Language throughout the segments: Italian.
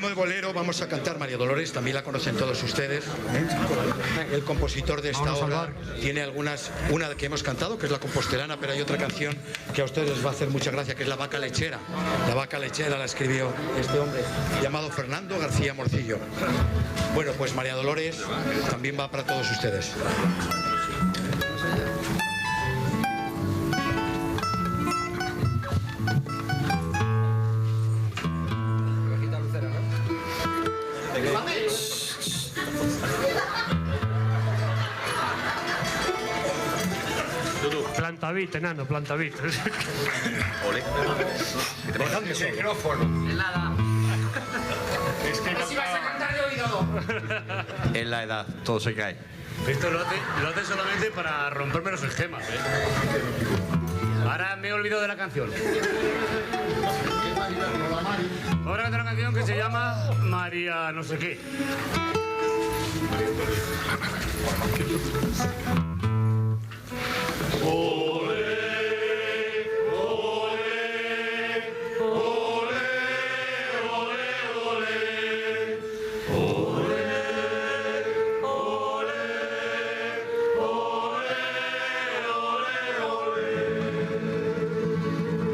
de bolero vamos a cantar María Dolores, también la conocen todos ustedes. El compositor de esta obra tiene una que hemos cantado, que es La Compostelana, pero hay otra canción que a ustedes les va a hacer mucha gracia, que es La Vaca Lechera. La Vaca Lechera la escribió este hombre llamado Fernando García Morcillo. Bueno, pues María Dolores también va para todos ustedes. Plantavit, enano, plantavit. Ole. Dejadme solo. micrófono. Nada. Es que Si vas a cantar de oído. Es la edad, todo se cae. Esto lo hace solamente para romperme los esquemas, ¿eh? Ahora me he olvidado de la canción. Ahora canto una canción que se llama María no sé qué.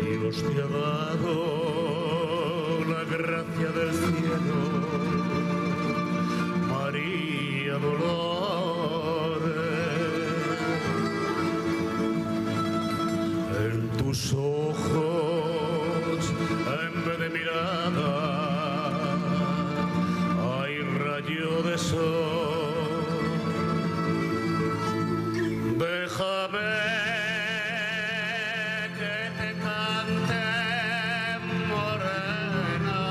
Dios te ha dado la gracia del cielo, María Dolores. En tus ojos, en vez de mirada, hay rayo de sol. Déjame que te cante, morena,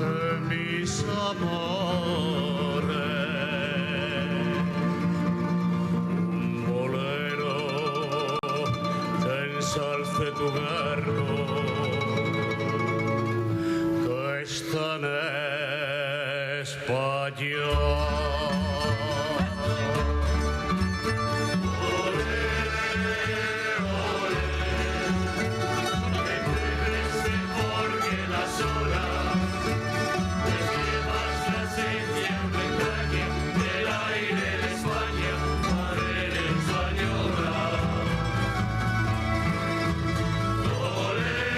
de mis amores. Un bolero que ensalce tu verbo, que es tan español. Ole,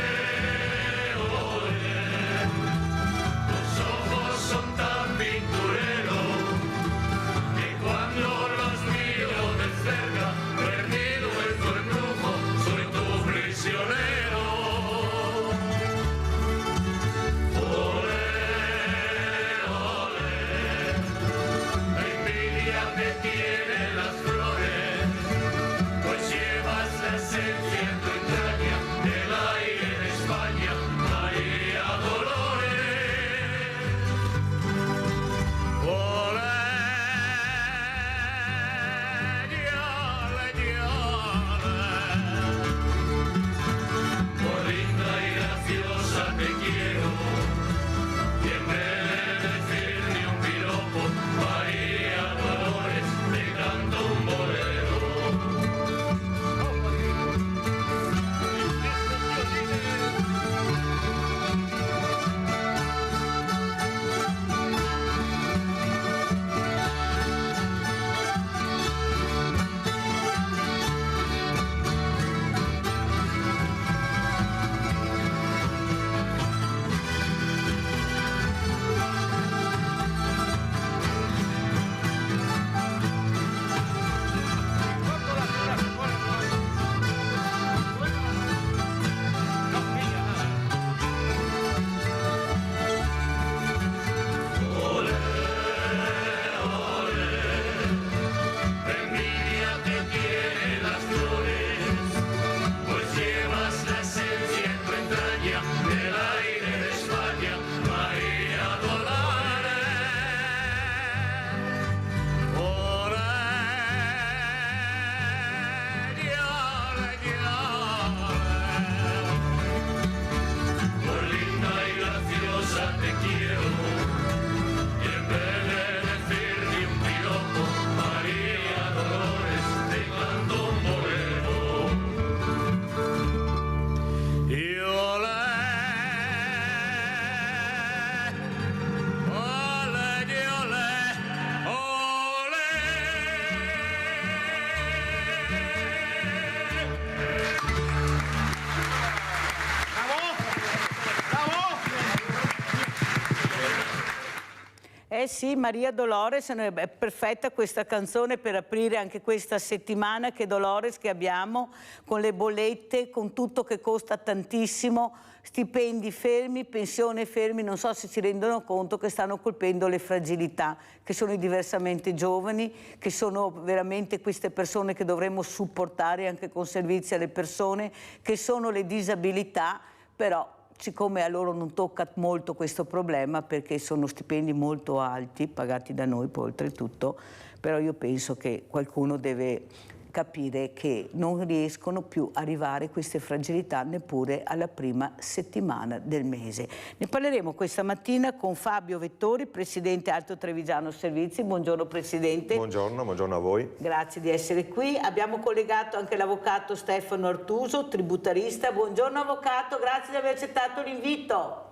sì, Maria Dolores, è perfetta questa canzone per aprire anche questa settimana, che Dolores che abbiamo, con le bollette, con tutto che costa tantissimo, stipendi fermi, pensione fermi, non so se si rendono conto che stanno colpendo le fragilità, che sono i diversamente giovani, che sono veramente queste persone che dovremmo supportare anche con servizi alle persone, che sono le disabilità, però siccome a loro non tocca molto questo problema perché sono stipendi molto alti, pagati da noi poi oltretutto, però io penso che qualcuno deve capire che non riescono più a arrivare queste fragilità neppure alla prima settimana del mese. Ne parleremo questa mattina con Fabio Vettori, Presidente Alto Trevigiano Servizi. Buongiorno Presidente. Buongiorno, buongiorno a voi. Grazie di essere qui. Abbiamo collegato anche l'Avvocato Stefano Artuso, tributarista. Buongiorno Avvocato, grazie di aver accettato l'invito.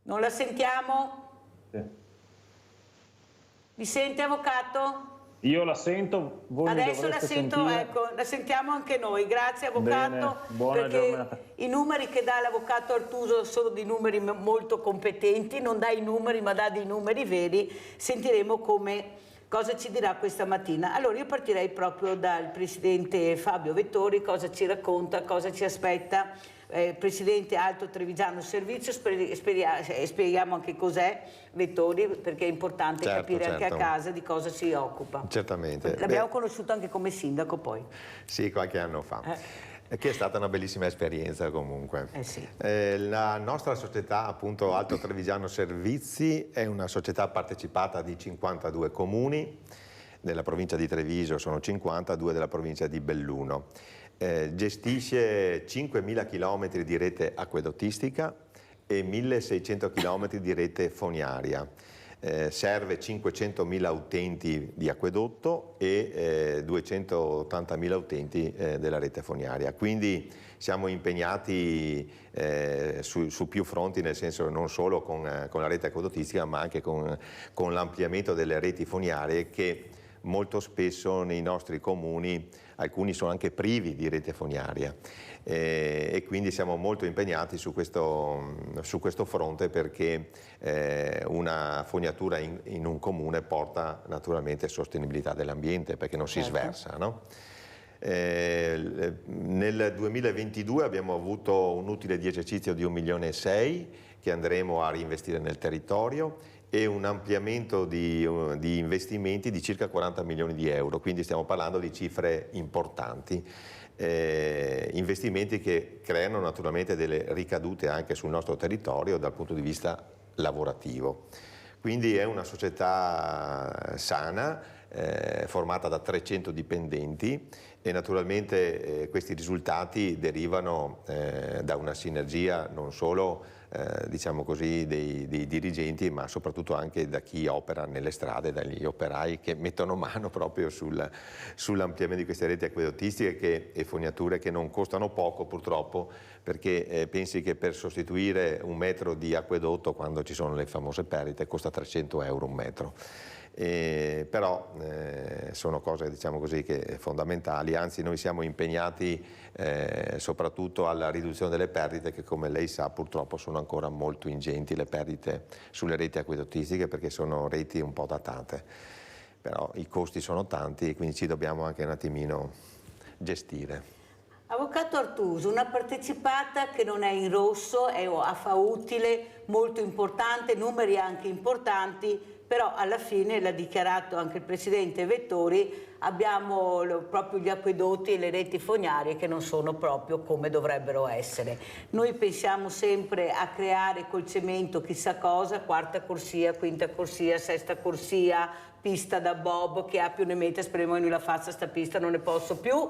Non la sentiamo? Sì. Mi sente Avvocato? Io la sento, voi adesso la sento, sentire. ecco, la sentiamo anche noi. Grazie Avvocato. Bene, buona perché giornata. I numeri che dà l'Avvocato Artuso sono dei numeri molto competenti, non dà i numeri ma dà dei numeri veri. Sentiremo cosa ci dirà questa mattina. Allora io partirei proprio dal Presidente Fabio Vettori, cosa ci racconta, cosa ci aspetta. Presidente Alto Trevigiano Servizio, spieghiamo anche cos'è Vettori, perché è importante capire anche a casa di cosa si occupa. Certamente. L'abbiamo conosciuto anche come sindaco poi. Sì, qualche anno fa. Che è stata una bellissima esperienza comunque. Sì. La nostra società, appunto Alto Trevigiano Servizi, è una società partecipata di 52 comuni, nella provincia di Treviso sono 52 della provincia di Belluno. Gestisce 5.000 km di rete acquedottistica e 1.600 km di rete fognaria. Serve 500.000 utenti di acquedotto e 280.000 utenti della rete fognaria. Quindi siamo impegnati su più fronti, nel senso non solo con la rete acquedottistica ma anche con l'ampliamento delle reti fognarie, che molto spesso nei nostri comuni alcuni sono anche privi di rete fognaria e quindi siamo molto impegnati su questo fronte, perché una fognatura in un comune porta naturalmente sostenibilità dell'ambiente, perché non si sversa, no? Nel 2022 abbiamo avuto un utile di esercizio di 1,6 milioni che andremo a reinvestire nel territorio, e un ampliamento di investimenti di circa 40 milioni di euro, quindi stiamo parlando di cifre importanti, investimenti che creano naturalmente delle ricadute anche sul nostro territorio dal punto di vista lavorativo. Quindi è una società sana, formata da 300 dipendenti, e naturalmente questi risultati derivano da una sinergia non solo diciamo così dei dirigenti, ma soprattutto anche da chi opera nelle strade, dagli operai che mettono mano proprio sull'ampliamento di queste reti acquedottistiche e fognature, che non costano poco purtroppo, perché pensi che per sostituire un metro di acquedotto, quando ci sono le famose perdite, costa 300 euro un metro. Però sono cose, diciamo così, che fondamentali, anzi noi siamo impegnati soprattutto alla riduzione delle perdite, che come lei sa purtroppo sono ancora molto ingenti, le perdite sulle reti acquedottistiche, perché sono reti un po' datate, però i costi sono tanti e quindi ci dobbiamo anche un attimino gestire. Avvocato Artuso, una partecipata che non è in rosso, fa utile, molto importante, numeri anche importanti, però alla fine, l'ha dichiarato anche il Presidente Vettori, abbiamo proprio gli acquedotti e le reti fognarie che non sono proprio come dovrebbero essere. Noi pensiamo sempre a creare col cemento chissà cosa, quarta corsia, quinta corsia, sesta corsia, pista da bob, che ha più ne mette, speriamo che non la faccia sta pista, non ne posso più.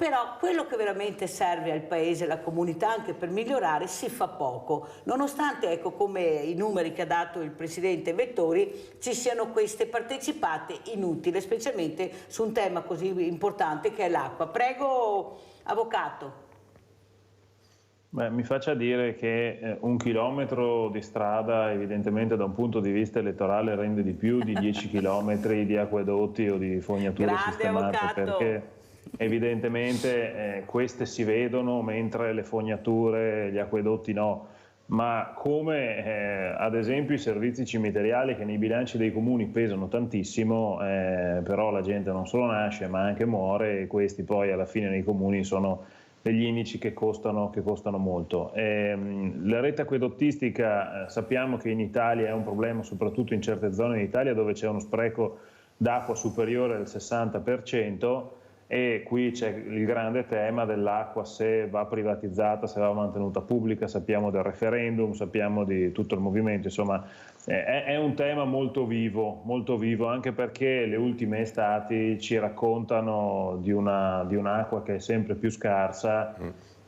Però quello che veramente serve al Paese, alla comunità, anche per migliorare, si fa poco. Nonostante, ecco, come i numeri che ha dato il Presidente Vettori, ci siano queste partecipate inutili, specialmente su un tema così importante che è l'acqua. Prego, Avvocato. Beh, mi faccia dire che 1 chilometro di strada evidentemente da un punto di vista elettorale rende di più di 10 chilometri di acquedotti o di fognature Grande sistemate, avvocato. perché evidentemente queste si vedono mentre le fognature, gli acquedotti no. ma come ad esempio i servizi cimiteriali che nei bilanci dei comuni pesano tantissimo, però la gente non solo nasce ma anche muore, e questi poi alla fine nei comuni sono degli indici che costano molto. La rete acquedottistica sappiamo che in Italia è un problema, soprattutto in certe zone d'Italia dove c'è uno spreco d'acqua superiore al 60%, e qui c'è il grande tema dell'acqua, se va privatizzata, se va mantenuta pubblica. Sappiamo del referendum, sappiamo di tutto il movimento, insomma è un tema molto vivo, anche perché le ultime estati ci raccontano di un'acqua che è sempre più scarsa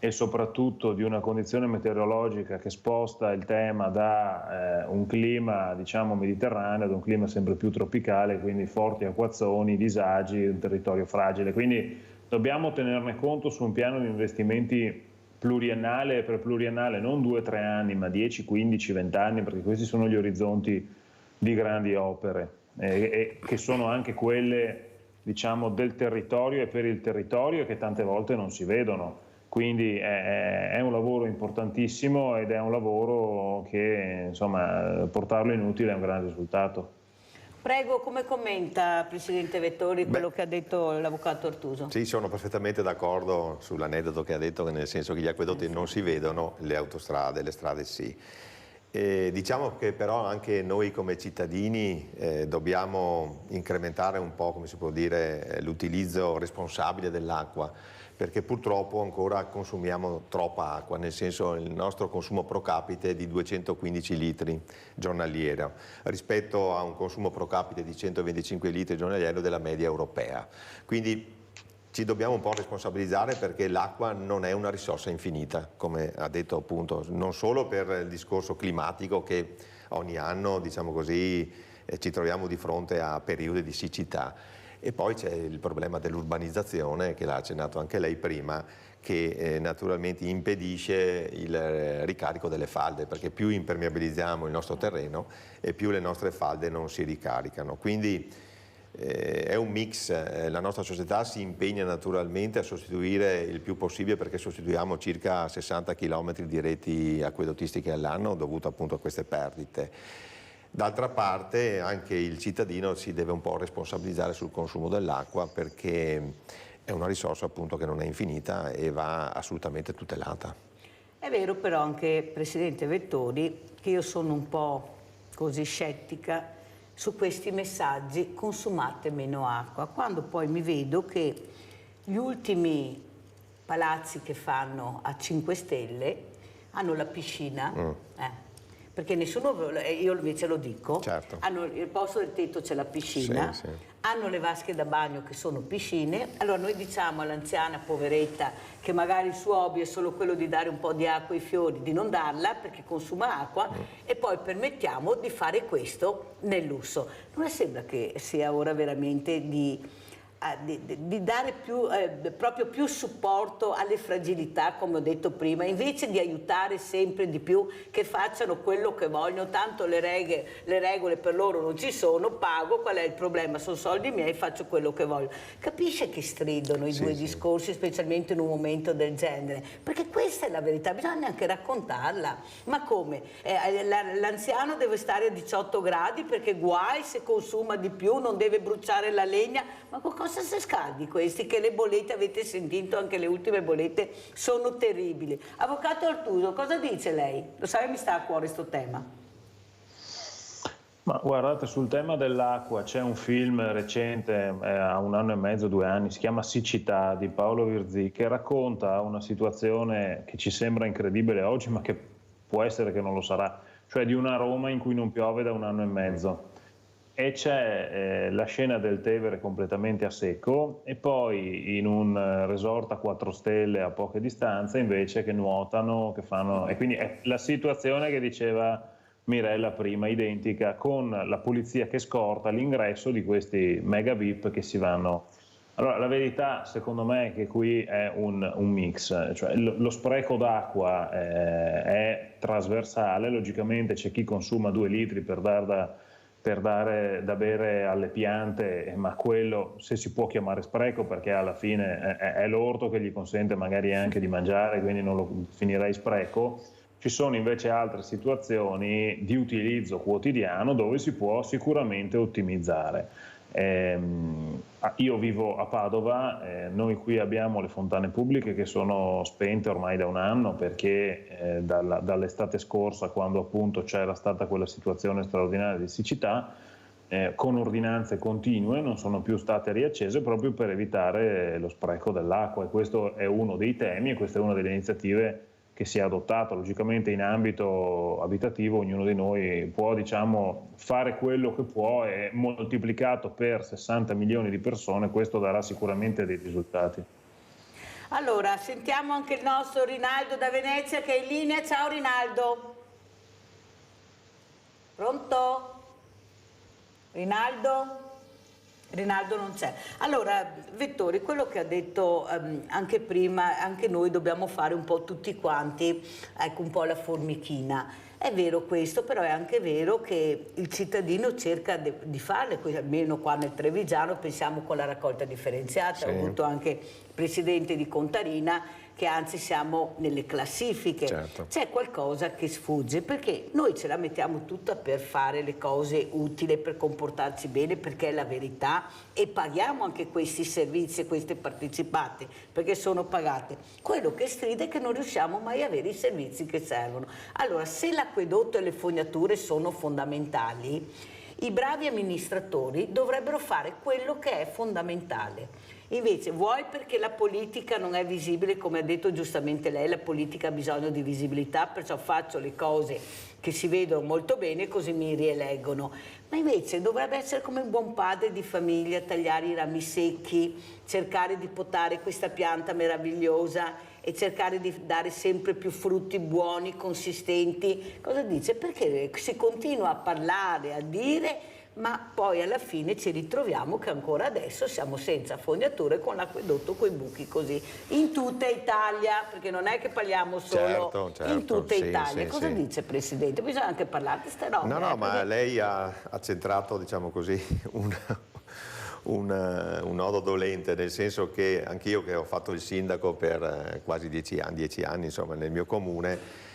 e soprattutto di una condizione meteorologica che sposta il tema da un clima diciamo mediterraneo ad un clima sempre più tropicale, quindi forti acquazzoni, disagi, un territorio fragile. Quindi dobbiamo tenerne conto su un piano di investimenti pluriennale e per pluriennale, non 2-3 anni, ma 10, 15, 20 anni, perché questi sono gli orizzonti di grandi opere, e che sono anche quelle diciamo del territorio e per il territorio, che tante volte non si vedono. Quindi è un lavoro importantissimo ed è un lavoro che insomma portarlo in utile è un grande risultato. Prego, come commenta Presidente Vettori quello che ha detto l'Avvocato Artuso? Sì, sono perfettamente d'accordo sull'aneddoto che ha detto, nel senso che gli acquedotti non si vedono, le autostrade, le strade sì. Diciamo che però anche noi come cittadini dobbiamo incrementare un po', come si può dire, l'utilizzo responsabile dell'acqua, perché purtroppo ancora consumiamo troppa acqua, nel senso il nostro consumo pro capite è di 215 litri giornaliero rispetto a un consumo pro capite di 125 litri giornaliero della media europea. Quindi ci dobbiamo un po' responsabilizzare, perché l'acqua non è una risorsa infinita, come ha detto appunto, non solo per il discorso climatico, che ogni anno diciamo così ci troviamo di fronte a periodi di siccità. E poi c'è il problema dell'urbanizzazione, che l'ha accennato anche lei prima, che naturalmente impedisce il ricarico delle falde, perché più impermeabilizziamo il nostro terreno e più le nostre falde non si ricaricano. Quindi è un mix, la nostra società si impegna naturalmente a sostituire il più possibile, perché sostituiamo circa 60 km di reti acquedottistiche all'anno dovuto appunto a queste perdite. D'altra parte anche il cittadino si deve un po' responsabilizzare sul consumo dell'acqua, perché è una risorsa appunto che non è infinita e va assolutamente tutelata. È vero però anche, Presidente Vettori, che io sono un po' così scettica su questi messaggi: consumate meno acqua, quando poi mi vedo che gli ultimi palazzi che fanno a 5 stelle hanno la piscina, perché nessuno, io invece lo dico, certo. Hanno il posto del tetto, c'è la piscina, sì. Hanno le vasche da bagno che sono piscine. Allora noi diciamo all'anziana poveretta che magari il suo hobby è solo quello di dare un po' di acqua ai fiori, di non darla perché consuma acqua, e poi permettiamo di fare questo nel lusso. Non le sembra che sia ora veramente di dare proprio più supporto alle fragilità, come ho detto prima, invece di aiutare sempre di più, che facciano quello che vogliono, tanto le regole per loro non ci sono, pago, qual è il problema? Sono soldi miei, faccio quello che voglio. Capisce che stridono i due discorsi, specialmente in un momento del genere? Perché questa è la verità, bisogna anche raccontarla. Ma come? L'anziano deve stare a 18 gradi perché guai se consuma di più, non deve bruciare la legna, ma cosa si scaldi questi, che le bollette, avete sentito anche le ultime bollette, sono terribili. Avvocato Artuso, cosa dice lei? Lo sa che mi sta a cuore sto tema. Ma guardate, sul tema dell'acqua c'è un film recente, ha 1 anno e mezzo, 2 anni, si chiama Siccità, di Paolo Virzì, che racconta una situazione che ci sembra incredibile oggi, ma che può essere che non lo sarà, cioè di una Roma in cui non piove da 1 anno e mezzo. E c'è la scena del Tevere completamente a secco, e poi in un resort a 4 stelle a poche distanze invece che nuotano, che fanno, e quindi è la situazione che diceva Mirella prima, identica, con la polizia che scorta l'ingresso di questi mega VIP che si vanno. Allora la verità secondo me è che qui è un mix, cioè lo spreco d'acqua è trasversale, logicamente c'è chi consuma 2 litri per dare da bere alle piante, ma quello, se si può chiamare spreco, perché alla fine è l'orto che gli consente magari anche di mangiare, quindi non lo finirei spreco. Ci sono invece altre situazioni di utilizzo quotidiano dove si può sicuramente ottimizzare. Io vivo a Padova, noi qui abbiamo le fontane pubbliche che sono spente ormai da un anno perché dall'estate scorsa, quando appunto c'era stata quella situazione straordinaria di siccità, con ordinanze continue non sono più state riaccese proprio per evitare lo spreco dell'acqua, e questo è uno dei temi e questa è una delle iniziative che si è adottato. Logicamente in ambito abitativo ognuno di noi può, diciamo, fare quello che può, e moltiplicato per 60 milioni di persone questo darà sicuramente dei risultati. Allora, sentiamo anche il nostro Rinaldo da Venezia che è in linea. Ciao Rinaldo. Pronto? Rinaldo? Rinaldo non c'è. Allora, Vettori, quello che ha detto anche prima, anche noi dobbiamo fare un po' tutti quanti, ecco, un po' la formichina. È vero questo, però è anche vero che il cittadino cerca di farle, almeno qua nel Trevigiano, pensiamo con la raccolta differenziata, sì. Ho avuto anche il presidente di Contarina, che anzi siamo nelle classifiche. Certo. C'è qualcosa che sfugge, perché noi ce la mettiamo tutta per fare le cose utili, per comportarci bene, perché è la verità, e paghiamo anche questi servizi, queste partecipate, perché sono pagate. Quello che stride è che non riusciamo mai a avere i servizi che servono. Allora, se l'acquedotto e le fognature sono fondamentali, i bravi amministratori dovrebbero fare quello che è fondamentale. Invece, vuoi perché la politica non è visibile, come ha detto giustamente lei, la politica ha bisogno di visibilità, perciò faccio le cose che si vedono molto bene, così mi rieleggono. Ma invece dovrebbe essere come un buon padre di famiglia, tagliare i rami secchi, cercare di potare questa pianta meravigliosa e cercare di dare sempre più frutti buoni, consistenti. Cosa dice? Perché si continua a parlare, a dire, ma poi alla fine ci ritroviamo che ancora adesso siamo senza fognature, con l'acquedotto, coi buchi così, in tutta Italia, perché non è che parliamo solo certo, in tutta Italia. Cosa dice Presidente? Bisogna anche parlare di queste robe. No, ma lei ha centrato, diciamo così, un nodo dolente, nel senso che anch'io, che ho fatto il sindaco per quasi 10 anni insomma, nel mio comune,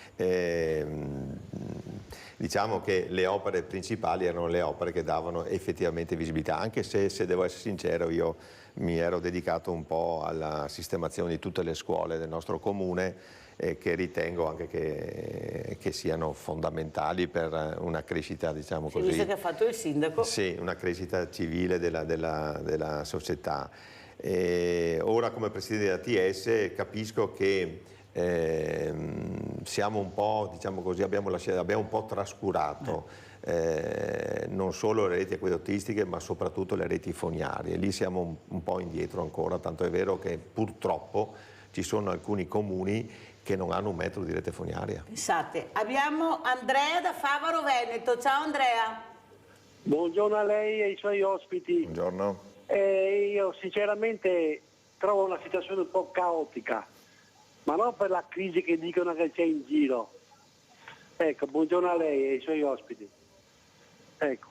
diciamo che le opere principali erano le opere che davano effettivamente visibilità, anche se devo essere sincero, io mi ero dedicato un po' alla sistemazione di tutte le scuole del nostro comune, che ritengo anche che siano fondamentali per una crescita, diciamo così. Visto che ha fatto il sindaco? Sì, una crescita civile della società. Ora, come presidente dell'ATS, capisco che siamo un po', diciamo così, abbiamo un po' trascurato non solo le reti acquedottistiche, ma soprattutto le reti fognarie. Lì siamo un po' indietro ancora, tanto è vero che purtroppo ci sono alcuni comuni che non hanno un metro di rete fognaria. Pensate, abbiamo Andrea da Favaro Veneto. Ciao Andrea. Buongiorno a lei e ai suoi ospiti. Buongiorno. Io sinceramente trovo una situazione un po' caotica, ma non per la crisi che dicono che c'è in giro. Ecco, buongiorno a lei e ai suoi ospiti. Ecco.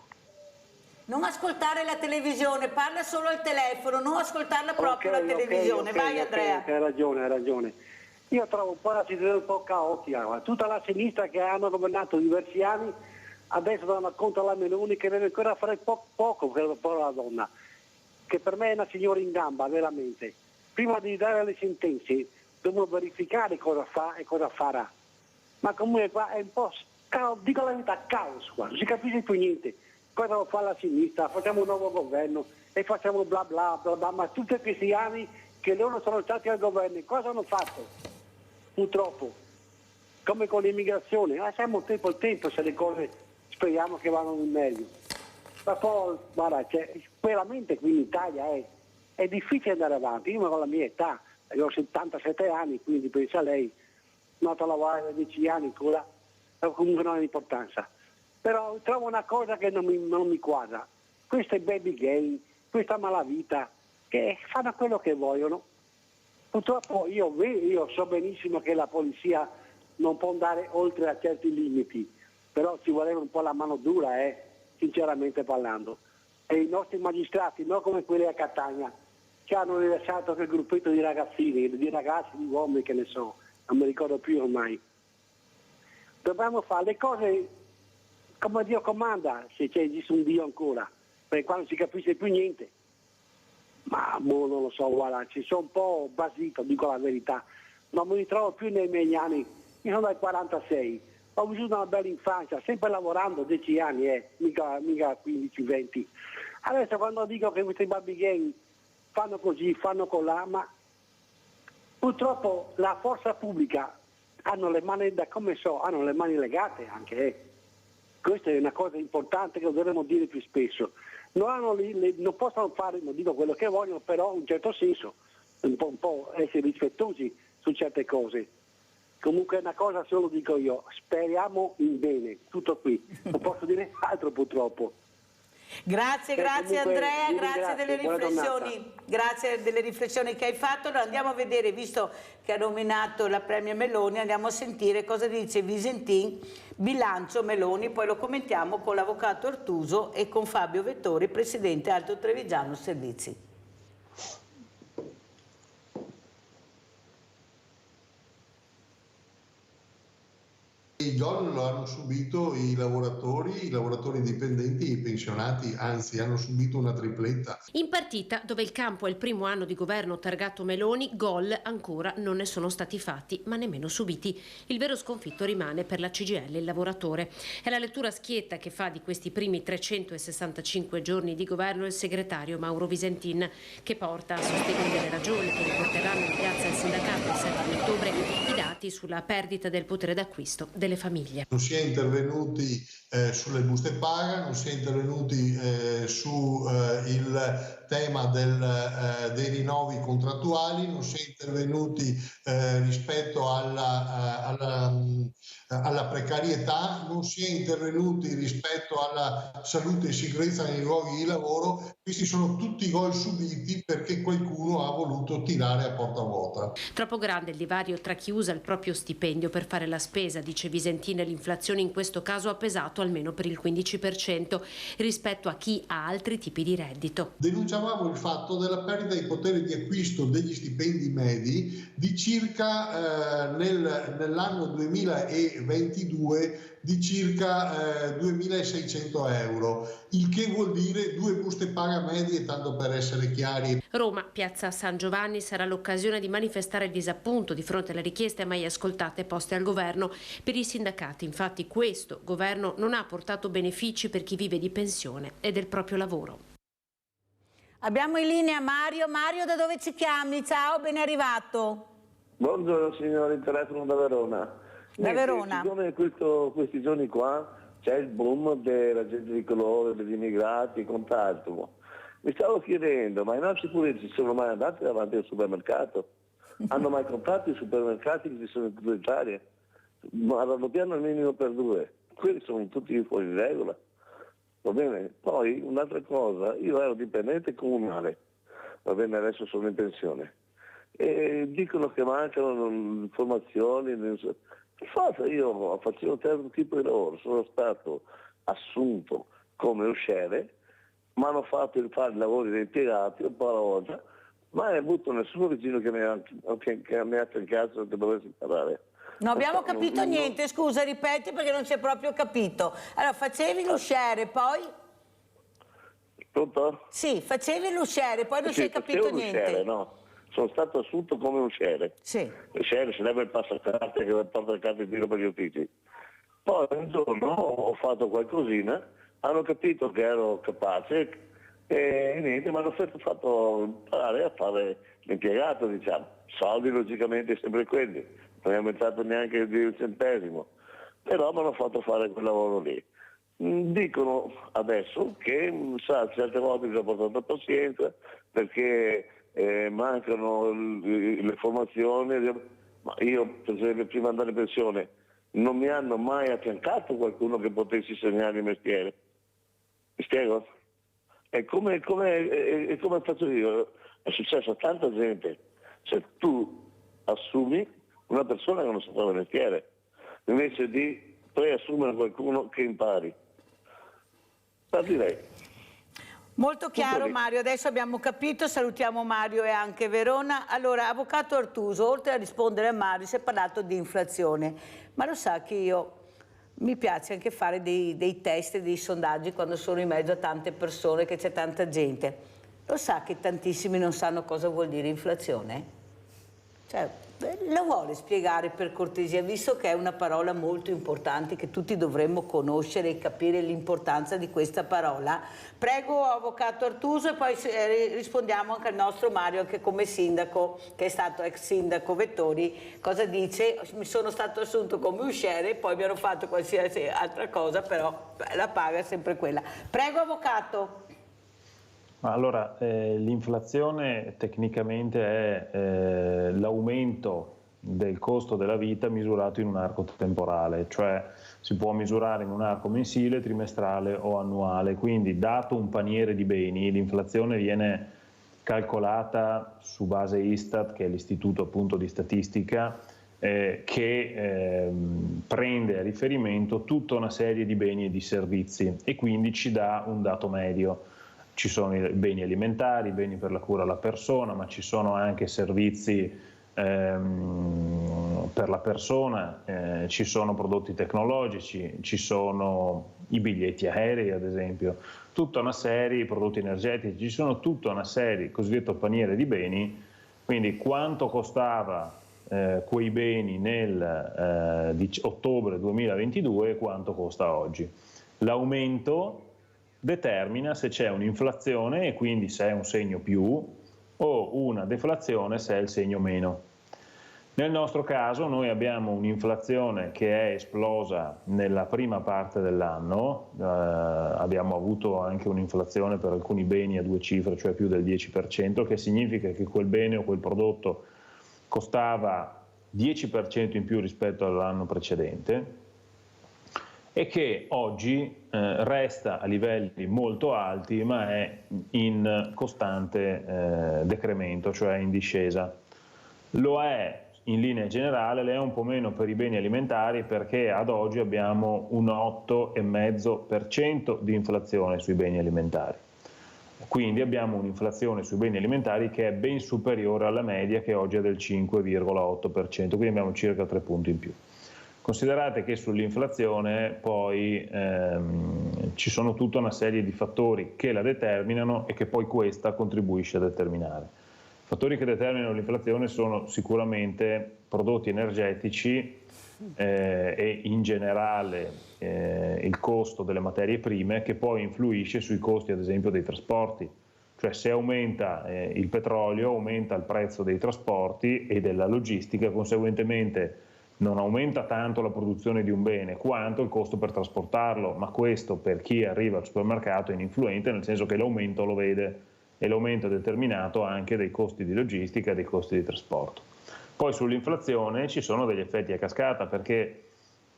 Non ascoltare la televisione, parla solo al telefono, non ascoltarla proprio la televisione. Vai Andrea. Hai ragione. Io trovo un po' la situazione un po' caotica. Tutta la sinistra che hanno governato diversi anni adesso danno conto alla Meloni, che deve ancora fare poco per la donna, che per me è una signora in gamba, veramente. Prima di dare le sentenze dobbiamo verificare cosa fa e cosa farà. Ma comunque qua è un po', dico la verità, caos qua, non si capisce più niente. Cosa fa la sinistra? Facciamo un nuovo governo e facciamo bla bla bla bla, ma tutti questi anni che loro sono stati al governo, cosa hanno fatto? Purtroppo, come con l'immigrazione, lasciamo tempo al tempo se le cose speriamo che vadano in meglio. Ma poi, guarda, veramente qui in Italia è difficile andare avanti. Io ho la mia età, io ho 77 anni, quindi pensa a lei, noto a lavorare da 10 anni ancora, comunque non ha importanza. Però trovo una cosa che non mi quadra. Queste baby gay, questa malavita, che fanno quello che vogliono. Purtroppo io so benissimo che la polizia non può andare oltre a certi limiti, però ci voleva un po' la mano dura, sinceramente parlando. E i nostri magistrati, non come quelli a Catania, che hanno rilasciato quel gruppetto di ragazzini, di ragazzi, di uomini, che ne so, non mi ricordo più ormai. Dobbiamo fare le cose come Dio comanda, se c'è esiste un Dio ancora, perché qua non si capisce più niente. Ma non lo so, guarda, ci sono un po' basito, dico la verità, non mi ritrovo più nei miei anni, io sono dal 46, ho vissuto una bella infanzia, sempre lavorando 10 anni, mica 15-20. Adesso quando dico che questi baby fanno così, fanno colà, ma purtroppo la forza pubblica hanno le mani, hanno le mani legate anche. Questa è una cosa importante che dovremmo dire più spesso. Non possono fare, non dico quello che vogliono, però in un certo senso, un po' essere rispettosi su certe cose. Comunque una cosa solo dico io, speriamo in bene, tutto qui. Non posso dire altro purtroppo. Grazie Andrea, grazie delle riflessioni, grazie delle riflessioni che hai fatto. Allora andiamo a vedere, visto che ha nominato la Premier Meloni, andiamo a sentire cosa dice Visentin, bilancio Meloni, poi lo commentiamo con l'avvocato Artuso e con Fabio Vettori, presidente Alto Trevigiano Servizi. Il gol lo hanno subito i lavoratori dipendenti e i pensionati, anzi hanno subito una tripletta. In partita, dove il campo è il primo anno di governo targato Meloni, gol ancora non ne sono stati fatti, ma nemmeno subiti. Il vero sconfitto rimane per la CGIL, il lavoratore. È la lettura schietta che fa di questi primi 365 giorni di governo il segretario Mauro Visentin, che porta a sostegno delle ragioni che riporteranno in piazza il sindacato il 7 ottobre i dati sulla perdita del potere d'acquisto delle famiglie. Non si è intervenuti sulle buste paga, non si è intervenuti sul tema dei rinnovi contrattuali, non si è intervenuti rispetto alla precarietà, non si è intervenuti rispetto alla salute e sicurezza nei luoghi di lavoro. Questi sono tutti gol subiti perché qualcuno ha voluto tirare a porta vuota. Troppo grande il divario tra chi usa il proprio stipendio per fare la spesa, dice Visentin, e l'inflazione in questo caso ha pesato almeno per il 15% rispetto a chi ha altri tipi di reddito. Denunciavamo il fatto della perdita di potere di acquisto degli stipendi medi di circa nell'anno 2022 di circa 2.600 euro, il che vuol dire 2 buste paga medie, tanto per essere chiari. Roma, piazza San Giovanni, sarà l'occasione di manifestare il disappunto di fronte alle richieste mai ascoltate poste al governo. Per i sindacati, infatti, questo governo non ha portato benefici per chi vive di pensione e del proprio lavoro. Abbiamo in linea Mario. Mario, da dove ci chiami? Ciao, ben arrivato. Buongiorno signori, telefono da Verona. Da Verona. Siccome questi giorni qua c'è il boom della gente di colore, degli immigrati e quant'altro, mi stavo chiedendo, ma i nostri politici sono mai andati davanti al supermercato? Hanno mai comprato i supermercati che ci sono in tutta Italia? Ma raddoppiano il minimo per 2. Quelli sono tutti fuori regola. Va bene? Poi un'altra cosa, io ero dipendente comunale, va bene, adesso sono in pensione. E dicono che mancano informazioni. Infatti io facevo un certo tipo di lavoro, sono stato assunto come usciere, mi hanno fatto fare i lavori da impiegati un po' alla volta, ma non ho avuto nessuno vicino che mi ha cercato che dovessi parlare. Non abbiamo capito niente, scusa, ripeti perché non si è proprio capito. Allora, facevi l'usciere, poi? Pronto? Sì, facevi l'usciere, poi non si è capito niente. L'usciere, no. Sono stato assunto come usciere. Sì. L'usciere si leva il passacarte che porta le carte in giro per gli uffici. Poi un giorno ho fatto qualcosina, hanno capito che ero capace e niente, mi hanno fatto imparare a fare l'impiegato, diciamo. Soldi logicamente sempre quelli, non è aumentato neanche di un centesimo, però mi hanno fatto fare quel lavoro lì. Dicono adesso che certe volte bisogna portare pazienza perché mancano le formazioni, ma io per esempio prima di andare in pensione non mi hanno mai affiancato qualcuno che potesse insegnare il mestiere. Mi spiego? E come faccio io? È successo a tanta gente. Se tu assumi una persona che non sapeva il mestiere, invece di poi assumere qualcuno che impari. Direi. Molto chiaro Mario, adesso abbiamo capito, salutiamo Mario e anche Verona. Allora, avvocato Artuso, oltre a rispondere a Mario, si è parlato di inflazione, ma lo sa che io Mi piace anche fare dei test e dei sondaggi quando sono in mezzo a tante persone, che c'è tanta gente. Lo sa che tantissimi non sanno cosa vuol dire inflazione? Cioè, lo vuole spiegare per cortesia, visto che è una parola molto importante che tutti dovremmo conoscere e capire l'importanza di questa parola. Prego, avvocato Artuso, e poi rispondiamo anche al nostro Mario, che come sindaco, che è stato ex sindaco Vettori, cosa dice? Mi sono stato assunto come usciere, poi mi hanno fatto qualsiasi altra cosa, però la paga è sempre quella. Prego, avvocato. Allora, l'inflazione tecnicamente è l'aumento del costo della vita misurato in un arco temporale, cioè si può misurare in un arco mensile, trimestrale o annuale, quindi dato un paniere di beni, l'inflazione viene calcolata su base Istat, che è l'istituto appunto di statistica, che prende a riferimento tutta una serie di beni e di servizi e quindi ci dà un dato medio. Ci sono i beni alimentari, i beni per la cura della persona, ma ci sono anche servizi per la persona, ci sono prodotti tecnologici, ci sono i biglietti aerei ad esempio, tutta una serie di prodotti energetici, ci sono tutta una serie, cosiddetto paniere di beni, quindi quanto costava quei beni nel ottobre 2022 e quanto costa oggi. L'aumento determina se c'è un'inflazione e quindi se è un segno più o una deflazione se è il segno meno. Nel nostro caso noi abbiamo un'inflazione che è esplosa nella prima parte dell'anno, abbiamo avuto anche un'inflazione per alcuni beni a 2 cifre, cioè più del 10%, che significa che quel bene o quel prodotto costava 10% in più rispetto all'anno precedente e che oggi resta a livelli molto alti ma è in costante decremento, cioè in discesa. Lo è in linea generale, lo è un po' meno per i beni alimentari perché ad oggi abbiamo un 8,5% di inflazione sui beni alimentari. Quindi abbiamo un'inflazione sui beni alimentari che è ben superiore alla media, che oggi è del 5,8%, quindi abbiamo circa 3 punti in più. Considerate che sull'inflazione poi ci sono tutta una serie di fattori che la determinano e che poi questa contribuisce a determinare. I fattori che determinano l'inflazione sono sicuramente prodotti energetici e in generale il costo delle materie prime, che poi influisce sui costi ad esempio dei trasporti. Cioè se aumenta il petrolio aumenta il prezzo dei trasporti e della logistica, conseguentemente non aumenta tanto la produzione di un bene quanto il costo per trasportarlo, ma questo per chi arriva al supermercato è ininfluente, nel senso che l'aumento lo vede e l'aumento è determinato anche dai costi di logistica e dai costi di trasporto. Poi sull'inflazione ci sono degli effetti a cascata, perché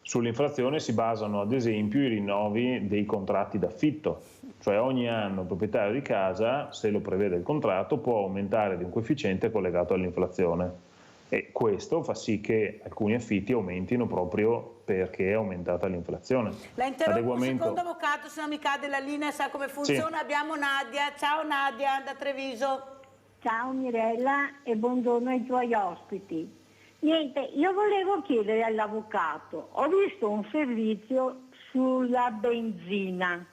sull'inflazione si basano ad esempio i rinnovi dei contratti d'affitto, cioè ogni anno il proprietario di casa, se lo prevede il contratto, può aumentare di un coefficiente collegato all'inflazione. E questo fa sì che alcuni affitti aumentino proprio perché è aumentata l'inflazione. La interrompo un secondo, avvocato, se no mi cade la linea, sa come funziona. Sì. Abbiamo Nadia. Ciao Nadia, da Treviso. Ciao Mirella e buongiorno ai tuoi ospiti. Niente, io volevo chiedere all'avvocato, ho visto un servizio sulla benzina.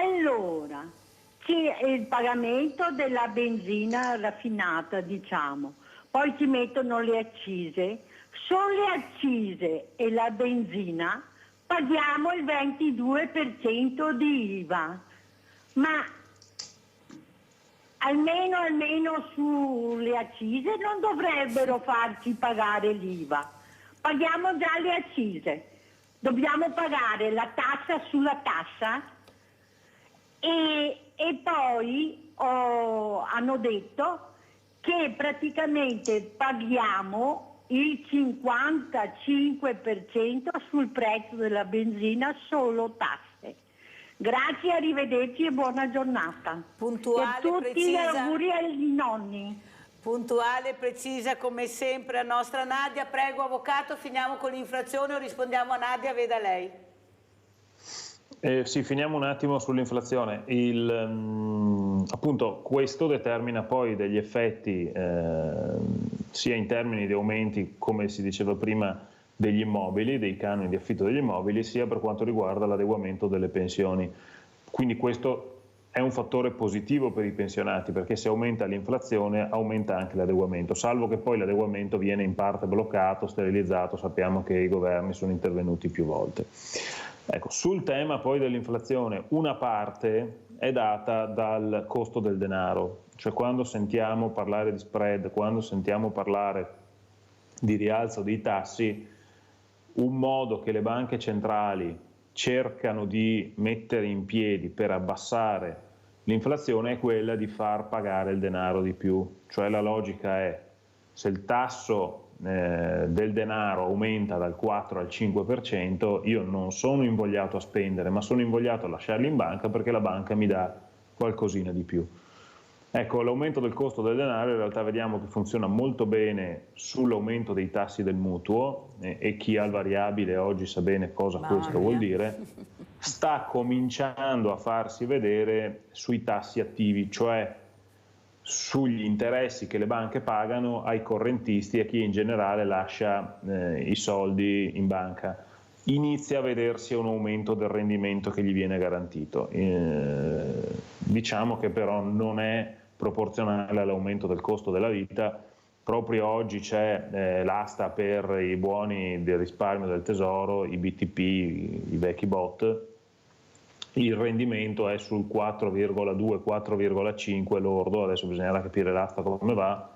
Allora, c'è il pagamento della benzina raffinata, diciamo. Poi ci mettono le accise, sulle accise e la benzina paghiamo il 22% di IVA, ma almeno sulle accise non dovrebbero farci pagare l'IVA, paghiamo già le accise, dobbiamo pagare la tassa sulla tassa e poi hanno detto che praticamente paghiamo il 55% sul prezzo della benzina, solo tasse. Grazie, arrivederci e buona giornata. Puntuale, e a tutti precisa. Gli auguri ai nonni. Puntuale, precisa come sempre la nostra Nadia. Prego avvocato, finiamo con l'inflazione o rispondiamo a Nadia, veda lei. Sì, finiamo un attimo sull'inflazione. Appunto questo determina poi degli effetti sia in termini di aumenti, come si diceva prima, degli immobili, dei canoni di affitto degli immobili, sia per quanto riguarda l'adeguamento delle pensioni. Quindi questo è un fattore positivo per i pensionati, perché se aumenta l'inflazione aumenta anche l'adeguamento, salvo che poi l'adeguamento viene in parte bloccato, sterilizzato, sappiamo che i governi sono intervenuti più volte. Ecco, sul tema poi dell'inflazione, una parte è data dal costo del denaro, cioè quando sentiamo parlare di spread, quando sentiamo parlare di rialzo dei tassi, un modo che le banche centrali cercano di mettere in piedi per abbassare l'inflazione è quella di far pagare il denaro di più, cioè la logica è: se il tasso del denaro aumenta dal 4 al 5%, io non sono invogliato a spendere, ma sono invogliato a lasciarli in banca perché la banca mi dà qualcosina di più. Ecco, l'aumento del costo del denaro in realtà vediamo che funziona molto bene sull'aumento dei tassi del mutuo, e chi ha il variabile oggi sa bene cosa questo vuol dire. Sta cominciando a farsi vedere sui tassi attivi, cioè sugli interessi che le banche pagano ai correntisti e a chi in generale lascia i soldi in banca. Inizia a vedersi un aumento del rendimento che gli viene garantito. Diciamo che però non è proporzionale all'aumento del costo della vita. Proprio oggi c'è l'asta per i buoni del risparmio del tesoro, i BTP, i vecchi bot. Il rendimento è sul 4,2-4,5 lordo, adesso bisognerà capire l'asta come va,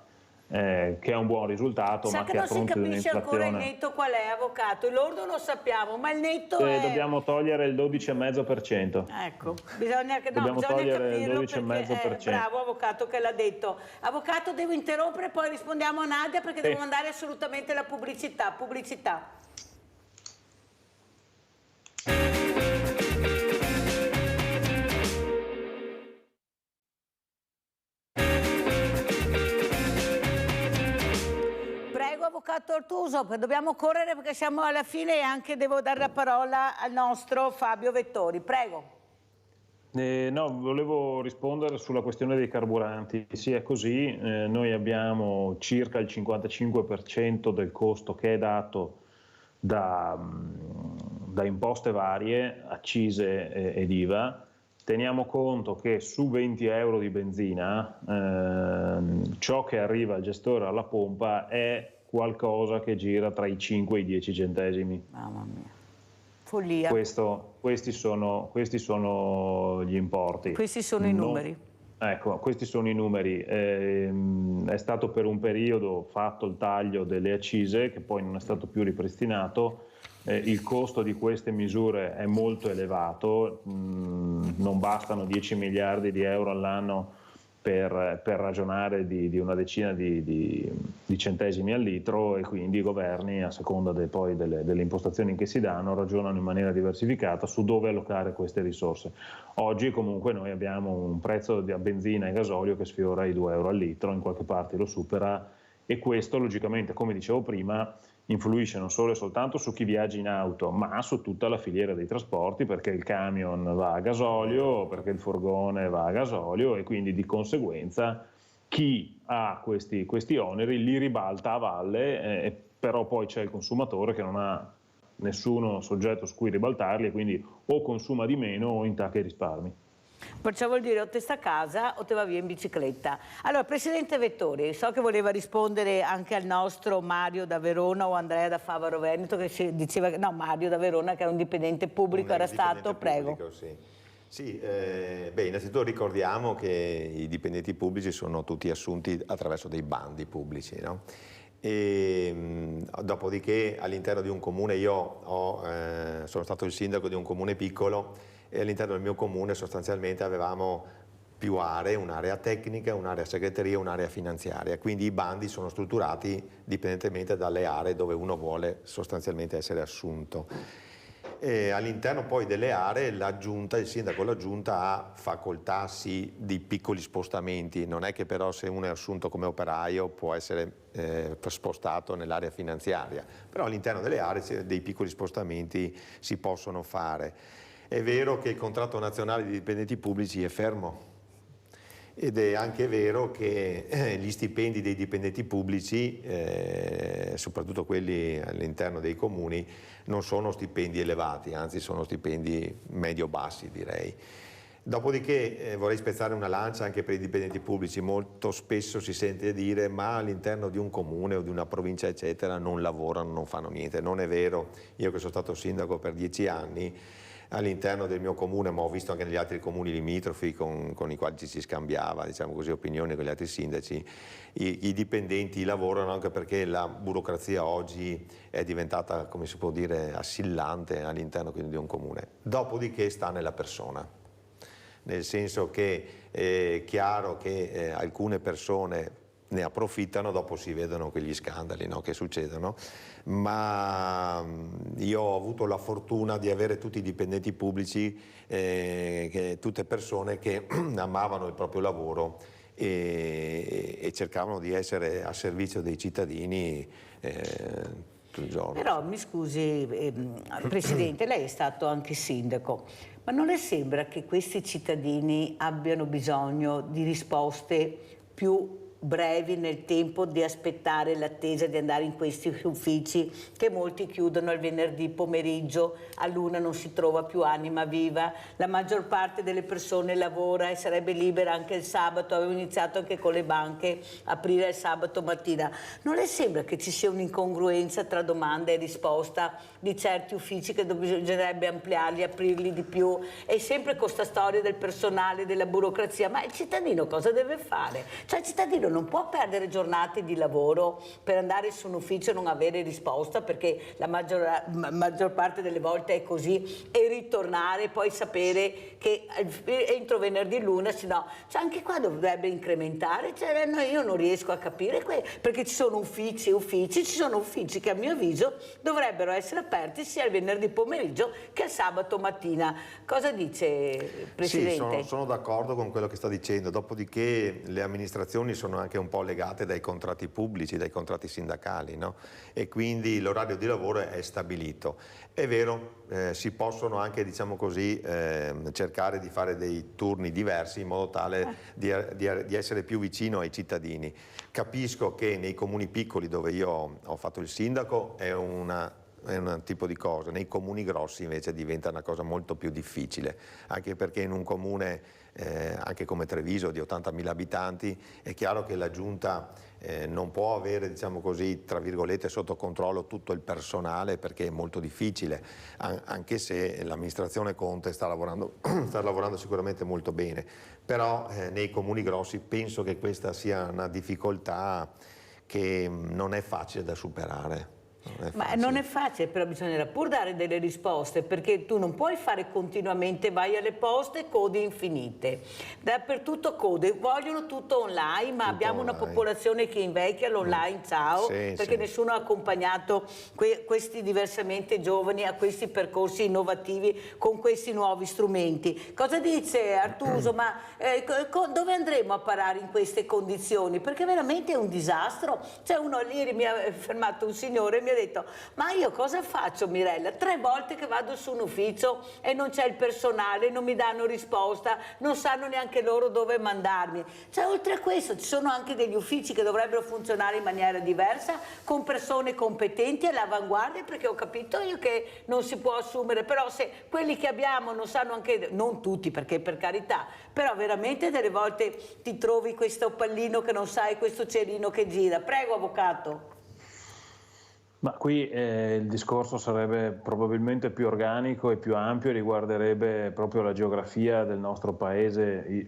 che è un buon risultato, ma che a fronte di un'inflazione... Sa che non si capisce ancora il netto qual è, avvocato, il lordo lo sappiamo, ma il netto è... Dobbiamo togliere il 12,5%. Ecco, bisogna togliere il capirlo 12,5%. Bravo avvocato che l'ha detto. Avvocato, devo interrompere, poi rispondiamo a Nadia perché devo mandare assolutamente la pubblicità. Prego avvocato Ortuso, dobbiamo correre perché siamo alla fine e anche devo dare la parola al nostro Fabio Vettori. Prego. No, volevo rispondere sulla questione dei carburanti. Sì, è così, noi abbiamo circa il 55% del costo che è dato da imposte varie, accise ed IVA. Teniamo conto che su 20 euro di benzina ciò che arriva al gestore alla pompa è qualcosa che gira tra i 5 e i 10 centesimi. Mamma mia, follia. Questi sono gli importi. Questi sono i numeri. Ecco, questi sono i numeri. È stato per un periodo fatto il taglio delle accise che poi non è stato più ripristinato. Il costo di queste misure è molto elevato, non bastano 10 miliardi di euro all'anno per ragionare di una decina di centesimi al litro, e quindi i governi, a seconda delle impostazioni che si danno, ragionano in maniera diversificata su dove allocare queste risorse. Oggi comunque noi abbiamo un prezzo di benzina e gasolio che sfiora i 2 euro al litro, in qualche parte lo supera, e questo logicamente, come dicevo prima, influisce non solo e soltanto su chi viaggia in auto, ma su tutta la filiera dei trasporti, perché il camion va a gasolio, perché il furgone va a gasolio, e quindi di conseguenza chi ha questi oneri li ribalta a valle, però poi c'è il consumatore che non ha nessuno soggetto su cui ribaltarli e quindi o consuma di meno o intacca i risparmi. Perciò vuol dire o te sta a casa o te va via in bicicletta. Allora, Presidente Vettori, so che voleva rispondere anche al nostro Mario da Verona o Andrea da Favaro Veneto, che ci diceva, no, Mario da Verona che era un dipendente pubblico, era stato, prego. Sì, innanzitutto ricordiamo che i dipendenti pubblici sono tutti assunti attraverso dei bandi pubblici, no? Dopodiché all'interno di un comune sono stato il sindaco di un comune piccolo, e all'interno del mio comune sostanzialmente avevamo più aree, un'area tecnica, un'area segreteria, un'area finanziaria, quindi i bandi sono strutturati dipendentemente dalle aree dove uno vuole sostanzialmente essere assunto. All'interno poi delle aree il sindaco o l'aggiunta ha facoltà sì di piccoli spostamenti, non è che però se uno è assunto come operaio può essere spostato nell'area finanziaria, però all'interno delle aree dei piccoli spostamenti si possono fare. È vero che il contratto nazionale di dipendenti pubblici è fermo Ed è anche vero che gli stipendi dei dipendenti pubblici, soprattutto quelli all'interno dei comuni, non sono stipendi elevati, anzi sono stipendi medio-bassi, direi. Dopodiché vorrei spezzare una lancia anche per i dipendenti pubblici. Molto spesso si sente dire ma all'interno di un comune o di una provincia eccetera non lavorano, non fanno niente. Non è vero. Io che sono stato sindaco per 10 anni, all'interno del mio comune, ma ho visto anche negli altri comuni limitrofi con i quali ci si scambiava, diciamo così, opinioni con gli altri sindaci, i dipendenti lavorano anche perché la burocrazia oggi è diventata, come si può dire, assillante all'interno di un comune. Dopodiché sta nella persona. Nel senso che è chiaro che alcune persone ne approfittano, dopo si vedono quegli scandali, no, che succedono, ma io ho avuto la fortuna di avere tutti i dipendenti pubblici, tutte persone che amavano il proprio lavoro e cercavano di essere a servizio dei cittadini tutto il giorno. Però mi scusi Presidente, lei è stato anche sindaco, ma non le sembra che questi cittadini abbiano bisogno di risposte più brevi nel tempo, di aspettare l'attesa di andare in questi uffici che molti chiudono il venerdì pomeriggio, all'una non si trova più anima viva, la maggior parte delle persone lavora e sarebbe libera anche il sabato, avevo iniziato anche con le banche a aprire il sabato mattina. Non le sembra che ci sia un'incongruenza tra domanda e risposta di certi uffici che bisognerebbe ampliarli, aprirli di più, e sempre con questa storia del personale, della burocrazia? Ma il cittadino cosa deve fare? Cioè il cittadino non può perdere giornate di lavoro per andare su un ufficio e non avere risposta, perché la maggior parte delle volte è così, e ritornare, poi sapere che entro venerdì l'una, se no, cioè anche qua dovrebbe incrementare, cioè, io non riesco a capire, perché ci sono uffici ci sono uffici che a mio avviso dovrebbero essere aperti sia il venerdì pomeriggio che il sabato mattina. Cosa dice Presidente? Sì, sono d'accordo con quello che sta dicendo, dopodiché le amministrazioni sono anche un po' legate dai contratti pubblici, dai contratti sindacali, no? E quindi l'orario di lavoro è stabilito. È vero, si possono anche, diciamo così, cercare di fare dei turni diversi in modo tale di essere più vicino ai cittadini. Capisco che nei comuni piccoli dove io ho fatto il sindaco è un tipo di cosa, nei comuni grossi invece diventa una cosa molto più difficile, anche perché in un comune anche come Treviso di 80.000 abitanti è chiaro che la giunta non può avere, diciamo così, tra virgolette, sotto controllo tutto il personale, perché è molto difficile, anche se l'amministrazione Conte sta lavorando sicuramente molto bene, però nei comuni grossi penso che questa sia una difficoltà che non è facile da superare. Ma non è facile, però bisognerà pur dare delle risposte, perché tu non puoi fare continuamente, vai alle poste, code infinite, dappertutto code, vogliono tutto online, ma abbiamo una popolazione che invecchia, l'online, ciao, perché nessuno ha accompagnato questi diversamente giovani a questi percorsi innovativi con questi nuovi strumenti. Cosa dice Artuso? Ma dove andremo a parare in queste condizioni? Perché veramente è un disastro. C'è uno, ieri mi ha fermato un signore e mi ha detto: ma io cosa faccio, Mirella? 3 volte che vado su un ufficio e non c'è il personale, non mi danno risposta, non sanno neanche loro dove mandarmi. Cioè, oltre a questo ci sono anche degli uffici che dovrebbero funzionare in maniera diversa, con persone competenti all'avanguardia, perché ho capito io che non si può assumere, però se quelli che abbiamo non sanno anche, non tutti perché per carità, però veramente delle volte ti trovi questo pallino che non sai, questo cerino che gira. Prego, avvocato. Ma qui il discorso sarebbe probabilmente più organico e più ampio, riguarderebbe proprio la geografia del nostro paese.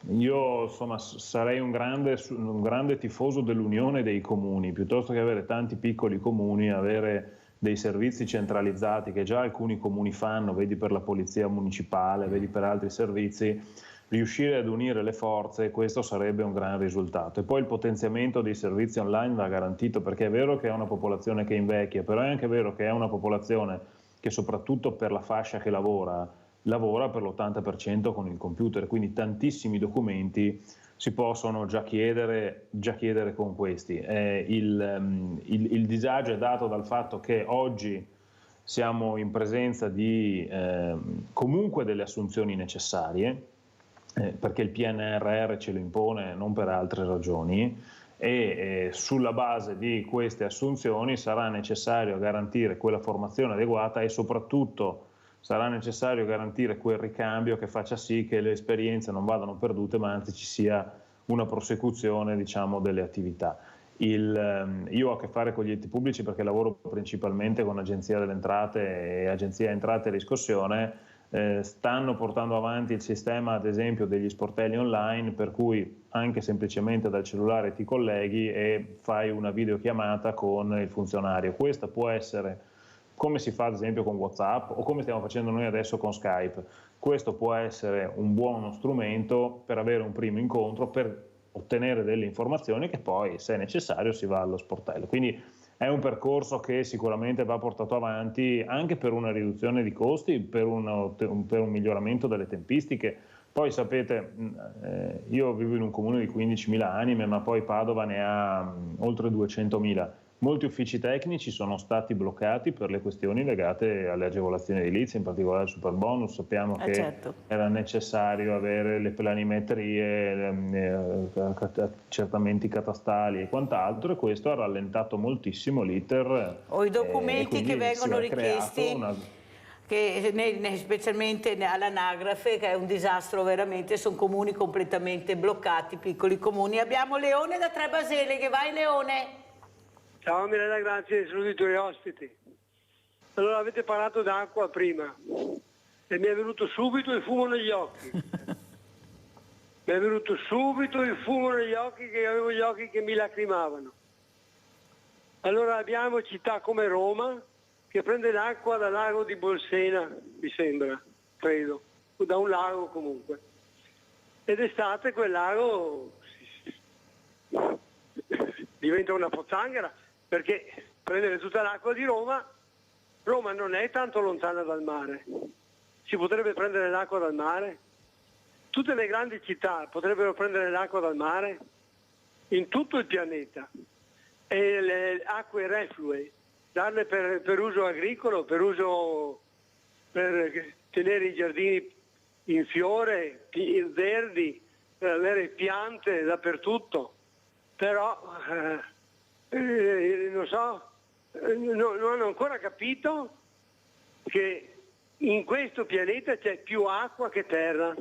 Io insomma sarei un grande tifoso dell'unione dei comuni, piuttosto che avere tanti piccoli comuni, avere dei servizi centralizzati che già alcuni comuni fanno, vedi per la polizia municipale, vedi per altri servizi. Riuscire ad unire le forze, questo sarebbe un gran risultato. E poi il potenziamento dei servizi online va garantito, perché è vero che è una popolazione che invecchia, però è anche vero che è una popolazione che soprattutto per la fascia che lavora per l'80% con il computer, quindi tantissimi documenti si possono già chiedere con questi. Il disagio è dato dal fatto che oggi siamo in presenza di comunque delle assunzioni necessarie, perché il PNRR ce lo impone, non per altre ragioni, e sulla base di queste assunzioni sarà necessario garantire quella formazione adeguata e soprattutto sarà necessario garantire quel ricambio che faccia sì che le esperienze non vadano perdute, ma anzi ci sia una prosecuzione, diciamo, delle attività. Io ho a che fare con gli enti pubblici perché lavoro principalmente con Agenzia delle Entrate e Agenzia Entrate e Riscossione. Stanno portando avanti il sistema, ad esempio, degli sportelli online, per cui anche semplicemente dal cellulare ti colleghi e fai una videochiamata con il funzionario. Questa può essere, come si fa ad esempio con WhatsApp o come stiamo facendo noi adesso con Skype, questo può essere un buono strumento per avere un primo incontro, per ottenere delle informazioni che poi, se è necessario, si va allo sportello. Quindi è un percorso che sicuramente va portato avanti anche per una riduzione di costi, per un miglioramento delle tempistiche. Poi sapete, io vivo in un comune di 15.000 anime, ma poi Padova ne ha oltre 200.000. Molti uffici tecnici sono stati bloccati per le questioni legate alle agevolazioni edilizie, in particolare il superbonus. Sappiamo che certo, era necessario avere le planimetrie, accertamenti catastali e quant'altro, e questo ha rallentato moltissimo l'iter. O i documenti che vengono richiesti, specialmente all'anagrafe, che è un disastro veramente, sono comuni completamente bloccati, piccoli comuni. Abbiamo Leone da Tre Baseleghe, vai Leone! Ciao Mirella, grazie, saluto i tuoi ospiti. Allora, avete parlato d'acqua prima e mi è venuto subito il fumo negli occhi. Mi è venuto subito il fumo negli occhi, che avevo gli occhi che mi lacrimavano. Allora abbiamo città come Roma che prende l'acqua dal lago di Bolsena, mi sembra, credo, o da un lago comunque. Ed d'estate quel lago diventa una pozzanghera, perché prendere tutta l'acqua di Roma non è tanto lontana dal mare. Si potrebbe prendere l'acqua dal mare? Tutte le grandi città potrebbero prendere l'acqua dal mare? In tutto il pianeta. E le acque reflue, darle per uso agricolo, per tenere i giardini in fiore, verdi, per avere piante dappertutto. Però non so, non hanno ancora capito che in questo pianeta c'è più acqua che terra,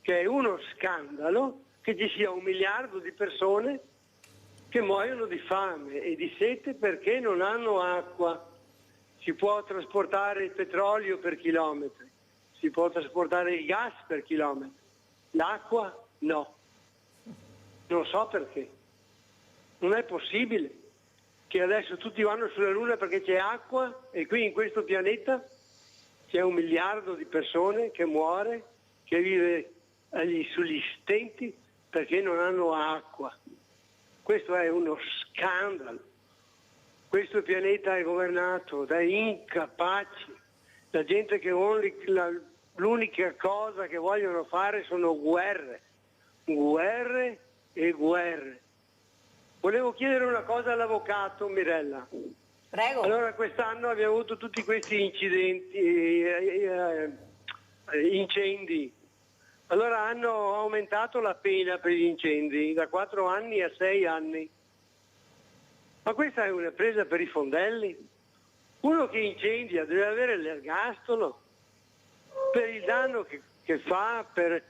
che è uno scandalo che ci sia 1 miliardo di persone che muoiono di fame e di sete perché non hanno acqua. Si può trasportare il petrolio per chilometri, si può trasportare il gas per chilometri, l'acqua no. Non so perché. Non è possibile che adesso tutti vanno sulla Luna perché c'è acqua e qui in questo pianeta c'è 1 miliardo di persone che muore, che vive sugli stenti perché non hanno acqua. Questo è uno scandalo. Questo pianeta è governato da incapaci, da gente che l'unica cosa che vogliono fare sono guerre e guerre. Volevo chiedere una cosa all'avvocato Mirella. Prego. Allora, quest'anno abbiamo avuto tutti questi incendi. Allora hanno aumentato la pena per gli incendi da 4 anni a 6 anni. Ma questa è una presa per i fondelli? Uno che incendia deve avere l'ergastolo per il danno che fa, per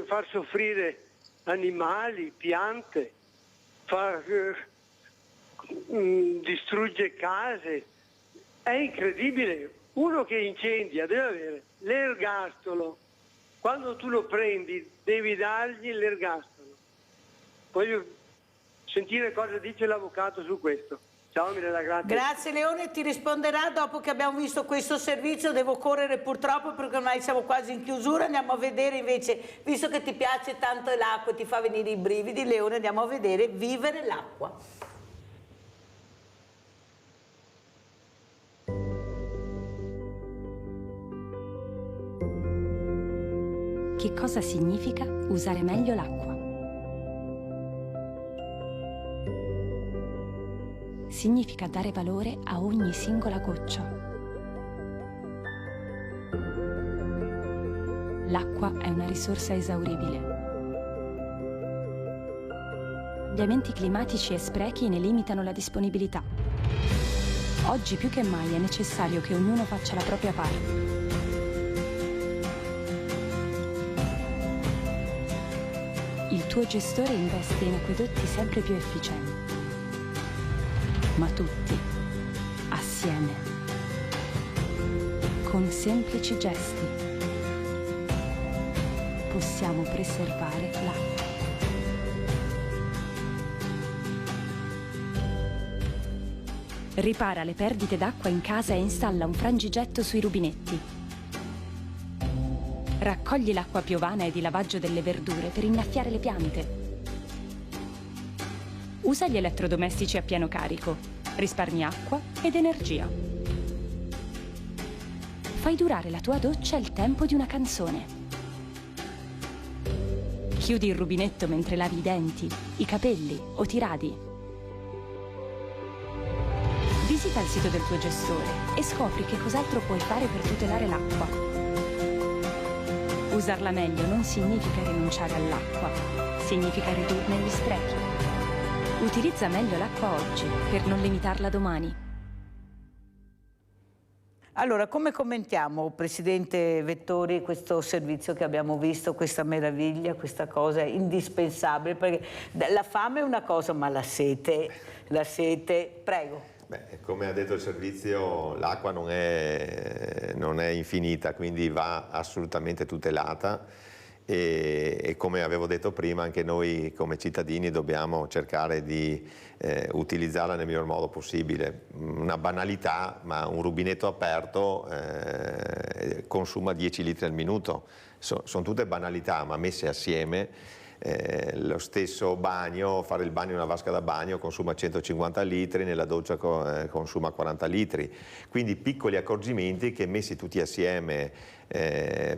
far soffrire animali, piante. Distrugge case, è incredibile. Uno che incendia deve avere l'ergastolo, quando tu lo prendi devi dargli l'ergastolo. Voglio sentire cosa dice l'avvocato su questo. Ciao Mirella, grazie. Grazie Leone, ti risponderà dopo che abbiamo visto questo servizio. Devo correre purtroppo perché ormai siamo quasi in chiusura. Andiamo a vedere invece, visto che ti piace tanto l'acqua e ti fa venire i brividi, Leone, andiamo a vedere Vivere l'acqua. Che cosa significa usare meglio l'acqua? Significa dare valore a ogni singola goccia. l'acqua è una risorsa esauribile. Gli eventi climatici e sprechi ne limitano la disponibilità. Oggi più che mai è necessario che ognuno faccia la propria parte. Il tuo gestore investe in acquedotti sempre più efficienti. Ma tutti, assieme, con semplici gesti, possiamo preservare l'acqua. Ripara le perdite d'acqua in casa e installa un frangigetto sui rubinetti. Raccogli l'acqua piovana e di lavaggio delle verdure per innaffiare le piante. Usa gli elettrodomestici a pieno carico, risparmi acqua ed energia. Fai durare la tua doccia il tempo di una canzone. Chiudi il rubinetto mentre lavi i denti, i capelli o ti radi. Visita il sito del tuo gestore e scopri che cos'altro puoi fare per tutelare l'acqua. Usarla meglio non significa rinunciare all'acqua, significa ridurne gli sprechi. Utilizza meglio l'acqua oggi per non limitarla domani. Allora, come commentiamo, Presidente Vettori, questo servizio che abbiamo visto, questa meraviglia, questa cosa indispensabile? Perché la fame è una cosa, ma la sete, prego. Beh, come ha detto il servizio, l'acqua non è infinita, quindi va assolutamente tutelata e come avevo detto prima anche noi come cittadini dobbiamo cercare di utilizzarla nel miglior modo possibile. Una banalità, ma un rubinetto aperto consuma 10 litri al minuto. Sono tutte banalità, ma messe assieme. Lo stesso bagno, fare il bagno in una vasca da bagno consuma 150 litri, nella doccia consuma 40 litri, quindi piccoli accorgimenti che messi tutti assieme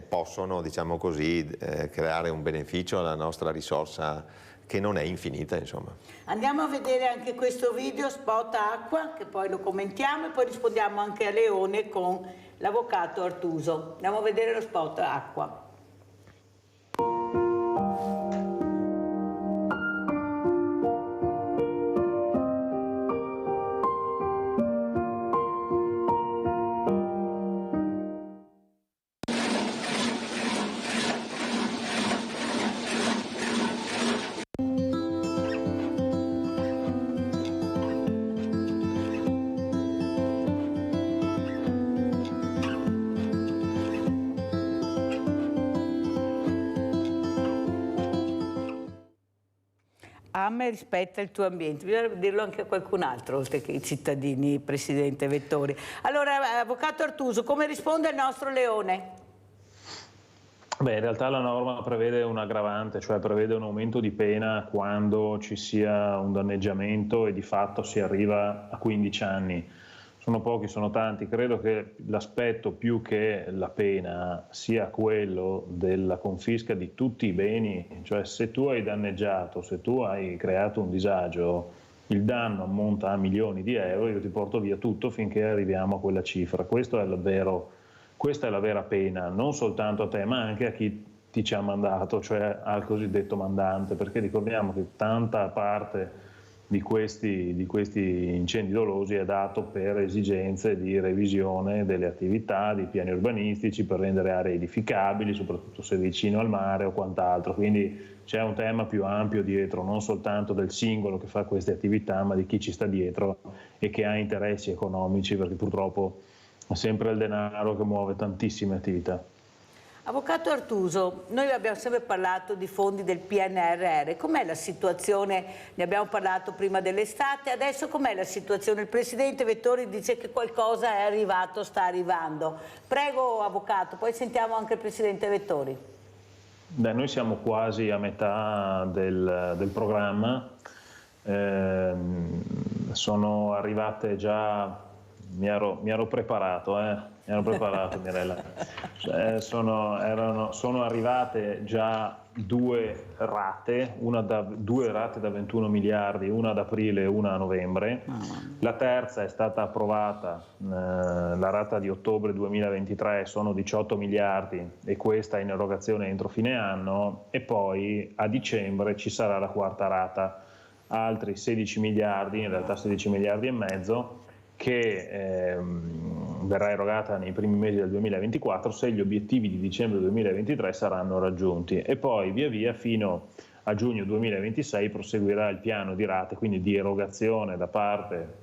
possono, diciamo così, creare un beneficio alla nostra risorsa che non è infinita, insomma. Andiamo a vedere anche questo video spot acqua, che poi lo commentiamo e poi rispondiamo anche a Leone con l'avvocato Artuso. Andiamo a vedere lo spot acqua. Ama e rispetta il tuo ambiente, bisogna dirlo anche a qualcun altro oltre che ai cittadini, Presidente Vettori. Allora, avvocato Artuso, come risponde il nostro Leone? Beh, in realtà la norma prevede un aggravante, cioè prevede un aumento di pena quando ci sia un danneggiamento e di fatto si arriva a 15 anni. Sono pochi, sono tanti. Credo che l'aspetto più che la pena sia quello della confisca di tutti i beni, cioè se tu hai danneggiato, se tu hai creato un disagio, il danno ammonta a milioni di euro, io ti porto via tutto finché arriviamo a quella cifra. Questa è la vera pena, non soltanto a te ma anche a chi ti ci ha mandato, cioè al cosiddetto mandante, perché ricordiamo che tanta parte di questi incendi dolosi è dato per esigenze di revisione delle attività, di piani urbanistici per rendere aree edificabili, soprattutto se vicino al mare o quant'altro, quindi c'è un tema più ampio dietro, non soltanto del singolo che fa queste attività, ma di chi ci sta dietro e che ha interessi economici, perché purtroppo è sempre il denaro che muove tantissime attività. Avvocato Artuso, noi abbiamo sempre parlato di fondi del PNRR, com'è la situazione? Ne abbiamo parlato prima dell'estate, adesso com'è la situazione? Il Presidente Vettori dice che qualcosa è arrivato, sta arrivando. Prego Avvocato, poi sentiamo anche il Presidente Vettori. Beh, noi siamo quasi a metà del programma, sono arrivate già mi ero preparato, Mirella. Sono arrivate già due rate da 21 miliardi, una ad aprile e una a novembre. La terza è stata approvata, la rata di ottobre 2023 sono 18 miliardi e questa è in erogazione entro fine anno, e poi a dicembre ci sarà la quarta rata, altri 16 miliardi, in realtà 16 miliardi e mezzo, che verrà erogata nei primi mesi del 2024 se gli obiettivi di dicembre 2023 saranno raggiunti, e poi via via fino a giugno 2026 proseguirà il piano di rate, quindi di erogazione da parte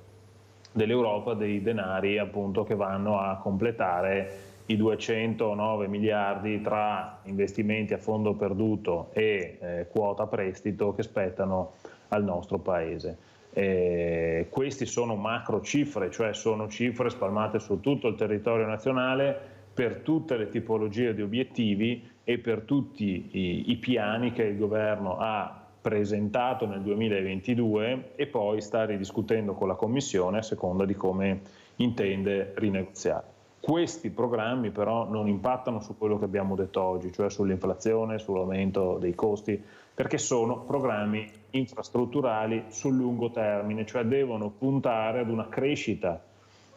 dell'Europa dei denari appunto che vanno a completare i 209 miliardi tra investimenti a fondo perduto e quota prestito che spettano al nostro Paese. Questi sono macro cifre, cioè sono cifre spalmate su tutto il territorio nazionale per tutte le tipologie di obiettivi e per tutti i piani che il governo ha presentato nel 2022 e poi sta ridiscutendo con la Commissione a seconda di come intende rinegoziare. Questi programmi però non impattano su quello che abbiamo detto oggi, cioè sull'inflazione, sull'aumento dei costi, perché sono programmi infrastrutturali sul lungo termine, cioè devono puntare ad una crescita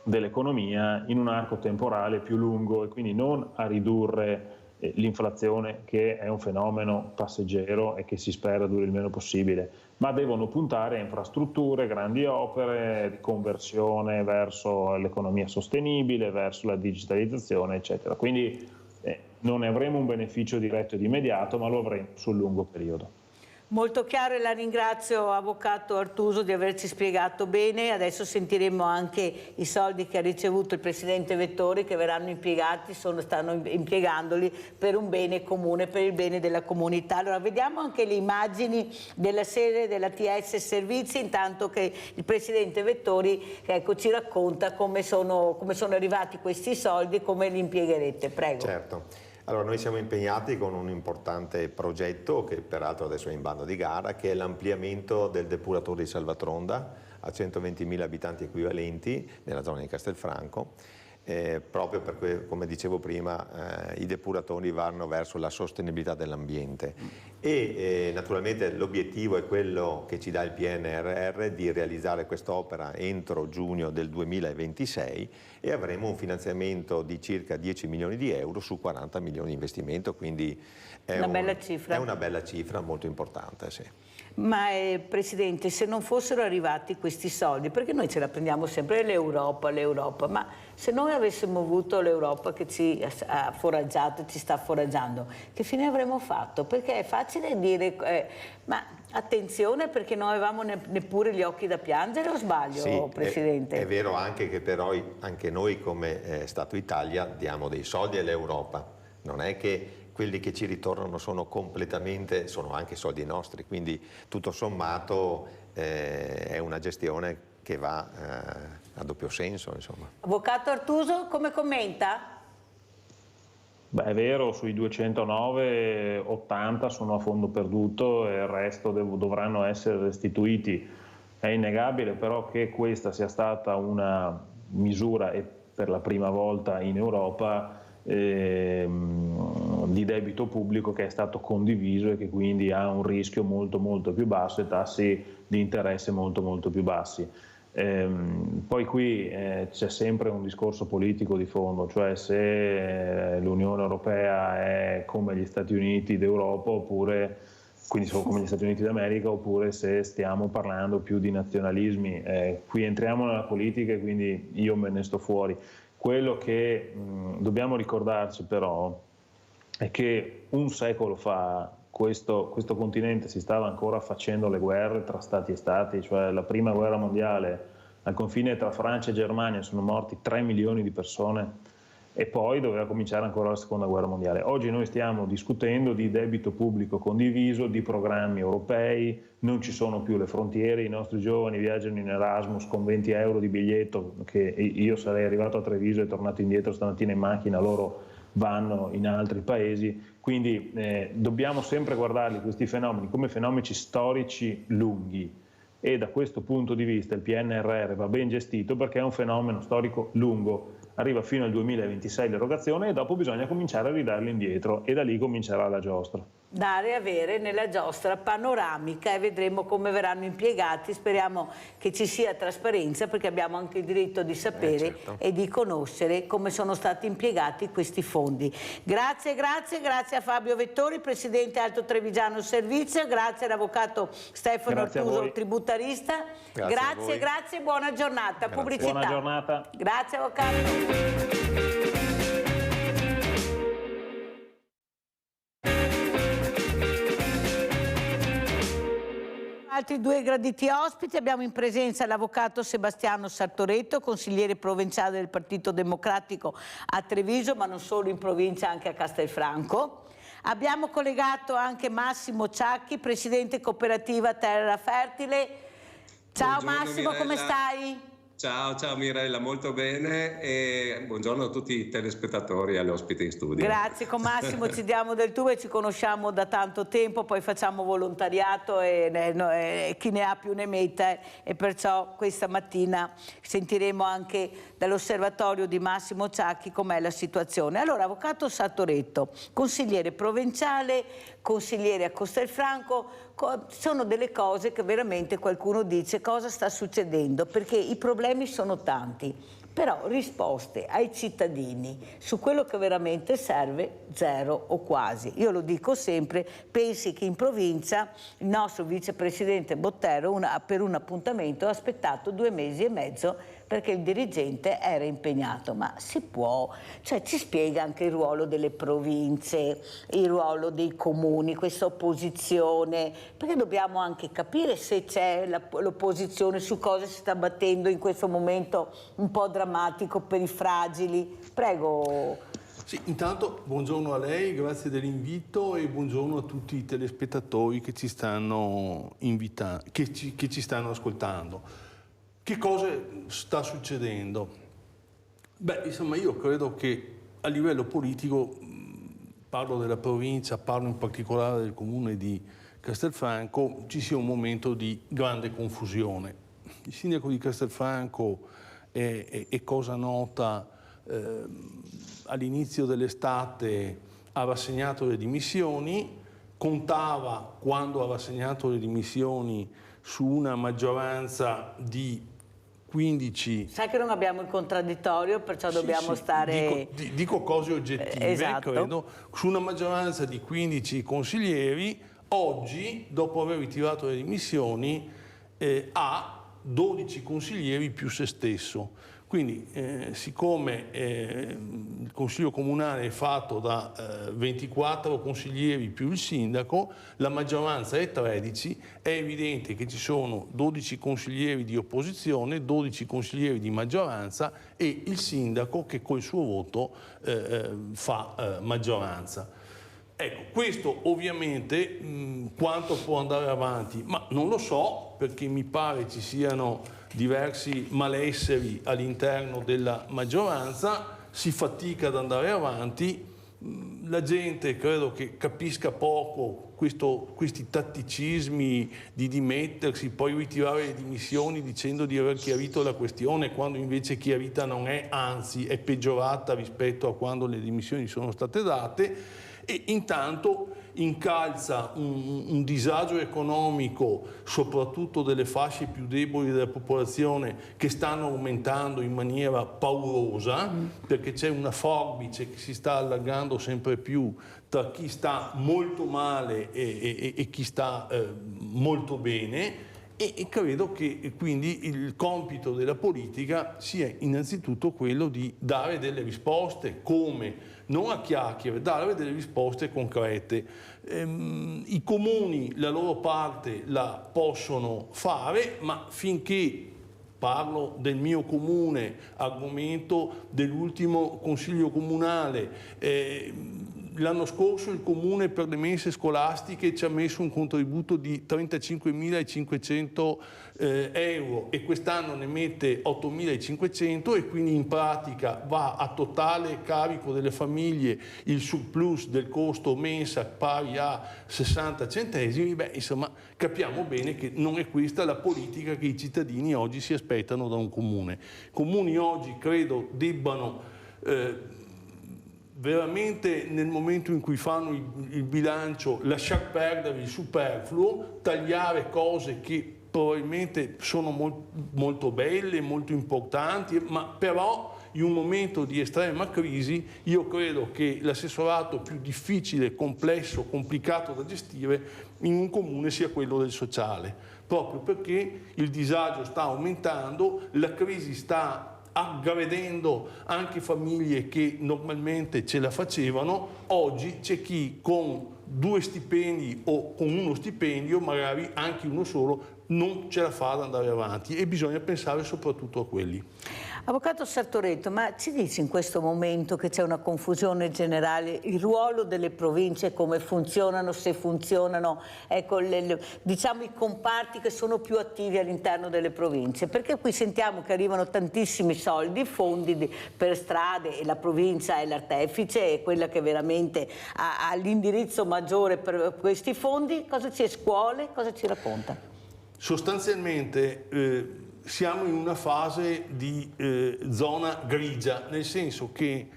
dell'economia in un arco temporale più lungo e quindi non a ridurre l'inflazione, che è un fenomeno passeggero e che si spera duri il meno possibile, ma devono puntare a infrastrutture, grandi opere, riconversione verso l'economia sostenibile, verso la digitalizzazione, eccetera. Quindi non ne avremo un beneficio diretto ed immediato, ma lo avremo sul lungo periodo. Molto chiaro, e la ringrazio, Avvocato Artuso, di averci spiegato bene. Adesso sentiremo anche i soldi che ha ricevuto il Presidente Vettori, che verranno impiegati, stanno impiegandoli per un bene comune, per il bene della comunità. Allora vediamo anche le immagini della sede della TS Servizi, intanto che il Presidente Vettori ci racconta come sono arrivati questi soldi e come li impiegherete. Prego. Certo. Allora, noi siamo impegnati con un importante progetto che peraltro adesso è in bando di gara, che è l'ampliamento del depuratore di Salvatronda a 120.000 abitanti equivalenti nella zona di Castelfranco, proprio perché, come dicevo prima, i depuratori vanno verso la sostenibilità dell'ambiente e naturalmente l'obiettivo è quello che ci dà il PNRR di realizzare quest'opera entro giugno del 2026 e avremo un finanziamento di circa 10 milioni di euro su 40 milioni di investimento, quindi è una bella cifra molto importante. Sì. Ma Presidente, se non fossero arrivati questi soldi, perché noi ce la prendiamo sempre l'Europa, ma se noi avessimo avuto l'Europa che ci ha foraggiato, ci sta foraggiando, che fine avremmo fatto? Perché è facile dire, ma attenzione, perché non avevamo neppure gli occhi da piangere, o sbaglio, sì, Presidente? È vero anche che però anche noi come Stato Italia diamo dei soldi all'Europa, non è che quelli che ci ritornano sono anche soldi nostri, quindi tutto sommato è una gestione che va a doppio senso, insomma. Avvocato Artuso, come commenta? Beh, è vero, sui 209, 80 sono a fondo perduto e il resto dovranno essere restituiti. È innegabile però che questa sia stata una misura, e per la prima volta in Europa, di debito pubblico che è stato condiviso e che quindi ha un rischio molto molto più basso e tassi di interesse molto molto più bassi. Poi qui c'è sempre un discorso politico di fondo, cioè se l'Unione Europea è come gli Stati Uniti d'Europa, oppure quindi sono come gli Stati Uniti d'America, oppure se stiamo parlando più di nazionalismi. Qui entriamo nella politica e quindi io me ne sto fuori. Quello che dobbiamo ricordarci però è che un secolo fa questo continente si stava ancora facendo le guerre tra stati e stati, cioè la prima guerra mondiale al confine tra Francia e Germania sono morti 3 milioni di persone e poi doveva cominciare ancora la seconda guerra mondiale. Oggi noi stiamo discutendo di debito pubblico condiviso, di programmi europei, non ci sono più le frontiere, i nostri giovani viaggiano in Erasmus con 20 euro di biglietto, che io sarei arrivato a Treviso e tornato indietro stamattina in macchina, loro vanno in altri paesi, quindi dobbiamo sempre guardarli questi fenomeni come fenomeni storici lunghi e da questo punto di vista il PNRR va ben gestito perché è un fenomeno storico lungo. Arriva fino al 2026 l'erogazione e dopo bisogna cominciare a ridarli indietro e da lì comincerà la giostra. Dare e avere nella giostra panoramica e vedremo come verranno impiegati. Speriamo che ci sia trasparenza perché abbiamo anche il diritto di sapere certo. e di conoscere come sono stati impiegati questi fondi. Grazie a Fabio Vettori, Presidente Alto Trevigiano Servizio, grazie all'Avvocato Stefano Artuso, tributarista. Grazie, buona giornata. Pubblicità. Buona giornata. Grazie Avvocato. Altri due graditi ospiti, abbiamo in presenza l'avvocato Sebastiano Sartoretto, consigliere provinciale del Partito Democratico a Treviso, ma non solo in provincia, anche a Castelfranco. Abbiamo collegato anche Massimo Ciacchi, presidente cooperativa Terra Fertile. Ciao Buongiorno, Massimo, Mirella. come stai? Ciao Mirella, molto bene e buongiorno a tutti i telespettatori e agli ospiti in studio. Grazie, con Massimo ci diamo del tu e ci conosciamo da tanto tempo, poi facciamo volontariato e chi ne ha più ne metta e perciò questa mattina sentiremo anche dall'osservatorio di Massimo Ciacchi com'è la situazione. Allora, avvocato Sartoretto, consigliere provinciale, consigliere a Castelfranco, sono delle cose che veramente qualcuno dice cosa sta succedendo, perché i problemi sono tanti, però risposte ai cittadini su quello che veramente serve zero o quasi. Io lo dico sempre, pensi che in provincia il nostro vicepresidente Bottero per un appuntamento ha aspettato 2 mesi e mezzo perché il dirigente era impegnato, ma si può, cioè ci spiega anche il ruolo delle province, il ruolo dei comuni, questa opposizione, perché dobbiamo anche capire se c'è l'opposizione, su cosa si sta battendo in questo momento un po' drammatico per i fragili. Prego. Sì, intanto buongiorno a lei, grazie dell'invito e buongiorno a tutti i telespettatori che ci stanno che ci stanno ascoltando. Che cosa sta succedendo? Beh, insomma, io credo che a livello politico, parlo della provincia, parlo in particolare del comune di Castelfranco, ci sia un momento di grande confusione. Il sindaco di Castelfranco è cosa nota, all'inizio dell'estate ha rassegnato le dimissioni, contava, quando ha rassegnato le dimissioni, su una maggioranza di 15... Sai che non abbiamo il contraddittorio, perciò dobbiamo stare... Dico cose oggettive, esatto. Credo. Su una maggioranza di 15 consiglieri, oggi, dopo aver ritirato le dimissioni, ha 12 consiglieri più se stesso. Quindi, siccome il Consiglio Comunale è fatto da 24 consiglieri più il sindaco, la maggioranza è 13, è evidente che ci sono 12 consiglieri di opposizione, 12 consiglieri di maggioranza e il sindaco che col suo voto fa maggioranza. Ecco, questo ovviamente quanto può andare avanti? Ma non lo so, perché mi pare ci siano diversi malesseri all'interno della maggioranza, si fatica ad andare avanti, la gente credo che capisca poco questi tatticismi di dimettersi, poi ritirare le dimissioni dicendo di aver chiarito la questione, quando invece chiarita non è, anzi è peggiorata rispetto a quando le dimissioni sono state date. E intanto incalza un disagio economico, soprattutto delle fasce più deboli della popolazione, che stanno aumentando in maniera paurosa, perché c'è una forbice che si sta allargando sempre più tra chi sta molto male e chi sta molto bene. E credo che quindi il compito della politica sia innanzitutto quello di dare delle risposte, come non a chiacchiere, dare delle risposte concrete. I comuni la loro parte la possono fare, ma finché, parlo del mio comune, argomento dell'ultimo consiglio comunale, l'anno scorso il Comune per le mense scolastiche ci ha messo un contributo di 35.500 euro e quest'anno ne mette 8.500 e quindi in pratica va a totale carico delle famiglie il surplus del costo mensa pari a 60 centesimi. Beh, insomma, capiamo bene che non è questa la politica che i cittadini oggi si aspettano da un comune. I comuni oggi credo debbano veramente nel momento in cui fanno il bilancio lasciar perdere il superfluo, tagliare cose che probabilmente sono molto belle, molto importanti, ma però in un momento di estrema crisi io credo che l'assessorato più difficile, complesso, complicato da gestire in un comune sia quello del sociale, proprio perché il disagio sta aumentando, la crisi sta aggredendo anche famiglie che normalmente ce la facevano. Oggi c'è chi con 2 stipendi o con uno stipendio, magari anche uno solo, non ce la fa ad andare avanti e bisogna pensare soprattutto a quelli. Avvocato Sartoretto, ma ci dice in questo momento che c'è una confusione generale, il ruolo delle province, come funzionano, se funzionano, ecco, diciamo i comparti che sono più attivi all'interno delle province? Perché qui sentiamo che arrivano tantissimi soldi, fondi per strade e la provincia è l'artefice, è quella che veramente ha l'indirizzo maggiore per questi fondi. Cosa c'è? Scuole? Cosa ci racconta? Sostanzialmente siamo in una fase di zona grigia, nel senso che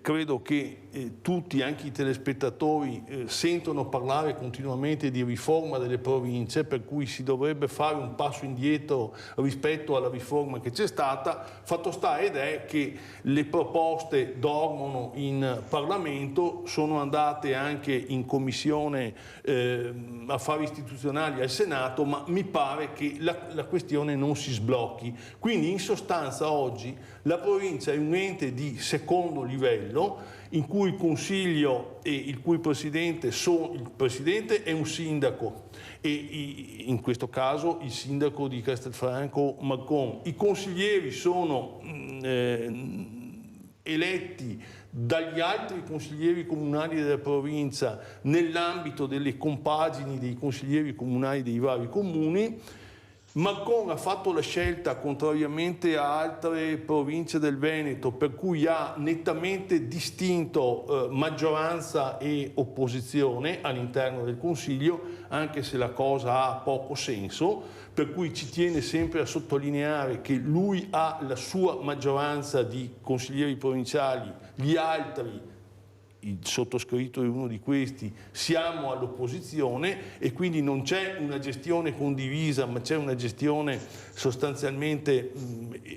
credo che tutti, anche i telespettatori, sentono parlare continuamente di riforma delle province, per cui si dovrebbe fare un passo indietro rispetto alla riforma che c'è stata. Fatto sta ed è che le proposte dormono in Parlamento, sono andate anche in Commissione Affari Istituzionali al Senato, ma mi pare che la questione non si sblocchi. Quindi in sostanza oggi la provincia è un ente di secondo livello in cui il Consiglio e il cui Presidente il Presidente è un sindaco e in questo caso il sindaco di Castelfranco Marcon. I consiglieri sono eletti dagli altri consiglieri comunali della provincia nell'ambito delle compagini dei consiglieri comunali dei vari comuni. Marcon ha fatto la scelta, contrariamente a altre province del Veneto, per cui ha nettamente distinto maggioranza e opposizione all'interno del Consiglio, anche se la cosa ha poco senso, per cui ci tiene sempre a sottolineare che lui ha la sua maggioranza di consiglieri provinciali, gli altri, il sottoscritto è uno di questi, siamo all'opposizione e quindi non c'è una gestione condivisa, ma c'è una gestione sostanzialmente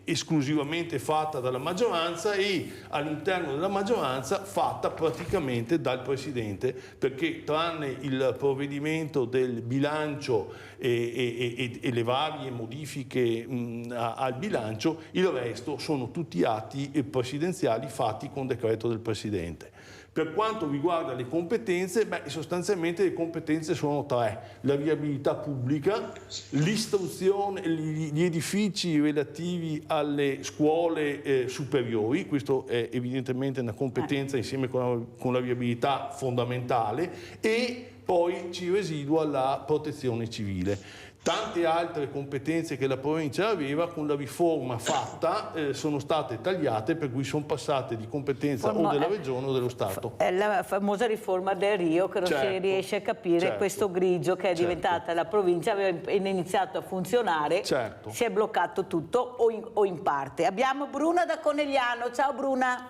esclusivamente fatta dalla maggioranza e all'interno della maggioranza fatta praticamente dal Presidente, perché tranne il provvedimento del bilancio e le varie modifiche al bilancio, il resto sono tutti atti presidenziali fatti con decreto del Presidente. Per quanto riguarda le competenze, sostanzialmente le competenze sono 3: la viabilità pubblica, l'istruzione, gli edifici relativi alle scuole superiori, questo è evidentemente una competenza insieme con la viabilità fondamentale, e poi ci residua la protezione civile. Tante altre competenze che la provincia aveva con la riforma fatta sono state tagliate, per cui sono passate di competenza o della regione o dello Stato. È la famosa riforma del Rio che non si riesce a capire, questo grigio che è diventata la provincia, aveva iniziato a funzionare, si è bloccato tutto o in parte. Abbiamo Bruna da Conegliano. Ciao Bruna.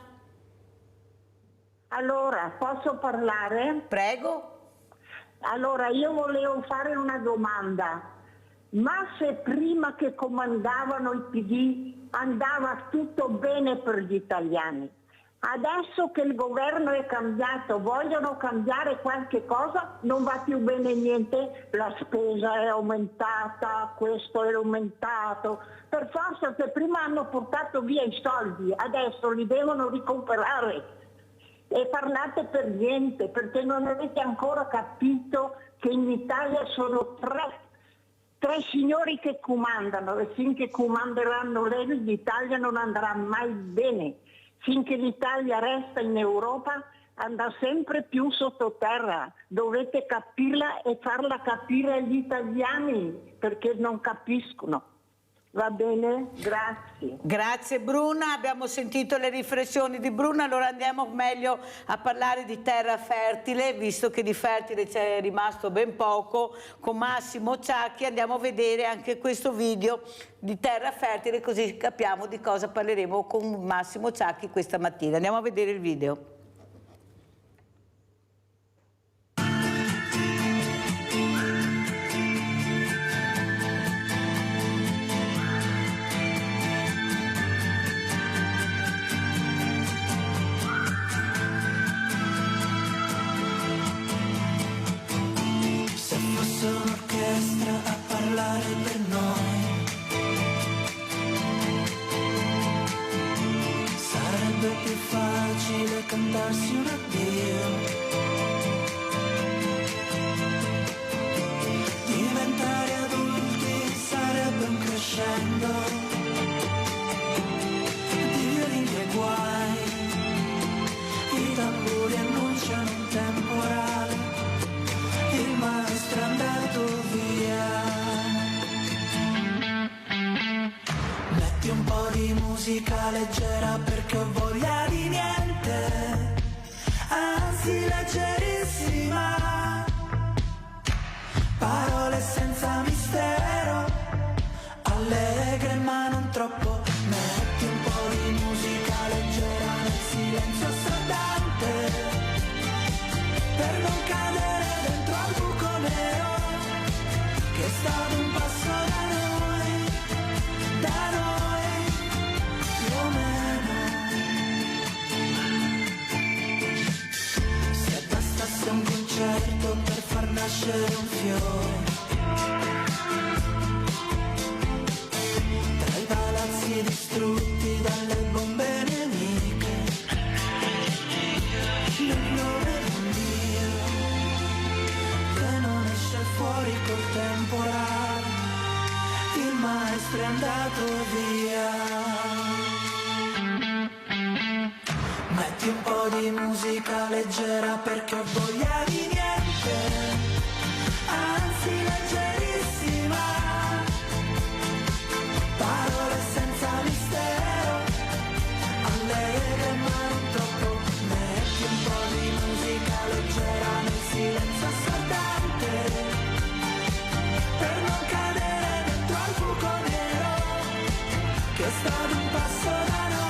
Allora, posso parlare? Prego. Allora, io volevo fare una domanda. Ma se prima che comandavano il PD andava tutto bene per gli italiani, adesso che il governo è cambiato, vogliono cambiare qualche cosa, non va più bene niente, la spesa è aumentata, questo è aumentato, per forza che prima hanno portato via i soldi, adesso li devono recuperare. E parlate per niente, perché non avete ancora capito che in Italia sono tre signori che comandano e finché comanderanno lei l'Italia non andrà mai bene. Finché l'Italia resta in Europa andrà sempre più sottoterra, dovete capirla e farla capire agli italiani perché non capiscono. Va bene? Grazie. Grazie Bruna, abbiamo sentito le riflessioni di Bruna, allora andiamo meglio a parlare di terra fertile, visto che di fertile c'è rimasto ben poco. Con Massimo Ciacchi andiamo a vedere anche questo video di terra fertile, così capiamo di cosa parleremo con Massimo Ciacchi questa mattina. Andiamo a vedere il video. Un'orchestra a parlare per noi, sarebbe più facile cantarsi un addio, diventare adulti sarebbe un crescendo di violini e guai, i tamburi annunciano un temporale, il maestro è andato via. Metti un po' di musica leggera perché ho voglia di niente, anzi leggerissima, parole senza mistero, allegre ma non troppo. Metti un po' di musica leggera nel silenzio assordante, per non cadere dentro al buco nero che è stato un passo da noi più o meno. Se bastasse un concerto per far nascere un fiore, tra i palazzi distrutti dalle bombe nemiche, nel nome d'un Dio che non esce fuori col temporale, il maestro è andato via. Metti un po' di musica leggera perché ho voglia di niente, anzi leggerissima, parole senza mistero, allegre ma non troppo. Metti un po' di musica leggera nel silenzio assordante, per non cadere dentro al buco nero che è stato un passo da noi.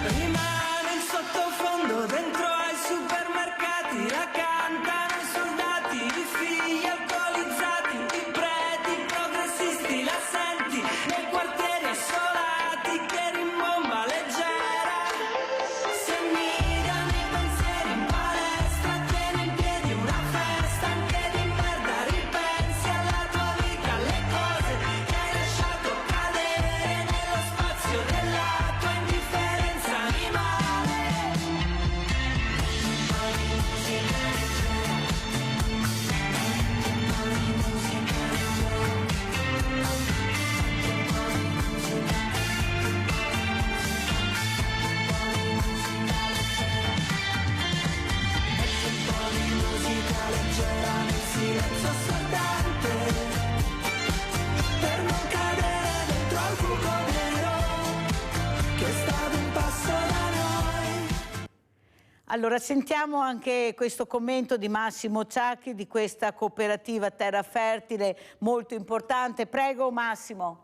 Rimane il sottofondo dentro ai supermercati, la cantano i soldati, i figli alcolizzati, i preti progressisti, la senti nei quartieri assolati che rimbomba leggera, si annidano i pensieri in palestra, tieni in piedi una festa anche di merda, ripensi alla tua vita, alle cose che hai lasciato cadere nello spazio della tua indifferenza animale. Un po' di musica leggera nel silenzio assordante, per non cadere dentro al buco nero che è stato un passo da noi. Allora sentiamo anche questo commento di Massimo Ciacchi di questa cooperativa Terra Fertile molto importante. Prego Massimo.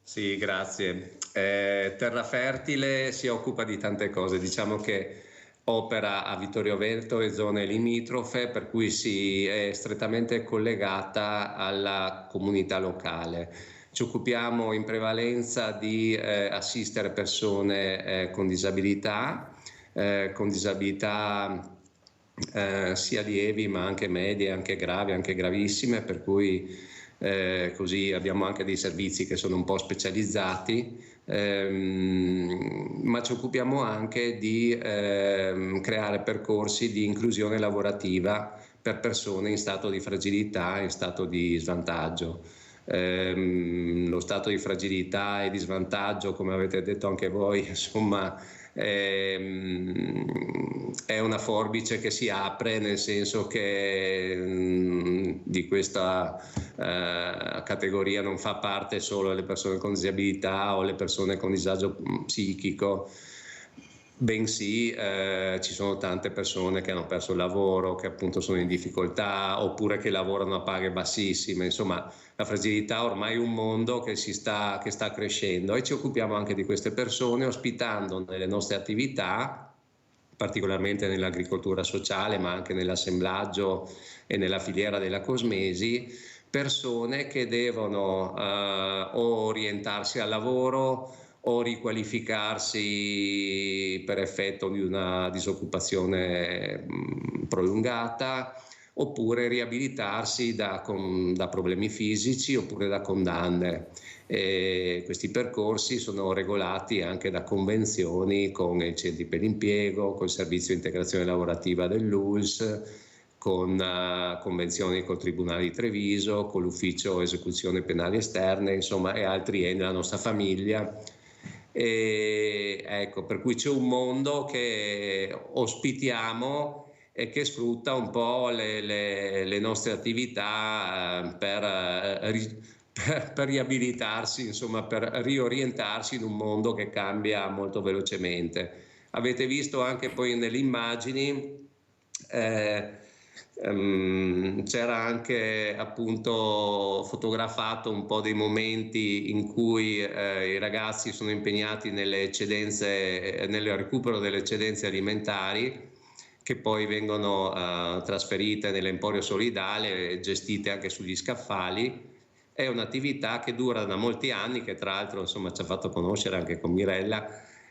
Sì, grazie. Terra Fertile si occupa di tante cose, diciamo che opera a Vittorio Veneto e zone limitrofe, per cui si è strettamente collegata alla comunità locale. Ci occupiamo in prevalenza di assistere persone con disabilità sia lievi ma anche medie, anche gravi, anche gravissime, per cui così abbiamo anche dei servizi che sono un po' specializzati, ma ci occupiamo anche di creare percorsi di inclusione lavorativa per persone in stato di fragilità, in stato di svantaggio. lo stato di fragilità e di svantaggio, come avete detto anche voi, insomma, è una forbice che si apre, nel senso che di questa categoria non fa parte solo le persone con disabilità o le persone con disagio psichico, bensì ci sono tante persone che hanno perso il lavoro, che appunto sono in difficoltà, oppure che lavorano a paghe bassissime. Insomma, la fragilità ormai è un mondo che sta crescendo, e ci occupiamo anche di queste persone, ospitando nelle nostre attività, particolarmente nell'agricoltura sociale, ma anche nell'assemblaggio e nella filiera della cosmesi, persone che devono o orientarsi al lavoro o riqualificarsi per effetto di una disoccupazione prolungata, oppure riabilitarsi da problemi fisici oppure da condanne. E questi percorsi sono regolati anche da convenzioni con i centri per l'impiego, con il servizio di integrazione lavorativa dell'ULSS, con convenzioni col Tribunale di Treviso, con l'Ufficio Esecuzione Penali Esterne, insomma, e altri enti della nostra famiglia. E ecco, per cui c'è un mondo che ospitiamo e che sfrutta un po' le nostre attività per riabilitarsi, insomma, per riorientarsi in un mondo che cambia molto velocemente. Avete visto anche poi nelle immagini, c'era anche appunto fotografato un po' dei momenti in cui i ragazzi sono impegnati nel recupero delle eccedenze alimentari, che poi vengono trasferite nell'Emporio Solidale, gestite anche sugli scaffali. È un'attività che dura da molti anni, che tra l'altro, insomma, ci ha fatto conoscere anche con Mirella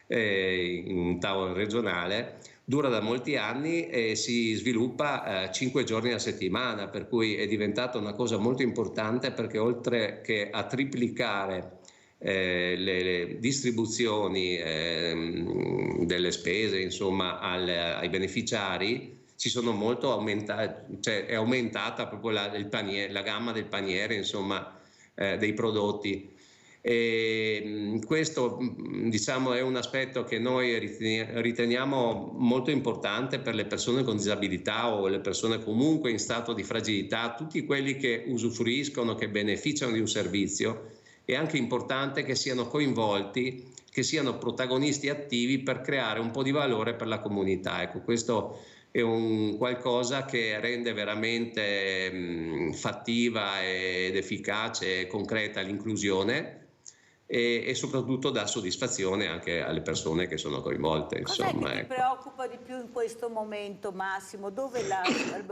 in un tavolo regionale. Dura da molti anni e si sviluppa 5 giorni a settimana, per cui è diventata una cosa molto importante, perché oltre che a triplicare le distribuzioni delle spese, insomma, ai beneficiari, si sono molto aumentate, cioè è aumentata proprio la gamma del paniere, insomma, dei prodotti. E questo, diciamo, è un aspetto che noi riteniamo molto importante per le persone con disabilità o le persone comunque in stato di fragilità, tutti quelli che usufruiscono, che beneficiano di un servizio. È anche importante che siano coinvolti, che siano protagonisti attivi per creare un po' di valore per la comunità. Ecco, questo è un qualcosa che rende veramente fattiva ed efficace e concreta l'inclusione, e soprattutto dà soddisfazione anche alle persone che sono coinvolte. Insomma, cos'è che ti preoccupa di più in questo momento, Massimo? Dove la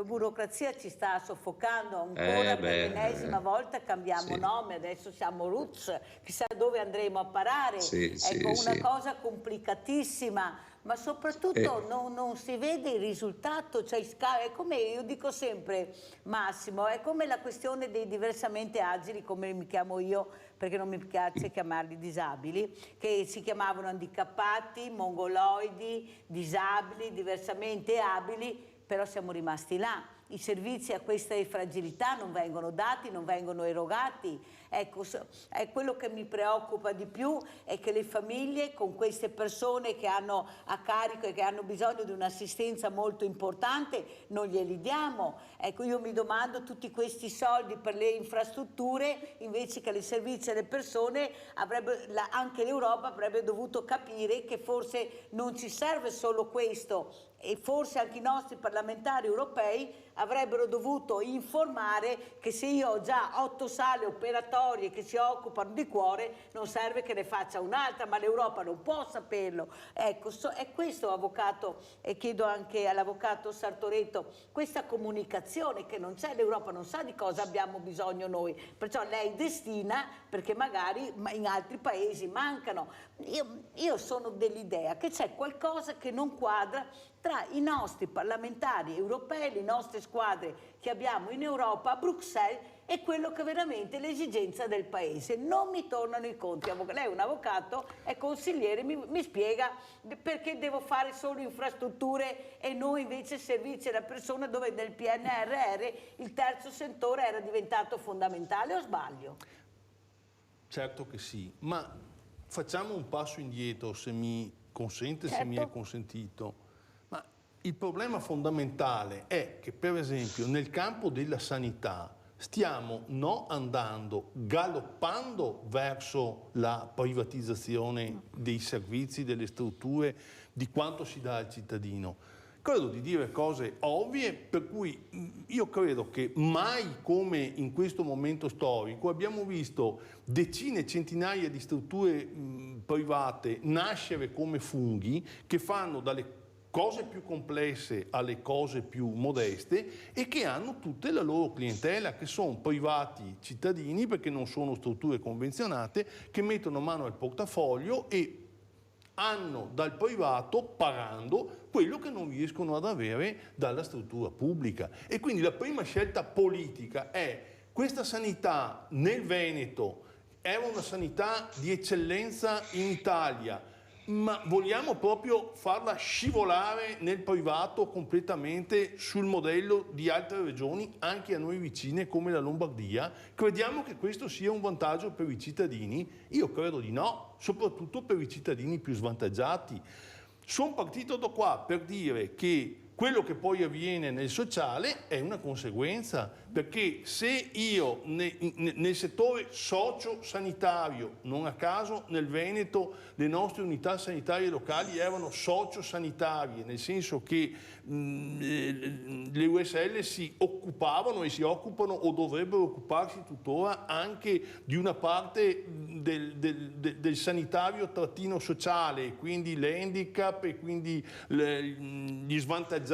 burocrazia ci sta soffocando ancora per l'ennesima volta? Cambiamo nome, adesso siamo Roots, chissà dove andremo a parare. Una cosa complicatissima, ma soprattutto non si vede il risultato. Cioè, è come io dico sempre, Massimo, è come la questione dei diversamente agili, come mi chiamo io, perché non mi piace chiamarli disabili, che si chiamavano handicappati, mongoloidi, disabili, diversamente abili, però siamo rimasti là. I servizi a queste fragilità non vengono dati, non vengono erogati. Ecco, è quello che mi preoccupa di più, è che le famiglie con queste persone che hanno a carico e che hanno bisogno di un'assistenza molto importante non glieli diamo. Ecco, io mi domando, tutti questi soldi per le infrastrutture, invece che i servizi alle persone, anche l'Europa avrebbe dovuto capire che forse non ci serve solo questo, e forse anche i nostri parlamentari europei avrebbero dovuto informare che se io ho già 8 sale operatorie che si occupano di cuore, non serve che ne faccia un'altra, ma l'Europa non può saperlo. Ecco, è questo, avvocato, e chiedo anche all'avvocato Sartoretto, questa comunicazione che non c'è, l'Europa non sa di cosa abbiamo bisogno noi, perciò lei destina, perché magari in altri paesi mancano. Io sono dell'idea che c'è qualcosa che non quadra tra i nostri parlamentari europei, le nostre squadre che abbiamo in Europa, a Bruxelles, e quello che veramente è l'esigenza del paese. Non mi tornano i conti. Lei è un avvocato, è consigliere, mi spiega perché devo fare solo infrastrutture e non invece servizi alla persona, dove nel PNRR il terzo settore era diventato fondamentale, o sbaglio? Certo che sì, ma facciamo un passo indietro, se mi consente, se mi è consentito. Ma il problema fondamentale è che, per esempio, nel campo della sanità stiamo galoppando verso la privatizzazione dei servizi, delle strutture, di quanto si dà al cittadino. Credo di dire cose ovvie, per cui io credo che mai come in questo momento storico abbiamo visto decine e centinaia di strutture private nascere come funghi, che fanno dalle cose più complesse alle cose più modeste e che hanno tutte la loro clientela, che sono privati cittadini, perché non sono strutture convenzionate, che mettono mano al portafoglio e hanno dal privato, pagando, quello che non riescono ad avere dalla struttura pubblica. E quindi la prima scelta politica è: questa sanità nel Veneto era una sanità di eccellenza in Italia, ma vogliamo proprio farla scivolare nel privato completamente sul modello di altre regioni, anche a noi vicine come la Lombardia? Crediamo che questo sia un vantaggio per i cittadini? Io credo di no, soprattutto per i cittadini più svantaggiati. Sono partito da qua per dire che quello che poi avviene nel sociale è una conseguenza, perché se io nel settore socio-sanitario, non a caso nel Veneto le nostre unità sanitarie locali erano socio-sanitarie, nel senso che le USL si occupavano e si occupano o dovrebbero occuparsi tuttora anche di una parte del sanitario trattino sociale, quindi l'handicap e quindi gli svantaggiati,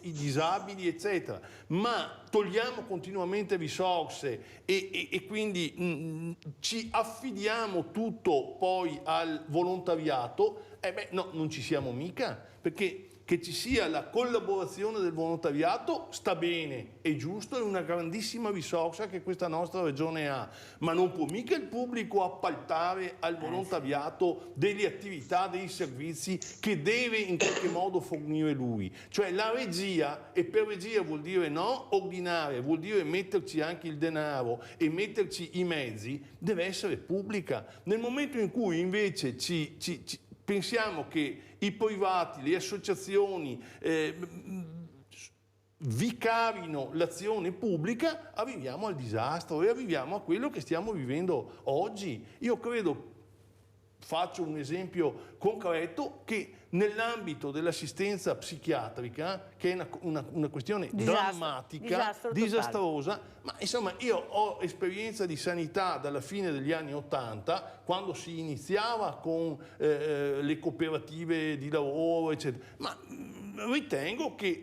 i disabili, eccetera, ma togliamo continuamente risorse e quindi ci affidiamo tutto poi al volontariato, no, non ci siamo mica, perché che ci sia la collaborazione del volontariato sta bene, è giusto, è una grandissima risorsa che questa nostra regione ha, ma non può mica il pubblico appaltare al volontariato delle attività, dei servizi che deve in qualche modo fornire lui. Cioè la regia, e per regia vuol dire no ordinare, vuol dire metterci anche il denaro e metterci i mezzi, deve essere pubblica. Nel momento in cui invece pensiamo che i privati, le associazioni vicarino l'azione pubblica, arriviamo al disastro e arriviamo a quello che stiamo vivendo oggi. Io credo, faccio un esempio concreto, che nell'ambito dell'assistenza psichiatrica, che è una questione drammatica, disastrosa, ma insomma io ho esperienza di sanità dalla fine degli anni '80, quando si iniziava con le cooperative di lavoro, eccetera, ma ritengo che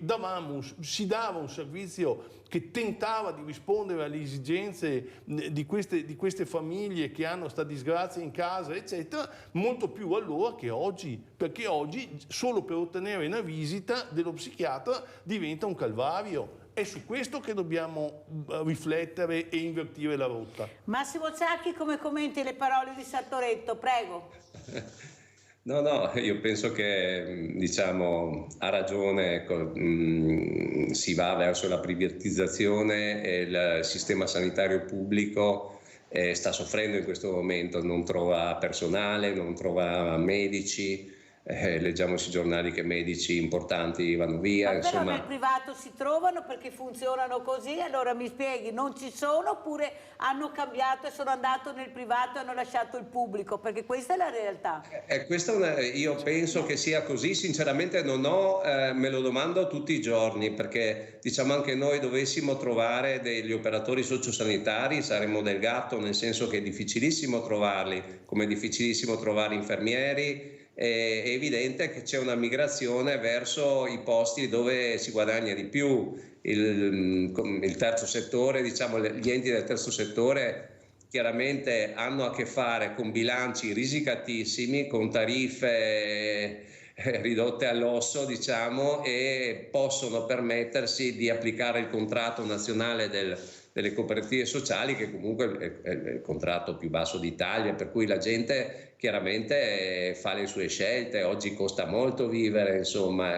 si dava un servizio che tentava di rispondere alle esigenze di queste famiglie che hanno sta disgrazia in casa, eccetera, molto più allora che oggi, perché oggi solo per ottenere una visita dello psichiatra diventa un calvario. È su questo che dobbiamo riflettere e invertire la rotta. Massimo Ciacchi, come commenti le parole di Sartoretto? Prego. No, io penso che, diciamo, ha ragione, ecco, si va verso la privatizzazione e il sistema sanitario pubblico sta soffrendo in questo momento, non trova personale, non trova medici. Leggiamo sui giornali che medici importanti vanno via. Ma però nel privato si trovano perché funzionano così, allora mi spieghi, non ci sono oppure hanno cambiato e sono andato nel privato e hanno lasciato il pubblico? Perché questa è la realtà. Io penso che sia così, sinceramente me lo domando tutti i giorni, perché diciamo anche noi dovessimo trovare degli operatori sociosanitari saremmo del gatto, nel senso che è difficilissimo trovarli, come è difficilissimo trovare infermieri. È evidente che c'è una migrazione verso i posti dove si guadagna di più. Il terzo settore, diciamo, gli enti del terzo settore chiaramente hanno a che fare con bilanci risicatissimi, con tariffe ridotte all'osso, diciamo, e possono permettersi di applicare il contratto nazionale del delle cooperative sociali, che comunque è il contratto più basso d'Italia, per cui la gente chiaramente fa le sue scelte. Oggi costa molto vivere, insomma,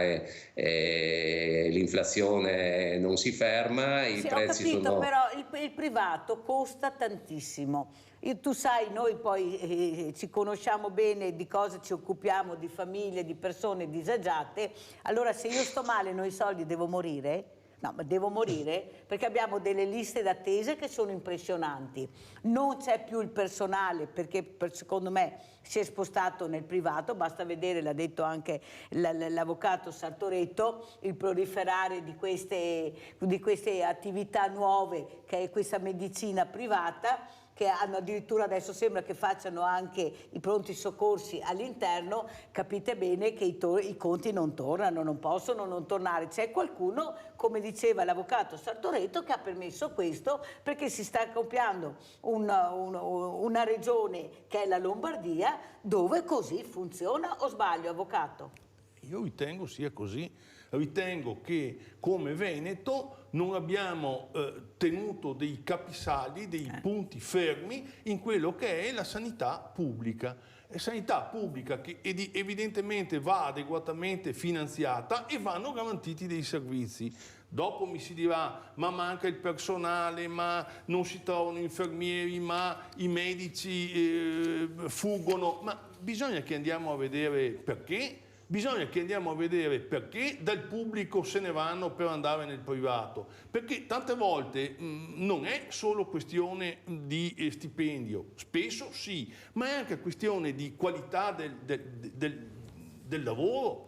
l'inflazione non si ferma, i prezzi ho capito, sono... però il privato costa tantissimo. Tu sai, noi poi ci conosciamo bene, di cosa ci occupiamo, di famiglie, di persone disagiate. Allora, se io sto male, non ho i soldi, devo morire? No, ma devo morire perché abbiamo delle liste d'attesa che sono impressionanti. Non c'è più il personale perché secondo me si è spostato nel privato, basta vedere, l'ha detto anche l'avvocato Sartoretto, il proliferare di queste attività nuove, che è questa medicina privata, che hanno addirittura, adesso sembra che facciano anche i pronti soccorsi all'interno. Capite bene che i conti non tornano, non possono non tornare. C'è qualcuno, come diceva l'avvocato Sartoretto, che ha permesso questo perché si sta copiando una regione che è la Lombardia, dove così funziona. O sbaglio, avvocato? Io ritengo sia così. Ritengo che come Veneto non abbiamo tenuto dei capisaldi, dei punti fermi in quello che è la sanità pubblica. Sanità pubblica che evidentemente va adeguatamente finanziata e vanno garantiti dei servizi. Dopo mi si dirà, ma manca il personale, ma non si trovano infermieri, ma i medici fuggono. Ma bisogna che andiamo a vedere perché. Bisogna che andiamo a vedere perché dal pubblico se ne vanno per andare nel privato, perché tante volte non è solo questione di stipendio, spesso sì, ma è anche questione di qualità del lavoro.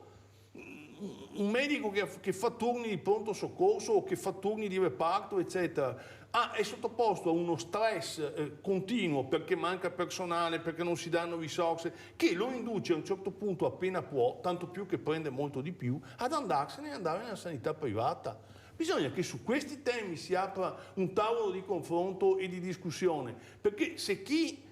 Un medico che fa turni di pronto soccorso o che fa turni di reparto, eccetera, è sottoposto a uno stress continuo perché manca personale, perché non si danno risorse, che lo induce a un certo punto, appena può, tanto più che prende molto di più, ad andarsene e andare nella sanità privata. Bisogna che su questi temi si apra un tavolo di confronto e di discussione, perché se chi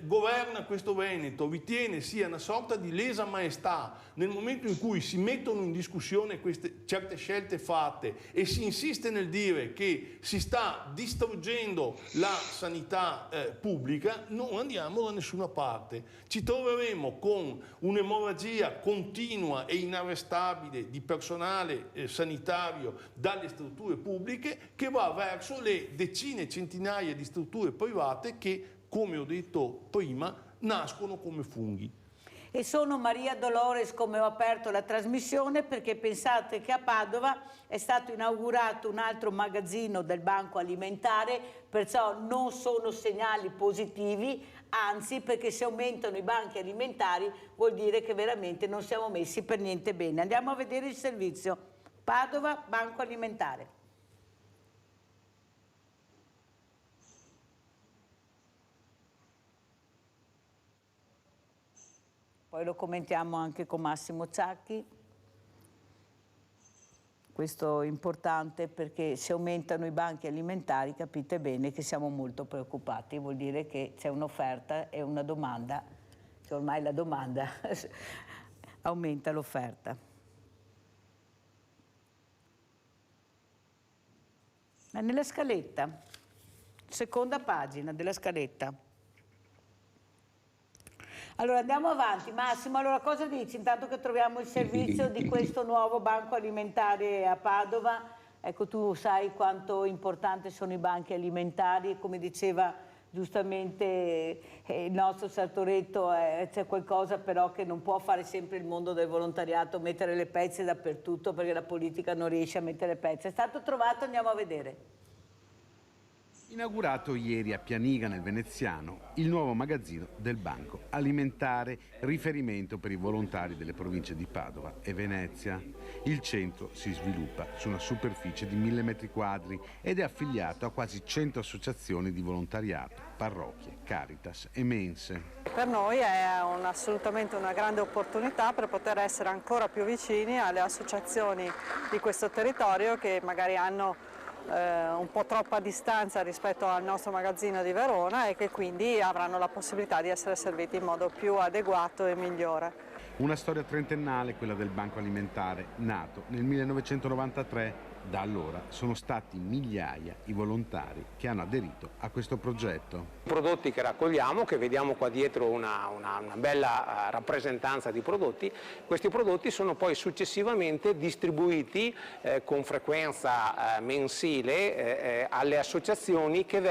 governa questo Veneto ritiene sia una sorta di lesa maestà nel momento in cui si mettono in discussione certe scelte fatte e si insiste nel dire che si sta distruggendo la sanità pubblica, non andiamo da nessuna parte. Ci troveremo con un'emorragia continua e inarrestabile di personale sanitario dalle strutture pubbliche che va verso le decine, centinaia di strutture private che, come ho detto prima, nascono come funghi. E sono Maria Dolores, come ho aperto la trasmissione, perché pensate che a Padova è stato inaugurato un altro magazzino del Banco Alimentare, perciò non sono segnali positivi, anzi, perché se aumentano i banchi alimentari vuol dire che veramente non siamo messi per niente bene. Andiamo a vedere il servizio. Padova, Banco Alimentare. Poi lo commentiamo anche con Massimo Ciacchi. Questo è importante perché se aumentano i banchi alimentari capite bene che siamo molto preoccupati, vuol dire che c'è un'offerta e una domanda, che ormai la domanda aumenta l'offerta. Nella scaletta, seconda pagina della scaletta. Allora andiamo avanti. Massimo, allora cosa dici intanto che troviamo il servizio di questo nuovo banco alimentare a Padova? Ecco, tu sai quanto importanti sono i banchi alimentari, come diceva giustamente il nostro Sartoretto, c'è qualcosa però che non può fare sempre il mondo del volontariato, mettere le pezze dappertutto, perché la politica non riesce a mettere pezze. È stato trovato, andiamo a vedere. Inaugurato ieri a Pianiga nel Veneziano il nuovo magazzino del Banco Alimentare, riferimento per i volontari delle province di Padova e Venezia. Il centro si sviluppa su una superficie di 1000 metri quadri ed è affiliato a quasi 100 associazioni di volontariato, parrocchie, Caritas e mense. Per noi è assolutamente una grande opportunità per poter essere ancora più vicini alle associazioni di questo territorio che magari hanno un po' troppa distanza rispetto al nostro magazzino di Verona e che quindi avranno la possibilità di essere serviti in modo più adeguato e migliore. Una storia trentennale, quella del Banco Alimentare, nato nel 1993 Da allora sono stati migliaia i volontari che hanno aderito a questo progetto. Prodotti che raccogliamo, che vediamo qua dietro una bella rappresentanza di prodotti, questi prodotti sono poi successivamente distribuiti con frequenza mensile alle associazioni che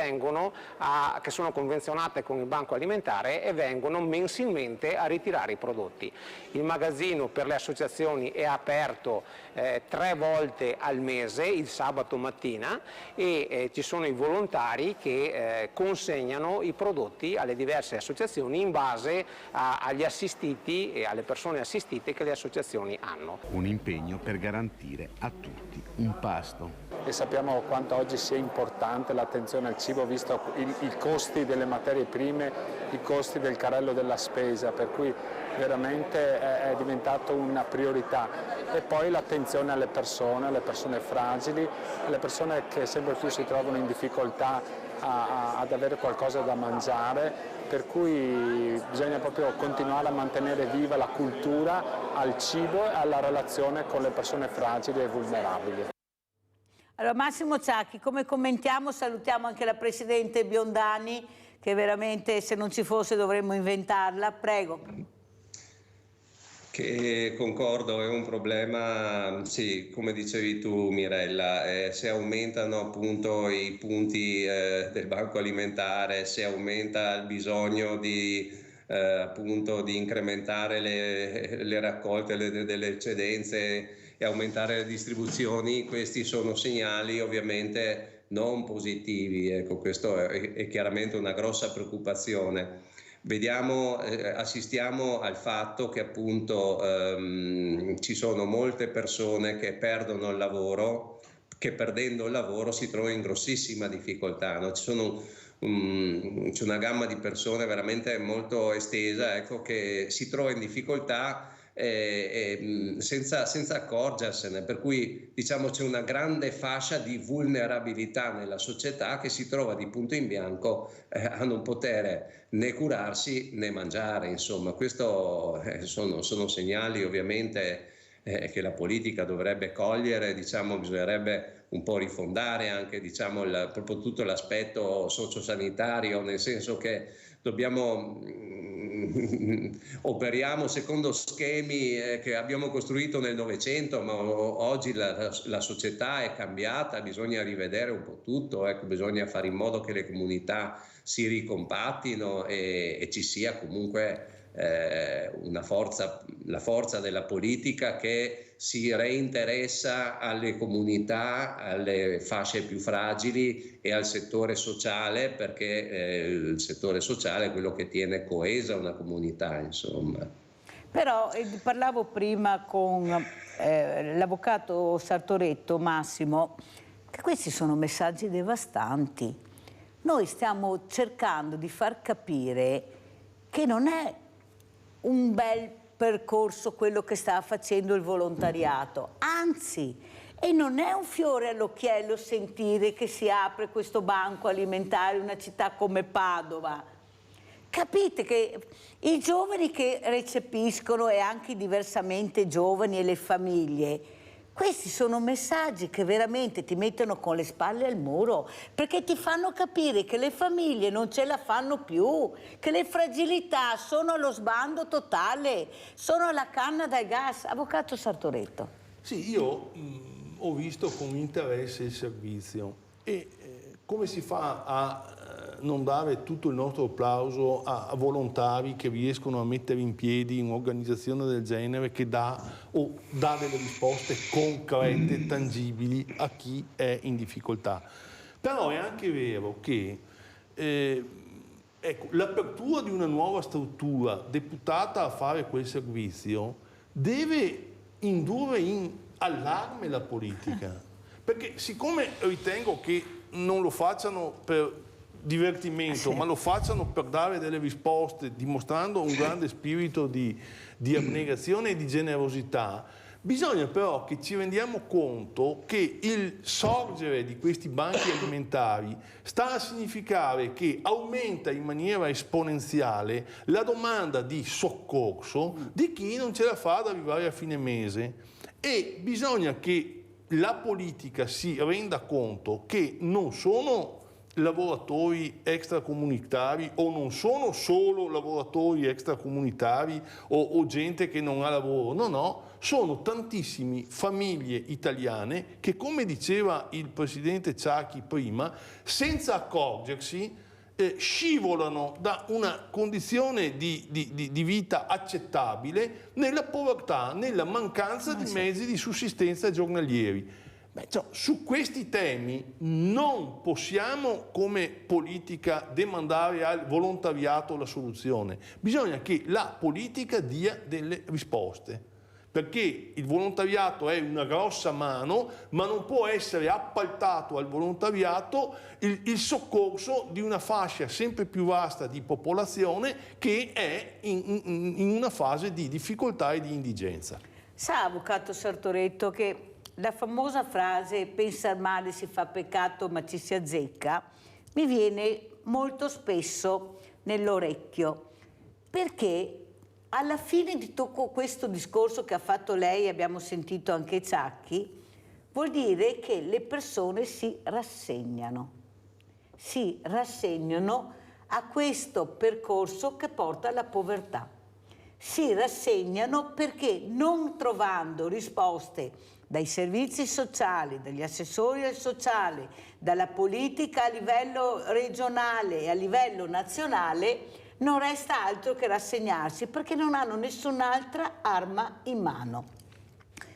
sono convenzionate con il Banco Alimentare e vengono mensilmente a ritirare i prodotti. Il magazzino per le associazioni è aperto 3 volte al mese, il sabato mattina, e ci sono i volontari che consegnano i prodotti alle diverse associazioni in base agli assistiti e alle persone assistite che le associazioni hanno. Un impegno per garantire a tutti un pasto. E sappiamo quanto oggi sia importante l'attenzione al cibo, visto i costi delle materie prime, i costi del carrello della spesa, per cui veramente è diventato una priorità. E poi l'attenzione alle persone fragili, alle persone che sempre più si trovano in difficoltà ad avere qualcosa da mangiare, per cui bisogna proprio continuare a mantenere viva la cultura al cibo e alla relazione con le persone fragili e vulnerabili. Allora Massimo Ciacchi, come commentiamo? Salutiamo anche la Presidente Biondani, che veramente se non ci fosse dovremmo inventarla. Prego. Che concordo, è un problema, sì, come dicevi tu Mirella, se aumentano appunto i punti del Banco Alimentare, se aumenta il bisogno appunto di incrementare le raccolte delle eccedenze e aumentare le distribuzioni, questi sono segnali ovviamente non positivi, ecco, questo è chiaramente una grossa preoccupazione. Assistiamo al fatto che appunto ci sono molte persone che perdono il lavoro, che perdendo il lavoro si trovano in grossissima difficoltà, no? C'è una gamma di persone veramente molto estesa, ecco, che si trova in difficoltà senza accorgersene, per cui diciamo c'è una grande fascia di vulnerabilità nella società che si trova di punto in bianco a non poter né curarsi né mangiare, insomma questo sono segnali ovviamente che la politica dovrebbe cogliere, diciamo bisognerebbe un po' rifondare anche diciamo proprio tutto l'aspetto sociosanitario, nel senso che operiamo secondo schemi che abbiamo costruito nel Novecento, ma oggi la società è cambiata, bisogna rivedere un po' tutto, ecco, bisogna fare in modo che le comunità si ricompattino e ci sia comunque la forza della politica che si reinteressa alle comunità, alle fasce più fragili e al settore sociale, perché il settore sociale è quello che tiene coesa una comunità, insomma. Però parlavo prima con l'avvocato Sartoretto, Massimo, che questi sono messaggi devastanti. Noi stiamo cercando di far capire che non è un bel percorso quello che sta facendo il volontariato, anzi, e non è un fiore all'occhiello sentire che si apre questo banco alimentare in una città come Padova. Capite che i giovani che recepiscono e anche i diversamente giovani e le famiglie, questi sono messaggi che veramente ti mettono con le spalle al muro, perché ti fanno capire che le famiglie non ce la fanno più, che le fragilità sono allo sbando totale, sono alla canna dal gas. Avvocato Sartoretto. Sì, io ho visto con interesse il servizio e come si fa a non dare tutto il nostro applauso a volontari che riescono a mettere in piedi un'organizzazione del genere che dà delle risposte concrete, tangibili a chi è in difficoltà. Però è anche vero che ecco, l'apertura di una nuova struttura deputata a fare quel servizio deve indurre in allarme la politica, perché siccome ritengo che non lo facciano per divertimento, ma lo facciano per dare delle risposte, dimostrando un grande spirito di abnegazione e di generosità, bisogna però che ci rendiamo conto che il sorgere di questi banchi alimentari sta a significare che aumenta in maniera esponenziale la domanda di soccorso di chi non ce la fa ad arrivare a fine mese, e bisogna che la politica si renda conto che non sono lavoratori extracomunitari o non sono solo lavoratori extracomunitari o gente che non ha lavoro, no, sono tantissime famiglie italiane che, come diceva il presidente Ciacchi prima, senza accorgersi scivolano da una condizione di vita accettabile nella povertà, nella mancanza di mezzi di sussistenza giornalieri. Su questi temi non possiamo come politica demandare al volontariato la soluzione, bisogna che la politica dia delle risposte, perché il volontariato è una grossa mano, ma non può essere appaltato al volontariato il soccorso di una fascia sempre più vasta di popolazione che è in una fase di difficoltà e di indigenza. Sa, avvocato Sartoretto, che la famosa frase "pensar male si fa peccato ma ci si azzecca" mi viene molto spesso nell'orecchio, perché alla fine di tutto questo discorso che ha fatto lei, abbiamo sentito anche Ciacchi, vuol dire che le persone si rassegnano a questo percorso che porta alla povertà. Si rassegnano perché, non trovando risposte dai servizi sociali, dagli assessori al sociale, dalla politica a livello regionale e a livello nazionale, non resta altro che rassegnarsi, perché non hanno nessun'altra arma in mano.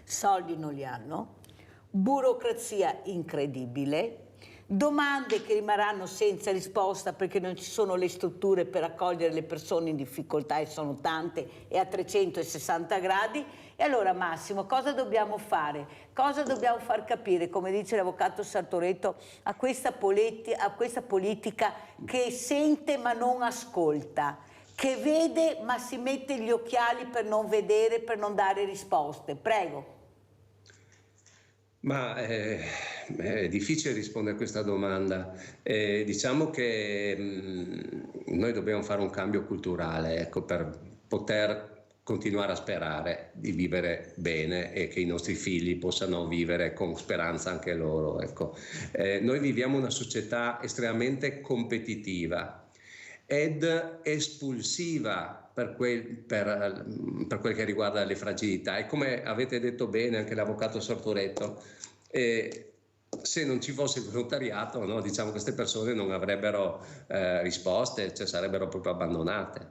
Soldi non li hanno, burocrazia incredibile, domande che rimarranno senza risposta perché non ci sono le strutture per accogliere le persone in difficoltà, e sono tante e a 360 gradi. E allora, Massimo, cosa dobbiamo fare? Cosa dobbiamo far capire, come dice l'avvocato Sartoretto, a questa politica che sente ma non ascolta, che vede ma si mette gli occhiali per non vedere, per non dare risposte? Prego. Ma è difficile rispondere a questa domanda. Diciamo che noi dobbiamo fare un cambio culturale, ecco, per poter continuare a sperare di vivere bene e che i nostri figli possano vivere con speranza anche loro. Ecco. Noi viviamo una società estremamente competitiva ed espulsiva per quel che riguarda le fragilità, e come avete detto bene anche l'avvocato Sartoretto, se non ci fosse il volontariato, no, diciamo che queste persone non avrebbero risposte, cioè sarebbero proprio abbandonate.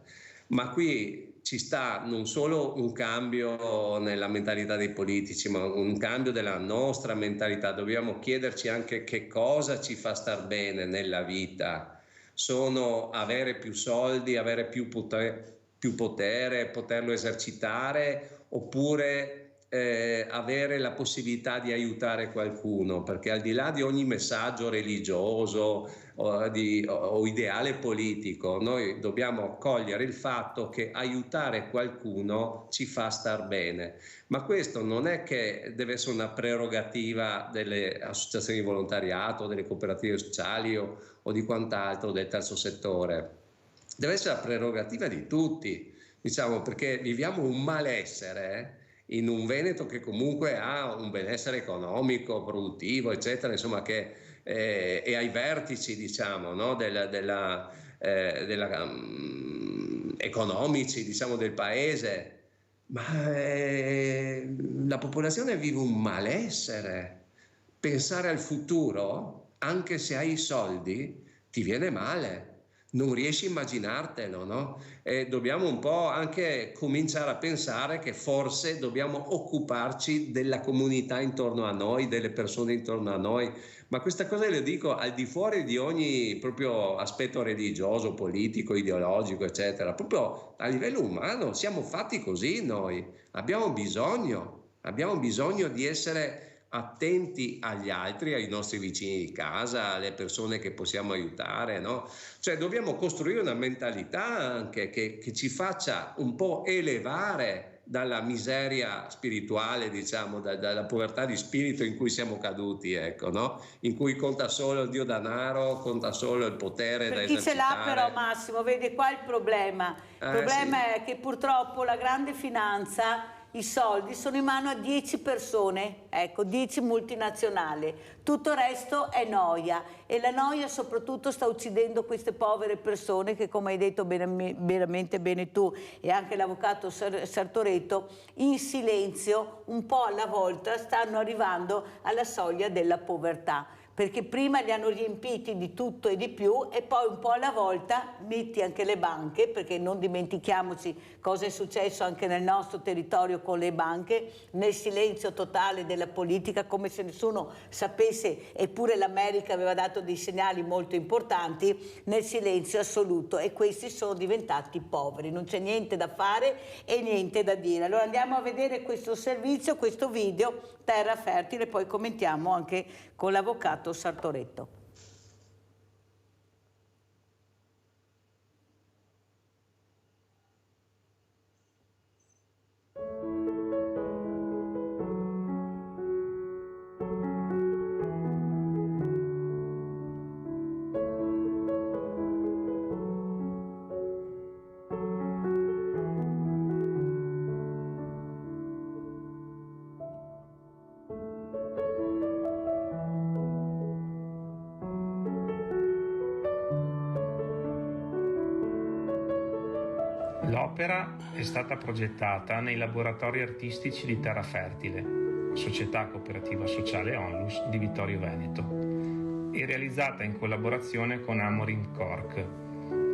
Ma qui ci sta non solo un cambio nella mentalità dei politici, ma un cambio della nostra mentalità. Dobbiamo chiederci anche che cosa ci fa star bene nella vita. Sono avere più soldi, avere più potere, poterlo esercitare, oppure avere la possibilità di aiutare qualcuno, perché al di là di ogni messaggio religioso o ideale politico, noi dobbiamo cogliere il fatto che aiutare qualcuno ci fa star bene. Ma questo non è che deve essere una prerogativa delle associazioni di volontariato, delle cooperative sociali o di quant'altro, del terzo settore. Deve essere la prerogativa di tutti, diciamo, perché viviamo un malessere in un Veneto che comunque ha un benessere economico, produttivo, eccetera, insomma, che è ai vertici, diciamo, no, economici, diciamo, del paese, ma la popolazione vive un malessere. Pensare al futuro, anche se hai i soldi, ti viene male. Non riesci a immaginartelo, no? E dobbiamo un po' anche cominciare a pensare che forse dobbiamo occuparci della comunità intorno a noi, delle persone intorno a noi. Ma questa cosa le dico al di fuori di ogni proprio aspetto religioso, politico, ideologico, eccetera. Proprio a livello umano siamo fatti così noi. Abbiamo bisogno di essere attenti agli altri, ai nostri vicini di casa, alle persone che possiamo aiutare, no? Cioè dobbiamo costruire una mentalità anche che ci faccia un po' elevare dalla miseria spirituale, diciamo, dalla povertà di spirito in cui siamo caduti, ecco, no? In cui conta solo il Dio denaro, conta solo il potere da esercitare. Per chi ce l'ha però, Massimo, vede qua il problema. Il problema sì. è che purtroppo la grande finanza i soldi sono in mano a 10 persone, ecco, 10 multinazionali. Tutto il resto è noia e la noia soprattutto sta uccidendo queste povere persone che, come hai detto veramente bene tu e anche l'avvocato Sartoretto, in silenzio, un po' alla volta, stanno arrivando alla soglia della povertà. Perché prima li hanno riempiti di tutto e di più e poi un po' alla volta metti anche le banche, perché non dimentichiamoci cosa è successo anche nel nostro territorio con le banche, nel silenzio totale della politica, come se nessuno sapesse, eppure l'America aveva dato dei segnali molto importanti, nel silenzio assoluto, e questi sono diventati poveri, non c'è niente da fare e niente da dire. Allora andiamo a vedere questo servizio, questo video, Terra Fertile, poi commentiamo anche con l'avvocato Sartoretto. L'opera è stata progettata nei laboratori artistici di Terra Fertile, società cooperativa sociale Onlus di Vittorio Veneto, e realizzata in collaborazione con Amorim Cork,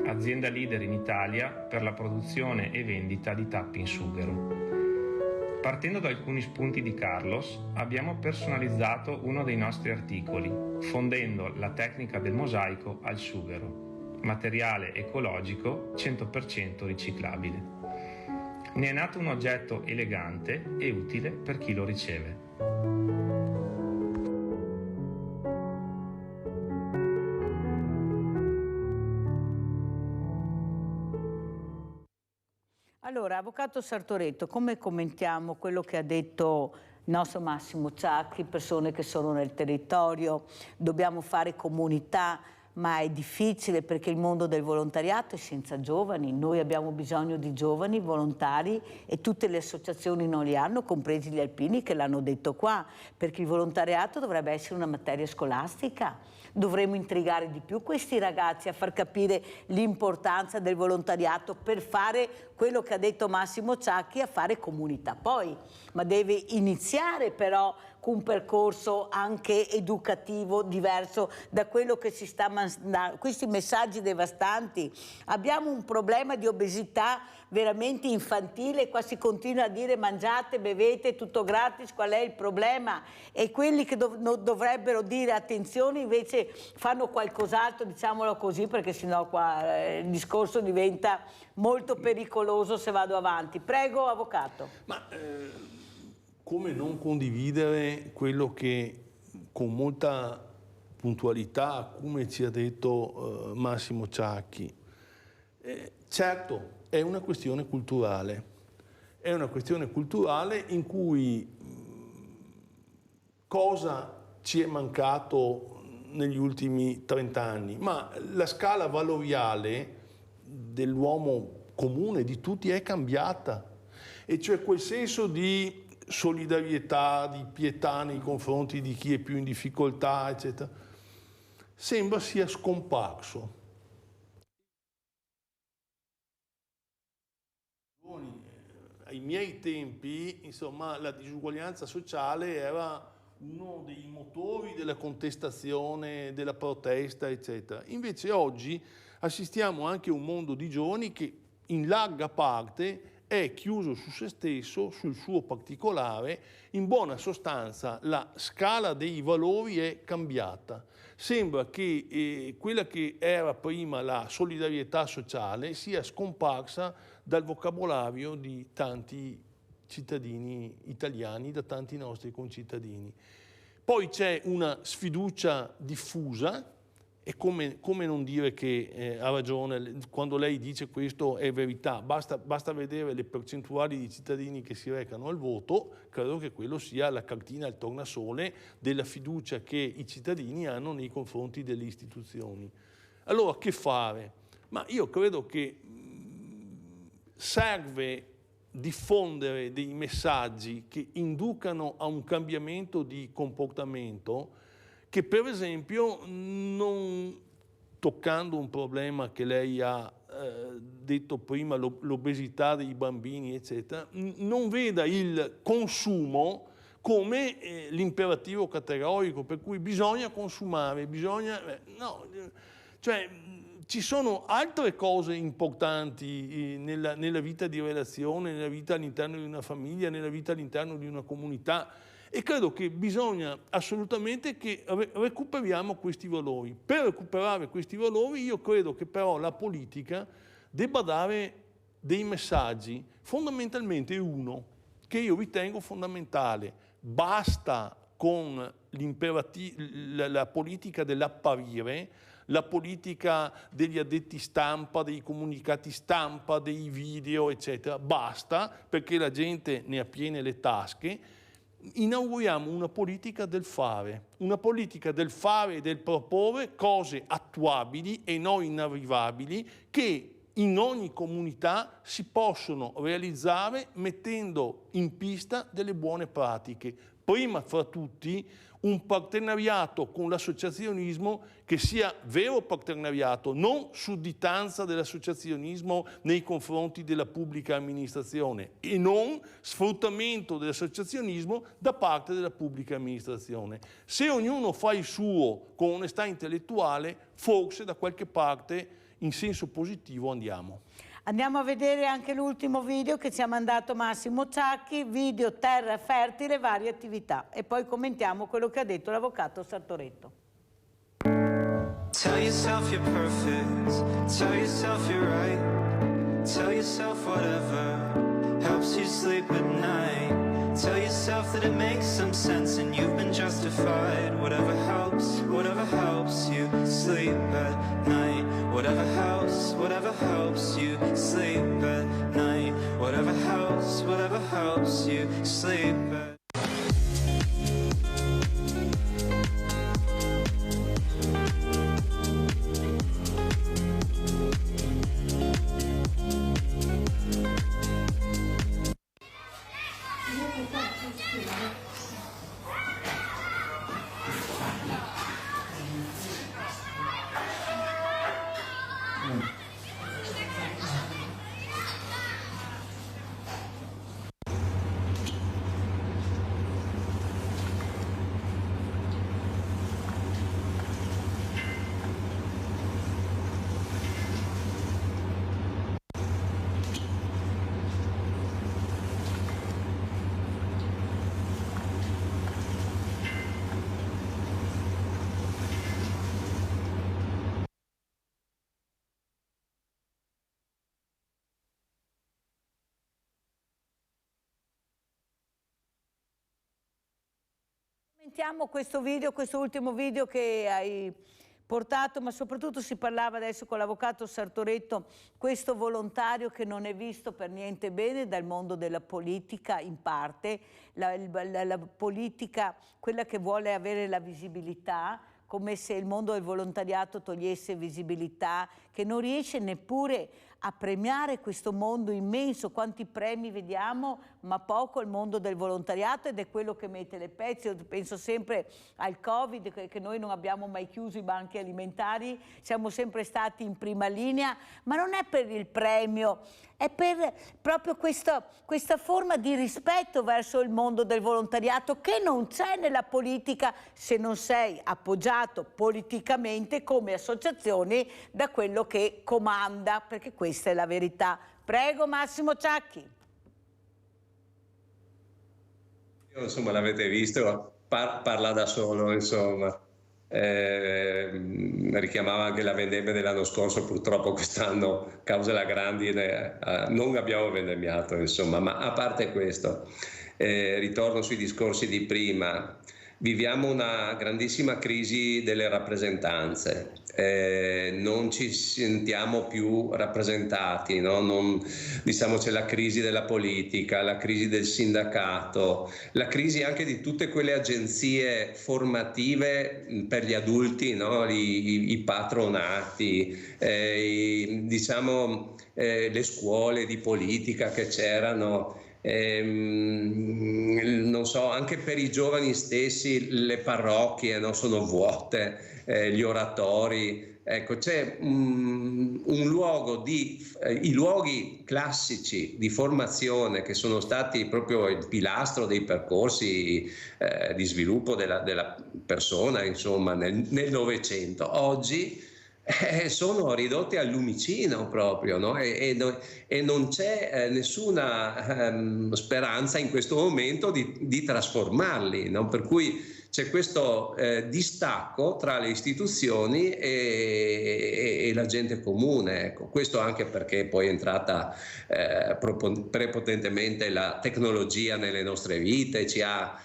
azienda leader in Italia per la produzione e vendita di tappi in sughero. Partendo da alcuni spunti di Carlos, abbiamo personalizzato uno dei nostri articoli, fondendo la tecnica del mosaico al sughero, materiale ecologico 100% riciclabile. Ne è nato un oggetto elegante e utile per chi lo riceve. Allora, avvocato Sartoretto, come commentiamo quello che ha detto il nostro Massimo Ciacchi, persone che sono nel territorio, dobbiamo fare comunità, ma è difficile perché il mondo del volontariato è senza giovani, noi abbiamo bisogno di giovani volontari e tutte le associazioni non li hanno, compresi gli alpini che l'hanno detto qua, perché il volontariato dovrebbe essere una materia scolastica. Dovremmo intrigare di più questi ragazzi a far capire l'importanza del volontariato per fare quello che ha detto Massimo Ciacchi, a fare comunità poi, ma deve iniziare però con un percorso anche educativo diverso da quello che si sta mandando, questi messaggi devastanti. Abbiamo un problema di obesità veramente infantile, qua si continua a dire mangiate, bevete, tutto gratis, qual è il problema? E quelli che dovrebbero dire attenzione invece fanno qualcos'altro, diciamolo così, perché sennò qua il discorso diventa molto pericoloso se vado avanti. Prego, avvocato. Come non condividere quello che con molta puntualità, come ci ha detto Massimo Ciacchi? Certo, è una questione culturale. È una questione culturale in cui cosa ci è mancato negli ultimi 30 anni? Ma la scala valoriale dell'uomo comune, di tutti, è cambiata. E cioè quel senso di solidarietà, di pietà nei confronti di chi è più in difficoltà, eccetera, sembra sia scomparso. Ai miei tempi, insomma, la disuguaglianza sociale era uno dei motori della contestazione, della protesta, eccetera. Invece oggi assistiamo anche a un mondo di giovani che in larga parte è chiuso su se stesso, sul suo particolare. In buona sostanza la scala dei valori è cambiata. Sembra che quella che era prima la solidarietà sociale sia scomparsa dal vocabolario di tanti cittadini italiani, da tanti nostri concittadini. Poi c'è una sfiducia diffusa. E come non dire che ha ragione quando lei dice questo è verità? Basta vedere le percentuali di cittadini che si recano al voto, credo che quello sia la cartina al tornasole della fiducia che i cittadini hanno nei confronti delle istituzioni. Allora che fare? Ma io credo che serve diffondere dei messaggi che inducano a un cambiamento di comportamento che, per esempio, non toccando un problema che lei ha detto prima, l'obesità dei bambini, eccetera, non veda il consumo come l'imperativo categorico, per cui bisogna consumare, no, cioè ci sono altre cose importanti nella vita di relazione, nella vita all'interno di una famiglia, nella vita all'interno di una comunità, e credo che bisogna assolutamente che recuperiamo questi valori. Per recuperare questi valori io credo che però la politica debba dare dei messaggi, fondamentalmente uno, che io ritengo fondamentale: basta con la politica dell'apparire, la politica degli addetti stampa, dei comunicati stampa, dei video, eccetera. Basta, perché la gente ne ha piene le tasche. Inauguriamo una politica del fare e del proporre cose attuabili e non inarrivabili che in ogni comunità si possono realizzare mettendo in pista delle buone pratiche. Prima fra tutti un partenariato con l'associazionismo che sia vero partenariato, non sudditanza dell'associazionismo nei confronti della pubblica amministrazione e non sfruttamento dell'associazionismo da parte della pubblica amministrazione. Se ognuno fa il suo con onestà intellettuale, forse da qualche parte in senso positivo andiamo. Andiamo a vedere anche l'ultimo video che ci ha mandato Massimo Ciacchi, video Terra Fertile, varie attività, e poi commentiamo quello che ha detto l'avvocato Sartoretto. Tell yourself you're perfect, tell yourself you're right, tell yourself whatever helps you sleep at night, tell yourself that it makes some sense and you've been justified, whatever helps you sleep at night, whatever helps you sleep at night, whatever helps you sleep at Commentiamo questo video, questo ultimo video che hai portato, ma soprattutto si parlava adesso con l'avvocato Sartoretto, questo volontario che non è visto per niente bene dal mondo della politica in parte, la politica, quella che vuole avere la visibilità, come se il mondo del volontariato togliesse visibilità, che non riesce neppure a premiare questo mondo immenso. Quanti premi vediamo, ma poco il mondo del volontariato, ed è quello che mette le pezze. Io penso sempre al Covid, che noi non abbiamo mai chiuso i banchi alimentari, siamo sempre stati in prima linea, ma non è per il premio, è per proprio questa forma di rispetto verso il mondo del volontariato che non c'è nella politica se non sei appoggiato politicamente come associazioni da quello che comanda, perché questa è la verità. Prego Massimo Ciacchi. Insomma, l'avete visto, parla da solo, insomma. Richiamava anche la vendemmia dell'anno scorso, purtroppo quest'anno, causa la grandine, non abbiamo vendemmiato, insomma. Ma a parte questo, ritorno sui discorsi di prima. Viviamo una grandissima crisi delle rappresentanze, non ci sentiamo più rappresentati, no? Diciamo, c'è la crisi della politica, la crisi del sindacato, la crisi anche di tutte quelle agenzie formative per gli adulti, no? I patronati, diciamo le scuole di politica che c'erano, non so, anche per i giovani stessi le parrocchie, no, sono vuote, gli oratori. Ecco, c'è un luogo i luoghi classici di formazione che sono stati proprio il pilastro dei percorsi di sviluppo della persona, insomma, nel Novecento. Oggi sono ridotti al lumicino proprio, no? E non c'è nessuna speranza in questo momento di trasformarli, no? Per cui c'è questo distacco tra le istituzioni e la gente comune. Ecco. Questo anche perché poi è entrata prepotentemente la tecnologia nelle nostre vite, ci ha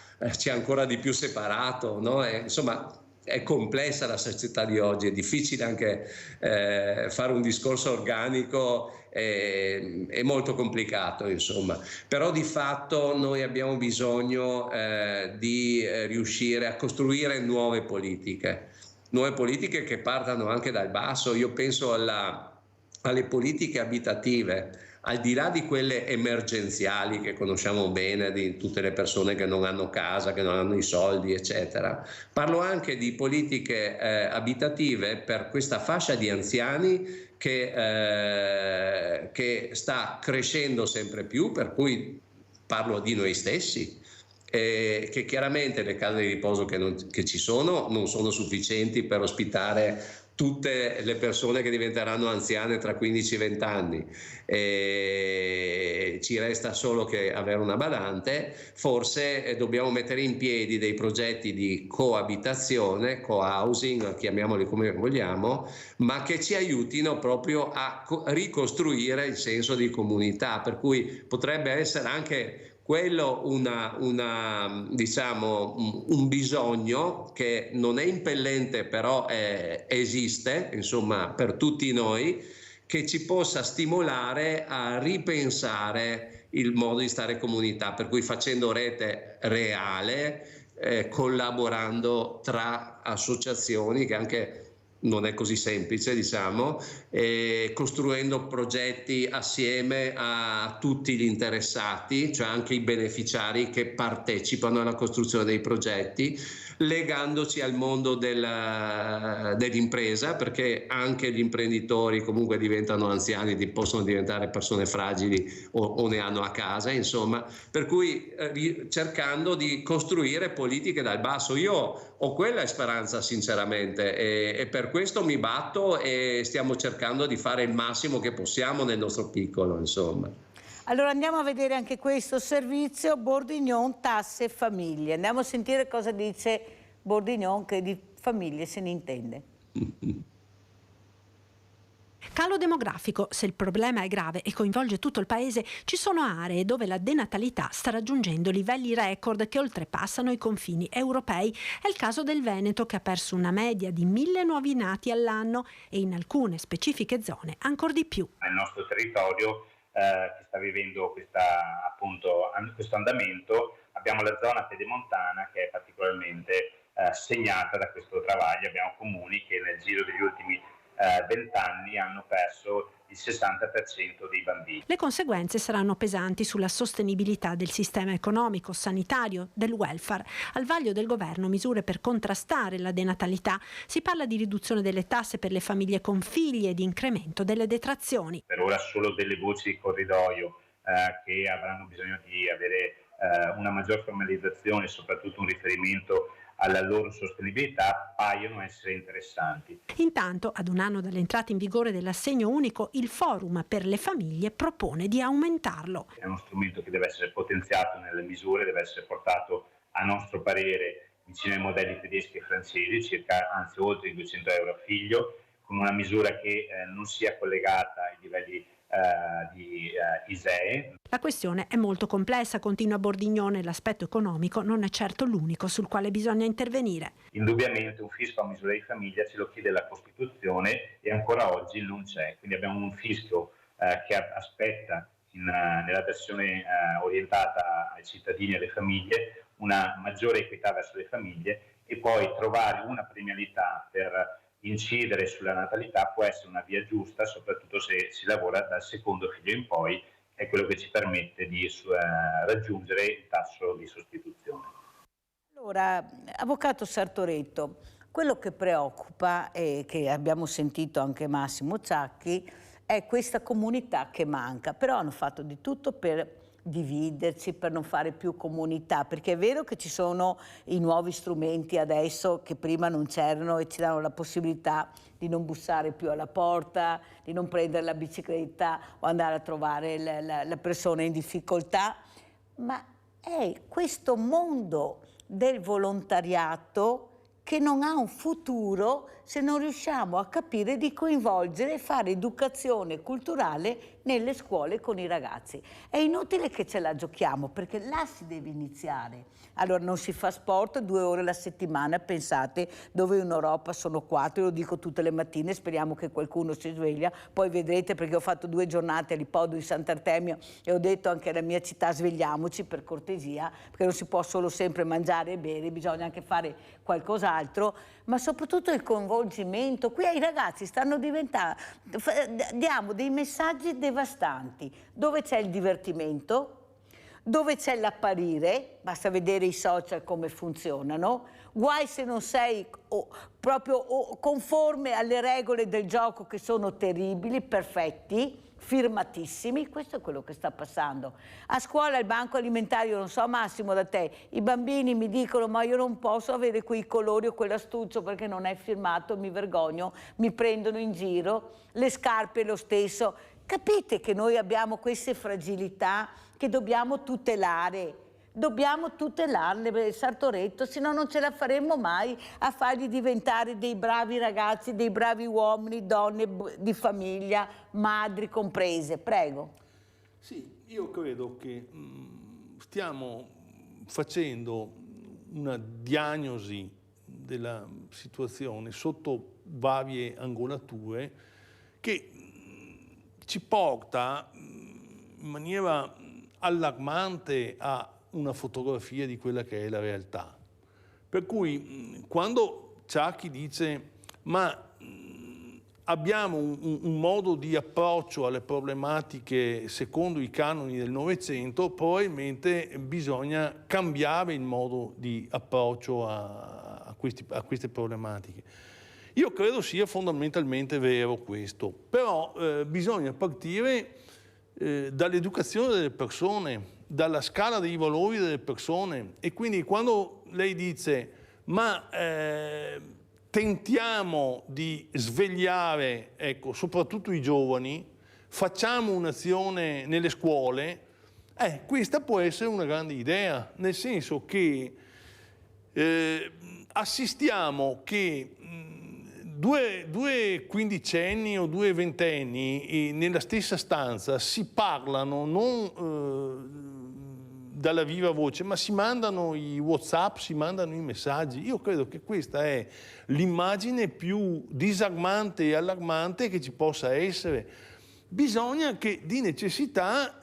ancora di più separato, no? Insomma, è complessa la società di oggi, è difficile anche fare un discorso organico, è molto complicato, insomma. Però di fatto noi abbiamo bisogno di riuscire a costruire nuove politiche che partano anche dal basso. Io penso alle politiche abitative, al di là di quelle emergenziali che conosciamo bene, di tutte le persone che non hanno casa, che non hanno i soldi, eccetera. Parlo anche di politiche abitative per questa fascia di anziani che sta crescendo sempre più, per cui parlo di noi stessi, che chiaramente le case di riposo che ci sono non sono sufficienti per ospitare tutte le persone che diventeranno anziane tra 15 e 20 anni. Ci resta solo che avere una badante. Forse dobbiamo mettere in piedi dei progetti di coabitazione, co-housing, chiamiamoli come vogliamo, ma che ci aiutino proprio a ricostruire il senso di comunità, per cui potrebbe essere anche quello diciamo, un bisogno che non è impellente, però esiste, insomma, per tutti noi, che ci possa stimolare a ripensare il modo di stare in comunità, per cui facendo rete reale, collaborando tra associazioni, che anche non è così semplice, diciamo, costruendo progetti assieme a tutti gli interessati, cioè anche i beneficiari che partecipano alla costruzione dei progetti, legandoci al mondo dell'impresa, perché anche gli imprenditori comunque diventano anziani, possono diventare persone fragili o ne hanno a casa, insomma, per cui cercando di costruire politiche dal basso. Io ho quella speranza sinceramente e per questo mi batto e stiamo cercando di fare il massimo che possiamo nel nostro piccolo, insomma. Allora andiamo a vedere anche questo servizio, Bourguignon, tasse e famiglie. Andiamo a sentire cosa dice Bourguignon, che di famiglie se ne intende. Calo demografico. Se il problema è grave e coinvolge tutto il paese, ci sono aree dove la denatalità sta raggiungendo livelli record che oltrepassano i confini europei. È il caso del Veneto, che ha perso una media di 1.000 nuovi nati all'anno e in alcune specifiche zone ancora di più. Nel nostro territorio che sta vivendo questo andamento, abbiamo la zona pedemontana che è particolarmente segnata da questo travaglio. Abbiamo comuni che nel giro degli ultimi 20 anni hanno perso il 60% dei bambini. Le conseguenze saranno pesanti sulla sostenibilità del sistema economico, sanitario, del welfare. Al vaglio del governo misure per contrastare la denatalità. Si parla di riduzione delle tasse per le famiglie con figli e di incremento delle detrazioni. Per ora solo delle voci di corridoio che avranno bisogno di avere una maggior formalizzazione e soprattutto un riferimento alla loro sostenibilità paiono essere interessanti. Intanto, ad un anno dall'entrata in vigore dell'assegno unico, il Forum per le famiglie propone di aumentarlo. È uno strumento che deve essere potenziato nelle misure, deve essere portato a nostro parere vicino ai modelli tedeschi e francesi, anzi oltre i 200 euro a figlio, con una misura che non sia collegata ai livelli di ISEE. La questione è molto complessa, continua Bourguignon, e l'aspetto economico non è certo l'unico sul quale bisogna intervenire. Indubbiamente un fisco a misura di famiglia ce lo chiede la Costituzione e ancora oggi non c'è, quindi abbiamo un fisco che aspetta nella versione orientata ai cittadini e alle famiglie una maggiore equità verso le famiglie e poi trovare una premialità per incidere sulla natalità può essere una via giusta, soprattutto se si lavora dal secondo figlio in poi, che è quello che ci permette di raggiungere il tasso di sostituzione. Allora, Avvocato Sartoretto, quello che preoccupa e che abbiamo sentito anche Massimo Ciacchi è questa comunità che manca, però hanno fatto di tutto per dividerci, per non fare più comunità, perché è vero che ci sono i nuovi strumenti adesso che prima non c'erano e ci danno la possibilità di non bussare più alla porta, di non prendere la bicicletta o andare a trovare la persona in difficoltà, ma è questo mondo del volontariato che non ha un futuro se non riusciamo a capire di coinvolgere e fare educazione culturale nelle scuole con i ragazzi. È inutile che ce la giochiamo, perché là si deve iniziare. Allora non si fa sport 2 ore alla settimana, pensate, dove in Europa sono 4, lo dico tutte le mattine, speriamo che qualcuno si sveglia, poi vedrete, perché ho fatto 2 giornate all'Ippodromo di Sant'Artemio e ho detto anche alla mia città: svegliamoci per cortesia, perché non si può solo sempre mangiare e bere, bisogna anche fare qualcos'altro, ma soprattutto il coinvolgimento. Qui ai ragazzi stanno diventando, diamo dei messaggi devastanti, dove c'è il divertimento, dove c'è l'apparire, basta vedere i social come funzionano, guai se non sei proprio conforme alle regole del gioco, che sono terribili, perfetti, firmatissimi. Questo è quello che sta passando. A scuola il banco alimentare, io non so Massimo da te, i bambini mi dicono: ma io non posso avere quei colori o quell'astuccio perché non è firmato, mi vergogno, mi prendono in giro, le scarpe lo stesso. Capite che noi abbiamo queste fragilità che dobbiamo tutelare. Dobbiamo tutelarle, Sartoretto, se no non ce la faremo mai a farli diventare dei bravi ragazzi, dei bravi uomini, donne di famiglia, madri comprese. Prego. Sì, io credo che stiamo facendo una diagnosi della situazione sotto varie angolature che ci porta in maniera allarmante a una fotografia di quella che è la realtà. Per cui quando Ciacchi dice: ma abbiamo un modo di approccio alle problematiche secondo i canoni del Novecento, probabilmente bisogna cambiare il modo di approccio a queste problematiche. Io credo sia fondamentalmente vero questo, però bisogna partire dall'educazione delle persone, dalla scala dei valori delle persone, e quindi quando lei dice: ma tentiamo di svegliare, ecco, soprattutto i giovani, facciamo un'azione nelle scuole, questa può essere una grande idea, nel senso che assistiamo che due quindicenni o 2 ventenni nella stessa stanza si parlano non dalla viva voce, ma si mandano i WhatsApp, si mandano i messaggi. Io credo che questa è l'immagine più disarmante e allarmante che ci possa essere. Bisogna che di necessità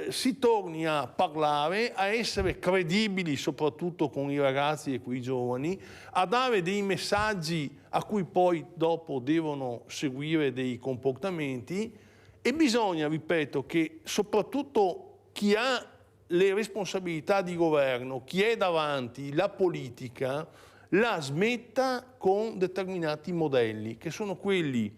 si torni a parlare, a essere credibili soprattutto con i ragazzi e con i giovani, a dare dei messaggi a cui poi dopo devono seguire dei comportamenti, e bisogna, ripeto, che soprattutto chi ha le responsabilità di governo, chi è davanti, la politica, la smetta con determinati modelli, che sono quelli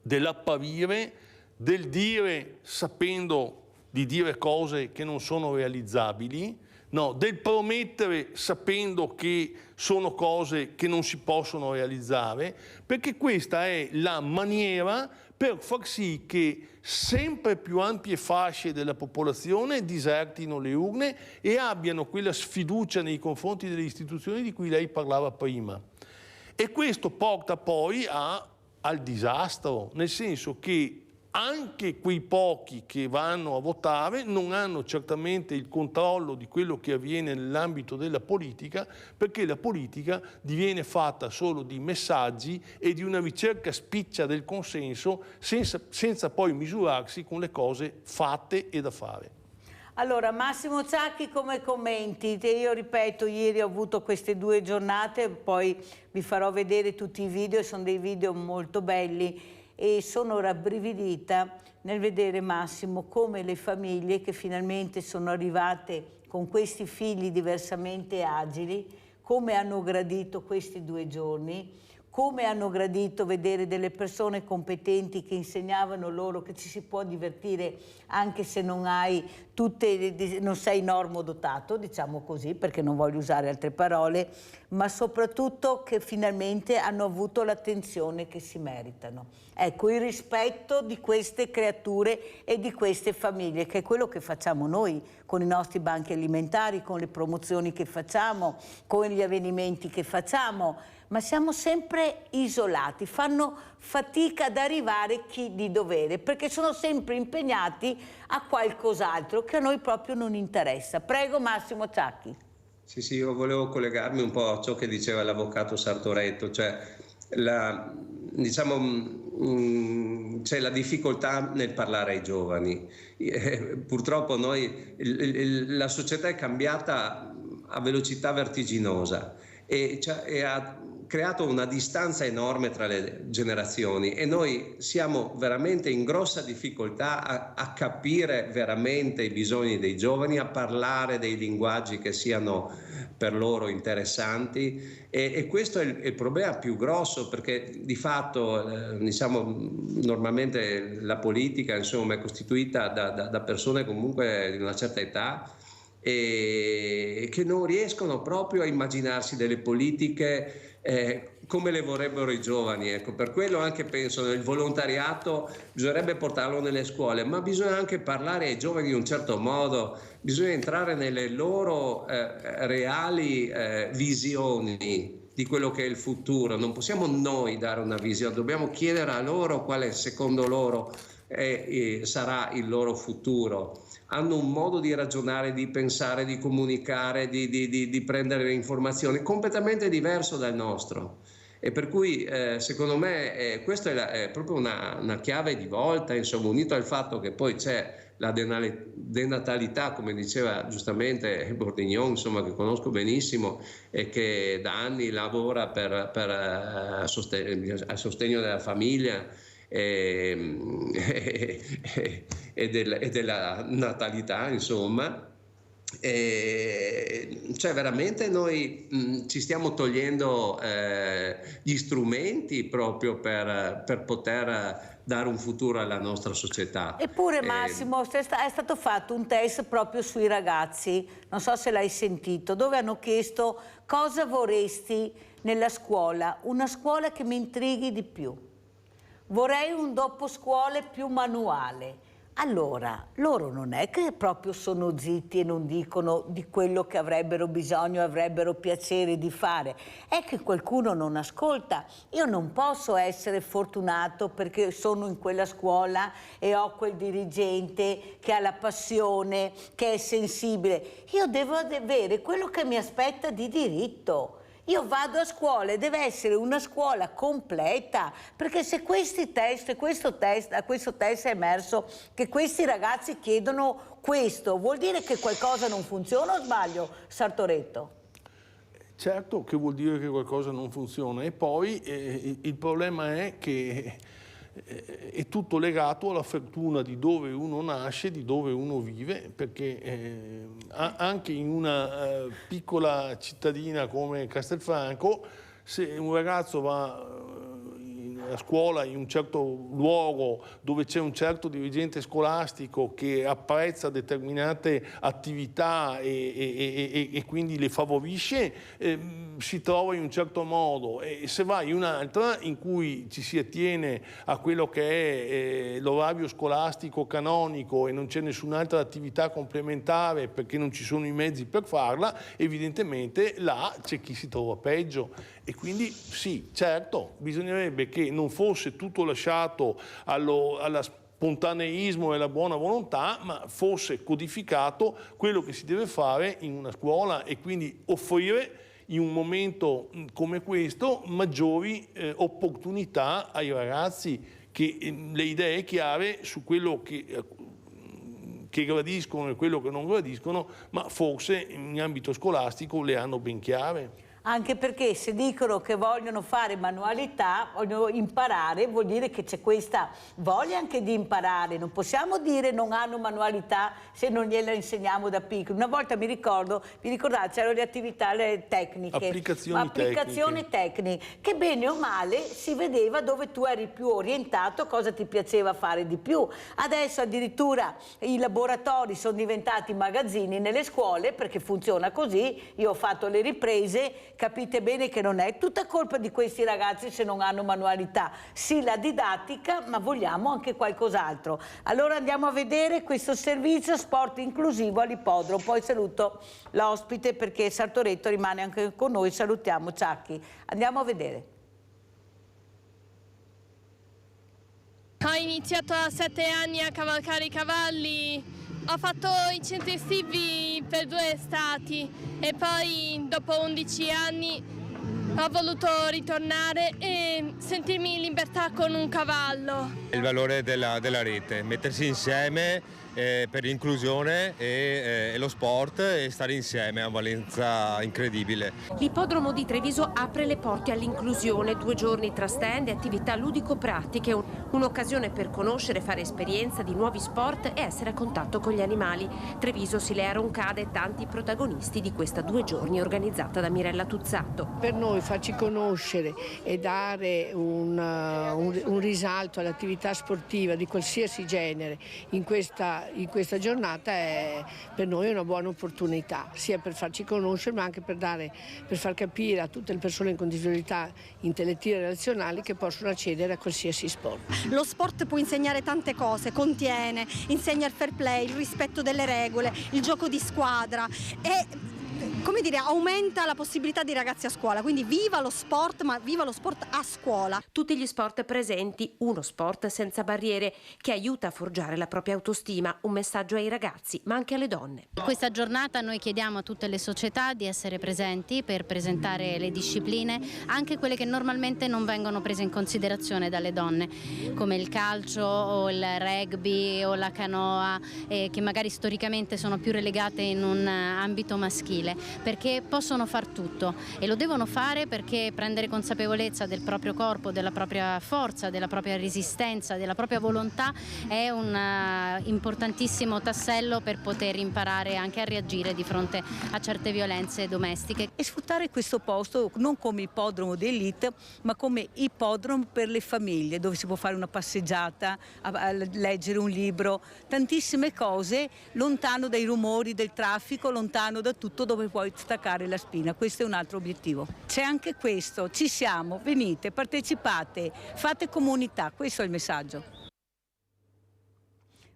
dell'apparire, del dire sapendo di dire cose che non sono realizzabili, no, del promettere sapendo che sono cose che non si possono realizzare, perché questa è la maniera per far sì che sempre più ampie fasce della popolazione disertino le urne e abbiano quella sfiducia nei confronti delle istituzioni di cui lei parlava prima. E questo porta poi al disastro, nel senso che anche quei pochi che vanno a votare non hanno certamente il controllo di quello che avviene nell'ambito della politica, perché la politica diviene fatta solo di messaggi e di una ricerca spiccia del consenso senza poi misurarsi con le cose fatte e da fare. Allora, Massimo Ciacchi, come commenti? Io ripeto, ieri ho avuto queste 2 giornate, poi vi farò vedere tutti i video, sono dei video molto belli e sono rabbrividita nel vedere, Massimo, come le famiglie che finalmente sono arrivate con questi figli diversamente agili, come hanno gradito questi 2 giorni, come hanno gradito vedere delle persone competenti che insegnavano loro che ci si può divertire anche se non sei normodotato, diciamo così, perché non voglio usare altre parole, ma soprattutto che finalmente hanno avuto l'attenzione che si meritano. Ecco, il rispetto di queste creature e di queste famiglie, che è quello che facciamo noi con i nostri banchi alimentari, con le promozioni che facciamo, con gli avvenimenti che facciamo, ma siamo sempre isolati, fanno fatica ad arrivare chi di dovere, perché sono sempre impegnati a qualcos'altro che a noi proprio non interessa. Prego, Massimo Ciacchi. Sì, io volevo collegarmi un po' a ciò che diceva l'avvocato Sartoretto, cioè c'è la difficoltà nel parlare ai giovani. Purtroppo la società è cambiata a velocità vertiginosa e ha creato una distanza enorme tra le generazioni e noi siamo veramente in grossa difficoltà a capire veramente i bisogni dei giovani, a parlare dei linguaggi che siano per loro interessanti e questo è il problema più grosso, perché di fatto normalmente la politica insomma è costituita da persone comunque di una certa età e che non riescono proprio a immaginarsi delle politiche come le vorrebbero i giovani. Ecco, per quello anche penso che il volontariato bisognerebbe portarlo nelle scuole, ma bisogna anche parlare ai giovani in un certo modo, bisogna entrare nelle loro reali visioni di quello che è il futuro. Non possiamo noi dare una visione, dobbiamo chiedere a loro quale secondo loro sarà il loro futuro. Hanno un modo di ragionare, di pensare, di comunicare, di prendere le informazioni completamente diverso dal nostro. E per cui secondo me questa è proprio una chiave di volta, insomma, unito al fatto che poi c'è la denatalità, come diceva giustamente Bordignon, insomma, che conosco benissimo e che da anni lavora a sostegno della famiglia e della natalità, insomma. Cioè veramente noi ci stiamo togliendo gli strumenti proprio per poter dare un futuro alla nostra società. Eppure Massimo, è stato fatto un test proprio sui ragazzi, non so se l'hai sentito, dove hanno chiesto cosa vorresti nella scuola, una scuola che mi intrighi di più. Vorrei un dopo scuole più manuale. Allora, loro non è che proprio sono zitti e non dicono di quello che avrebbero bisogno, avrebbero piacere di fare. È che qualcuno non ascolta. Io non posso essere fortunato perché sono in quella scuola e ho quel dirigente che ha la passione, che è sensibile. Io devo avere quello che mi aspetta di diritto. Io vado a scuola e deve essere una scuola completa, perché se questo test è emerso che questi ragazzi chiedono questo, vuol dire che qualcosa non funziona o sbaglio, Sartoretto? Certo che vuol dire che qualcosa non funziona e poi il problema è che è tutto legato alla fortuna di dove uno nasce, di dove uno vive, perché anche in una piccola cittadina come Castelfranco, se un ragazzo va a scuola in un certo luogo dove c'è un certo dirigente scolastico che apprezza determinate attività e quindi le favorisce, si trova in un certo modo, e se vai in un'altra in cui ci si attiene a quello che è l'orario scolastico canonico e non c'è nessun'altra attività complementare perché non ci sono i mezzi per farla, evidentemente là c'è chi si trova peggio. E quindi sì, certo, bisognerebbe che non fosse tutto lasciato alla spontaneismo e alla buona volontà, ma fosse codificato quello che si deve fare in una scuola e quindi offrire in un momento come questo maggiori opportunità ai ragazzi, che le idee chiare su quello che che gradiscono e quello che non gradiscono, ma forse in ambito scolastico le hanno ben chiare. Anche perché se dicono che vogliono fare manualità, vogliono imparare, vuol dire che c'è questa voglia anche di imparare. Non possiamo dire non hanno manualità se non gliela insegniamo da piccoli. Una volta mi ricordate, c'erano le attività tecniche. Applicazioni tecniche. Che bene o male si vedeva dove tu eri più orientato, cosa ti piaceva fare di più. Adesso addirittura i laboratori sono diventati magazzini nelle scuole perché funziona così. Io ho fatto le riprese. Capite bene che non è tutta colpa di questi ragazzi se non hanno manualità. Sì, la didattica, ma vogliamo anche qualcos'altro. Allora andiamo a vedere questo servizio sport inclusivo all'ippodromo. Poi saluto l'ospite perché Sartoretto rimane anche con noi. Salutiamo Ciacchi. Andiamo a vedere. Ho iniziato a 7 anni a cavalcare i cavalli. Ho fatto i centri estivi per 2 estati e poi dopo 11 anni ho voluto ritornare e sentirmi in libertà con un cavallo. Il valore della rete, mettersi insieme per l'inclusione e lo sport e stare insieme ha una valenza incredibile. L'ippodromo di Treviso apre le porte all'inclusione, 2 giorni tra stand e attività ludico-pratiche, un'occasione per conoscere, fare esperienza di nuovi sport e essere a contatto con gli animali. Treviso, Silea Roncada e tanti protagonisti di questa 2 giorni organizzata da Mirella Tuzzato. Per noi farci conoscere e dare un risalto all'attività sportiva di qualsiasi genere in questa giornata è per noi una buona opportunità, sia per farci conoscere ma anche per far capire a tutte le persone con disabilità intellettive e relazionali che possono accedere a qualsiasi sport. Lo sport può insegnare tante cose, insegna il fair play, il rispetto delle regole, il gioco di squadra e aumenta la possibilità dei ragazzi a scuola, quindi viva lo sport, ma viva lo sport a scuola. Tutti gli sport presenti, uno sport senza barriere che aiuta a forgiare la propria autostima, un messaggio ai ragazzi ma anche alle donne. Questa giornata noi chiediamo a tutte le società di essere presenti per presentare le discipline, anche quelle che normalmente non vengono prese in considerazione dalle donne, come il calcio o il rugby o la canoa, che magari storicamente sono più relegate in un ambito maschile, perché possono far tutto e lo devono fare perché prendere consapevolezza del proprio corpo, della propria forza, della propria resistenza, della propria volontà è un importantissimo tassello per poter imparare anche a reagire di fronte a certe violenze domestiche. E sfruttare questo posto non come ippodromo di elite, ma come ippodromo per le famiglie, dove si può fare una passeggiata, a leggere un libro, tantissime cose, lontano dai rumori del traffico, lontano da tutto, dove puoi staccare la spina. Questo è un altro obiettivo. C'è anche questo, ci siamo, venite, partecipate, fate comunità, questo è il messaggio.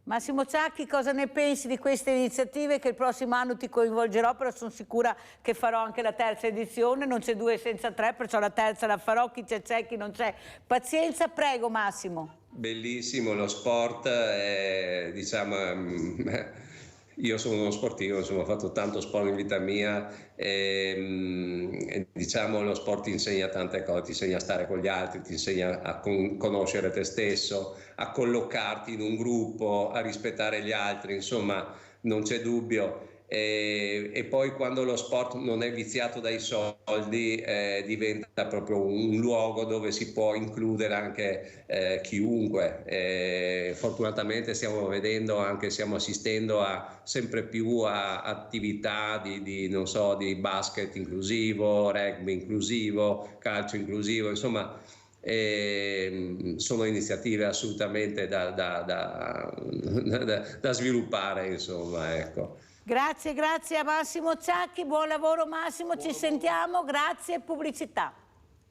Massimo Ciacchi, cosa ne pensi di queste iniziative? Che il prossimo anno ti coinvolgerò, però sono sicura che farò anche la terza edizione, non c'è 2 senza 3, perciò la terza la farò, chi c'è, chi non c'è. Pazienza, prego Massimo. Bellissimo lo sport, io sono uno sportivo, insomma, ho fatto tanto sport in vita mia e lo sport ti insegna tante cose, ti insegna a stare con gli altri, ti insegna a conoscere te stesso, a collocarti in un gruppo, a rispettare gli altri, insomma non c'è dubbio. E poi quando lo sport non è viziato dai soldi diventa proprio un luogo dove si può includere anche chiunque. Fortunatamente stiamo assistendo a sempre più a attività di basket inclusivo, rugby inclusivo, calcio inclusivo, insomma sono iniziative assolutamente da sviluppare, insomma, ecco. Grazie a Massimo Ciacchi, buon lavoro Massimo, ci sentiamo, grazie, pubblicità.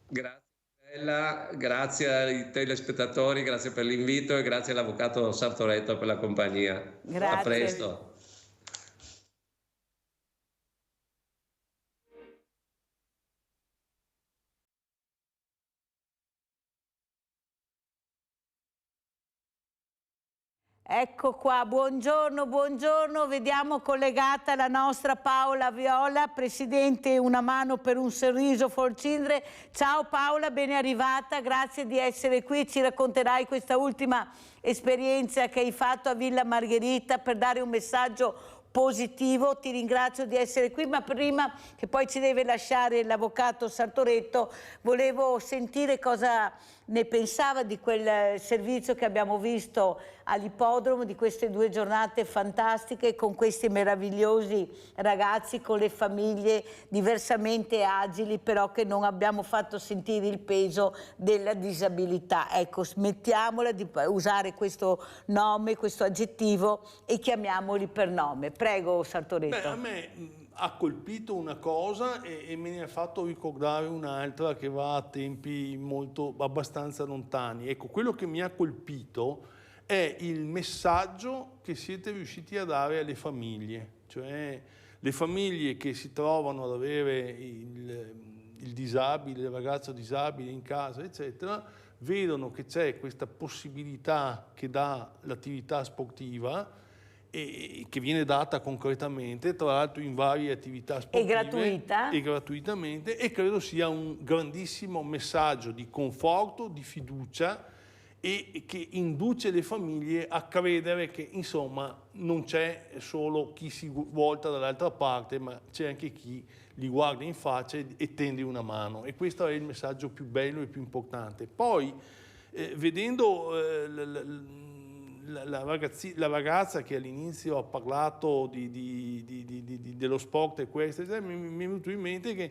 Grazie Bella, grazie ai telespettatori, grazie per l'invito e grazie all'avvocato Sartoretto per la compagnia. Grazie. A presto. Ecco qua, buongiorno, buongiorno, vediamo collegata la nostra Paola Viola, presidente Una Mano per un Sorriso for Children. Ciao Paola, ben arrivata, grazie di essere qui, ci racconterai questa ultima esperienza che hai fatto a Villa Margherita per dare un messaggio positivo. Ti ringrazio di essere qui, ma prima che poi ci deve lasciare l'avvocato Sartoretto, volevo sentire cosa ne pensava di quel servizio che abbiamo visto all'ippodromo, di queste 2 giornate fantastiche con questi meravigliosi ragazzi, con le famiglie diversamente agili, però che non abbiamo fatto sentire il peso della disabilità. Ecco, smettiamola di usare questo nome, questo aggettivo, e chiamiamoli per nome. Prego Sartoretto. Beh, a me ha colpito una cosa e me ne ha fatto ricordare un'altra che va a tempi abbastanza lontani. Ecco, quello che mi ha colpito è il messaggio che siete riusciti a dare alle famiglie, cioè le famiglie che si trovano ad avere il disabile, il ragazzo disabile in casa, eccetera, vedono che c'è questa possibilità che dà l'attività sportiva e che viene data concretamente, tra l'altro in varie attività sportive e gratuitamente, e credo sia un grandissimo messaggio di conforto, di fiducia, e che induce le famiglie a credere che insomma non c'è solo chi si volta dall'altra parte, ma c'è anche chi li guarda in faccia e tende una mano, e questo è il messaggio più bello e più importante. Poi vedendo la ragazza che all'inizio ha parlato dello sport e questo, mi è venuto in mente che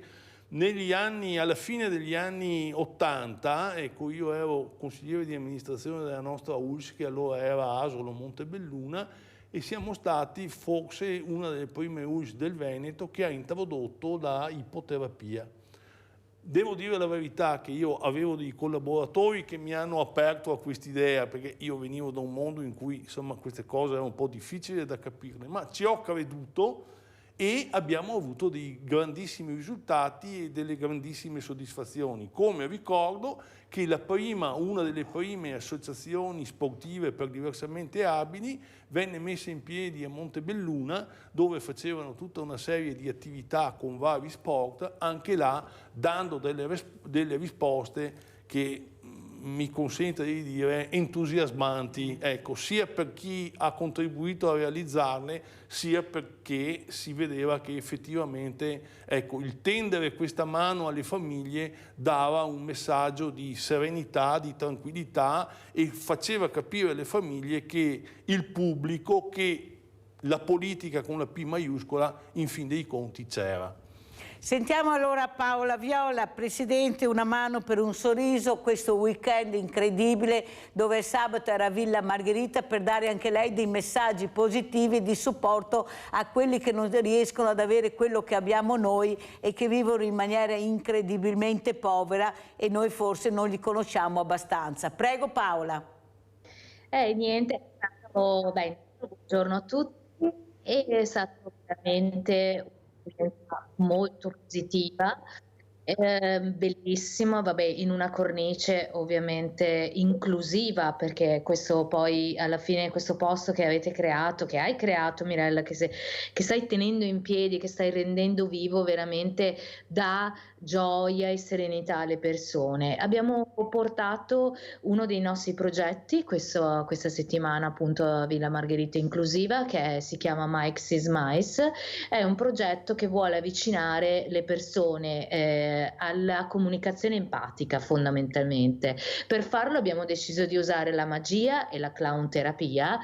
alla fine degli anni 80, ecco, io ero consigliere di amministrazione della nostra ULSS, che allora era Asolo Montebelluna, e siamo stati forse una delle prime ULSS del Veneto che ha introdotto la ipoterapia. Devo dire la verità che io avevo dei collaboratori che mi hanno aperto a quest'idea, perché io venivo da un mondo in cui insomma queste cose erano un po' difficili da capirle, ma ci ho creduto e abbiamo avuto dei grandissimi risultati e delle grandissime soddisfazioni. Come ricordo che una delle prime associazioni sportive per diversamente abili venne messa in piedi a Montebelluna, dove facevano tutta una serie di attività con vari sport, anche là dando delle risposte che mi consente di dire entusiasmanti, ecco, sia per chi ha contribuito a realizzarle, sia perché si vedeva che effettivamente, ecco, il tendere questa mano alle famiglie dava un messaggio di serenità, di tranquillità, e faceva capire alle famiglie che il pubblico, che la politica con la P maiuscola, in fin dei conti c'era. Sentiamo allora Paola Viola, presidente Una Mano per un Sorriso, questo weekend incredibile dove sabato era a Villa Margherita, per dare anche lei dei messaggi positivi di supporto a quelli che non riescono ad avere quello che abbiamo noi e che vivono in maniera incredibilmente povera, e noi forse non li conosciamo abbastanza. Prego Paola. Niente, buongiorno a tutti, è stato veramente molto positiva, bellissimo, vabbè, in una cornice ovviamente inclusiva, perché questo poi alla fine questo posto che avete creato, che hai creato Mirella, che stai tenendo in piedi, che stai rendendo vivo, veramente dà gioia e serenità alle persone. Abbiamo portato uno dei nostri progetti questa settimana appunto a Villa Margherita Inclusiva, che si chiama Mike's is Mice. È un progetto che vuole avvicinare le persone alla comunicazione empatica, fondamentalmente. Per farlo abbiamo deciso di usare la magia e la clown terapia,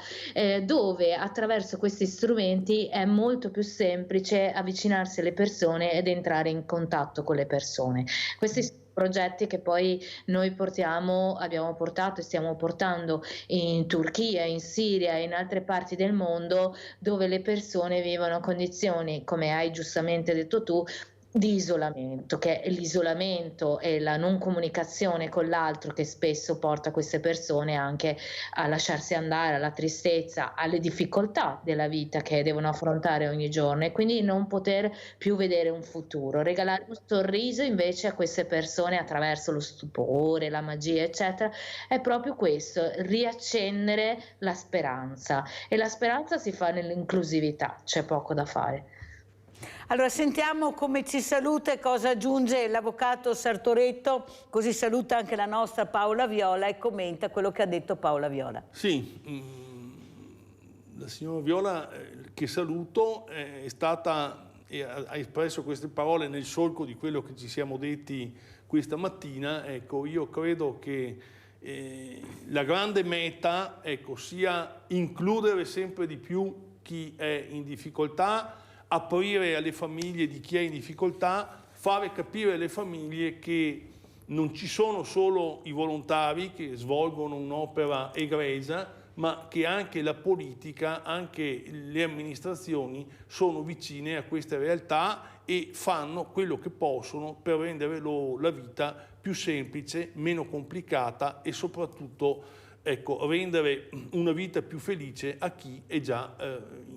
dove attraverso questi strumenti è molto più semplice avvicinarsi alle persone ed entrare in contatto con le persone. Questi progetti che poi noi abbiamo portato e stiamo portando in Turchia, in Siria e in altre parti del mondo, dove le persone vivono condizioni, come hai giustamente detto tu, di isolamento, che è l'isolamento e la non comunicazione con l'altro che spesso porta queste persone anche a lasciarsi andare alla tristezza, alle difficoltà della vita che devono affrontare ogni giorno, e quindi non poter più vedere un futuro. Regalare un sorriso invece a queste persone attraverso lo stupore, la magia eccetera, è proprio questo, riaccendere la speranza, e la speranza si fa nell'inclusività, c'è poco da fare. Allora sentiamo come ci saluta e cosa aggiunge l'avvocato Sartoretto, così saluta anche la nostra Paola Viola e commenta quello che ha detto Paola Viola. Sì, la signora Viola, che saluto, è stata e ha espresso queste parole nel solco di quello che ci siamo detti questa mattina. Ecco, io credo che la grande meta, ecco, sia includere sempre di più chi è in difficoltà, aprire alle famiglie di chi è in difficoltà, fare capire alle famiglie che non ci sono solo i volontari che svolgono un'opera egregia, ma che anche la politica, anche le amministrazioni sono vicine a queste realtà e fanno quello che possono per rendere la vita più semplice, meno complicata e soprattutto, ecco, rendere una vita più felice a chi è già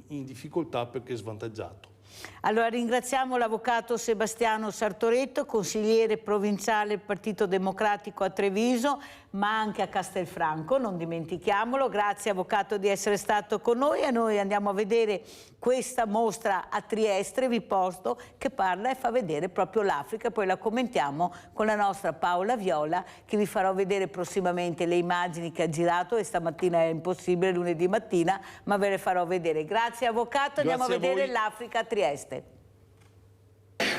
in difficoltà perché è svantaggiato. Allora ringraziamo l'avvocato Sebastiano Sartoretto, consigliere provinciale del Partito Democratico a Treviso, ma anche a Castelfranco, non dimentichiamolo. Grazie avvocato di essere stato con noi, e noi andiamo a vedere questa mostra a Trieste, vi porto, che parla e fa vedere proprio l'Africa, poi la commentiamo con la nostra Paola Viola, che vi farò vedere prossimamente le immagini che ha girato, e stamattina è impossibile, lunedì mattina, ma ve le farò vedere. Grazie avvocato, andiamo a vedere l'Africa a Trieste.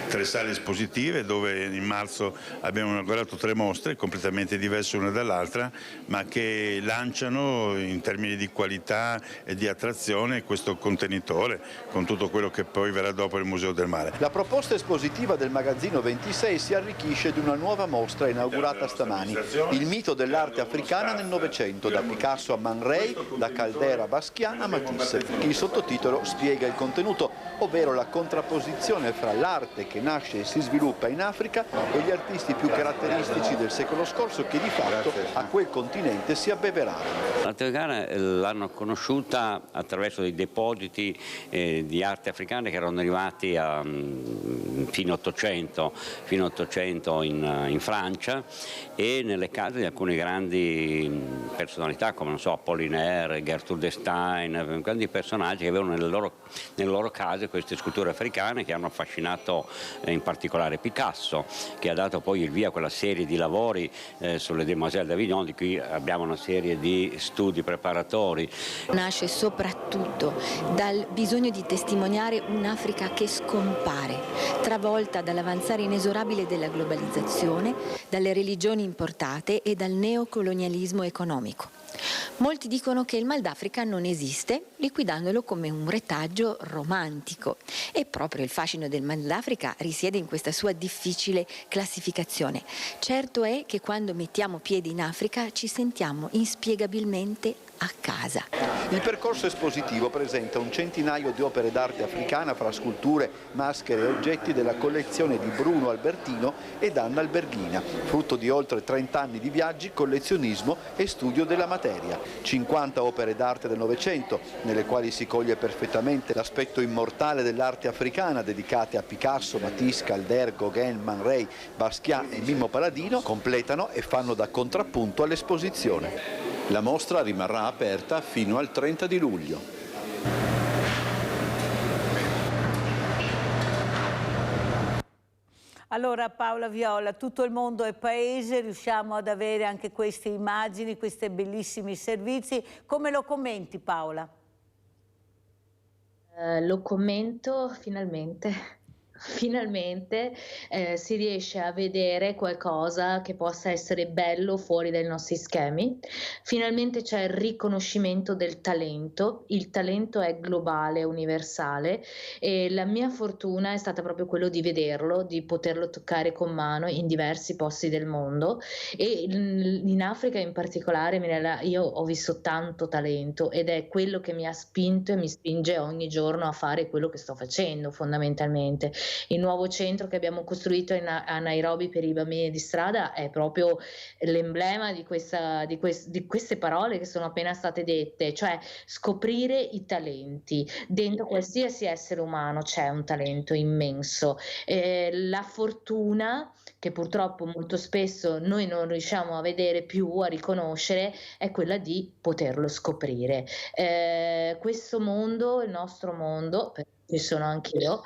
3 sale espositive dove in marzo abbiamo inaugurato 3 mostre completamente diverse una dall'altra, ma che lanciano in termini di qualità e di attrazione questo contenitore con tutto quello che poi verrà dopo il Museo del Mare. La proposta espositiva del magazzino 26 si arricchisce di una nuova mostra inaugurata stamani, il mito dell'arte africana nel Novecento, da Picasso a Man Ray, da Caldera a Basquiat a Matisse. Il sottotitolo spiega il contenuto, ovvero la contrapposizione fra l'arte che nasce e si sviluppa in Africa e gli artisti più caratteristici del secolo scorso che di fatto a quel continente si abbeverarono. L'arte africana l'hanno conosciuta attraverso dei depositi di arte africana che erano arrivati a fine 800 in Francia, e nelle case di alcune grandi personalità come, non so, Apollinaire, Gertrude Stein, grandi personaggi che avevano nelle loro case queste sculture africane che hanno affascinato in particolare Picasso, che ha dato poi il via a quella serie di lavori sulle Demoiselles d'Avignon, di cui abbiamo una serie di studi preparatori. Nasce soprattutto dal bisogno di testimoniare un'Africa che scompare, travolta dall'avanzare inesorabile della globalizzazione, dalle religioni importate e dal neocolonialismo economico. Molti dicono che il Mal d'Africa non esiste, liquidandolo come un retaggio romantico. E proprio il fascino del Mal d'Africa risiede in questa sua difficile classificazione. Certo è che quando mettiamo piedi in Africa ci sentiamo inspiegabilmente a casa. Il percorso espositivo presenta un centinaio di opere d'arte africana fra sculture, maschere e oggetti della collezione di Bruno Albertino ed Anna Alberghina, frutto di oltre 30 anni di viaggi, collezionismo e studio della materia. 50 opere d'arte del Novecento, nelle quali si coglie perfettamente l'aspetto immortale dell'arte africana, dedicate a Picasso, Matisse, Calder, Gauguin, Man Ray, Basquiat e Mimmo Paladino, completano e fanno da contrappunto all'esposizione. La mostra rimarrà aperta fino al 30 di luglio. Allora Paola Viola, tutto il mondo è paese, riusciamo ad avere anche queste immagini, questi bellissimi servizi. Come lo commenti, Paola? Lo commento finalmente. Finalmente si riesce a vedere qualcosa che possa essere bello fuori dai nostri schemi. Finalmente c'è il riconoscimento del talento. Il talento è globale, universale, e la mia fortuna è stata proprio quello di vederlo, di poterlo toccare con mano in diversi posti del mondo, e in Africa in particolare, Mirella, io ho visto tanto talento, ed è quello che mi ha spinto e mi spinge ogni giorno a fare quello che sto facendo fondamentalmente. Il nuovo centro che abbiamo costruito a Nairobi per i bambini di strada è proprio l'emblema di queste parole che sono appena state dette, cioè scoprire i talenti. Dentro qualsiasi essere umano c'è un talento immenso. La fortuna, che purtroppo molto spesso noi non riusciamo a vedere più, a riconoscere, è quella di poterlo scoprire. Questo mondo, il nostro mondo, ci sono anch'io,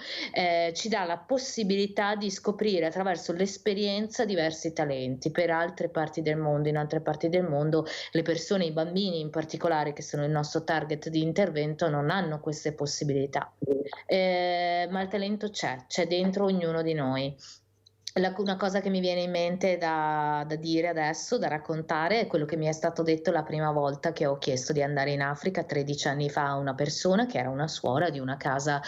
ci dà la possibilità di scoprire attraverso l'esperienza diversi talenti per altre parti del mondo. In altre parti del mondo le persone, i bambini in particolare, che sono il nostro target di intervento, non hanno queste possibilità, ma il talento c'è dentro ognuno di noi. Una cosa che mi viene in mente da dire adesso, da raccontare, è quello che mi è stato detto la prima volta che ho chiesto di andare in Africa 13 anni fa a una persona che era una suora di una casa,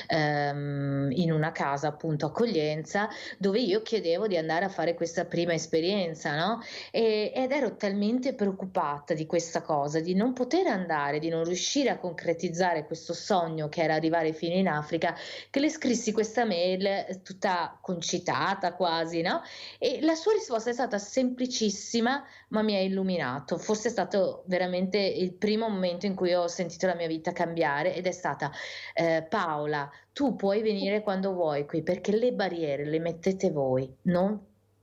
in una casa appunto accoglienza, dove io chiedevo di andare a fare questa prima esperienza, no? Ed ero talmente preoccupata di questa cosa, di non poter andare, di non riuscire a concretizzare questo sogno che era arrivare fino in Africa, che le scrissi questa mail tutta concitata quasi, no? E la sua risposta è stata semplicissima, ma mi ha illuminato. Forse è stato veramente il primo momento in cui ho sentito la mia vita cambiare, ed è stata: Paola, tu puoi venire quando vuoi qui, perché le barriere le mettete voi,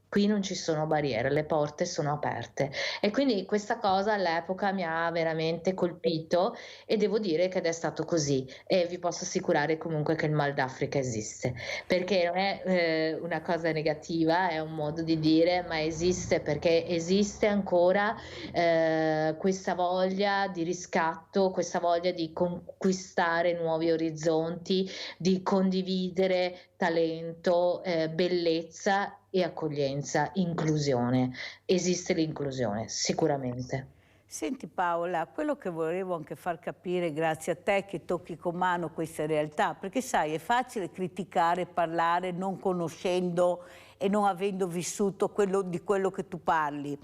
qui non ci sono barriere, le porte sono aperte. E quindi questa cosa all'epoca mi ha veramente colpito, e devo dire che ed è stato così, e vi posso assicurare comunque che il mal d'Africa esiste, perché non è una cosa negativa, è un modo di dire, ma esiste, perché esiste ancora questa voglia di riscatto, questa voglia di conquistare nuovi orizzonti, di condividere talento, bellezza e accoglienza, inclusione. Esiste l'inclusione, sicuramente. Senti Paola, quello che volevo anche far capire, grazie a te che tocchi con mano queste realtà, perché sai, è facile criticare, parlare non conoscendo e non avendo vissuto di quello che tu parli.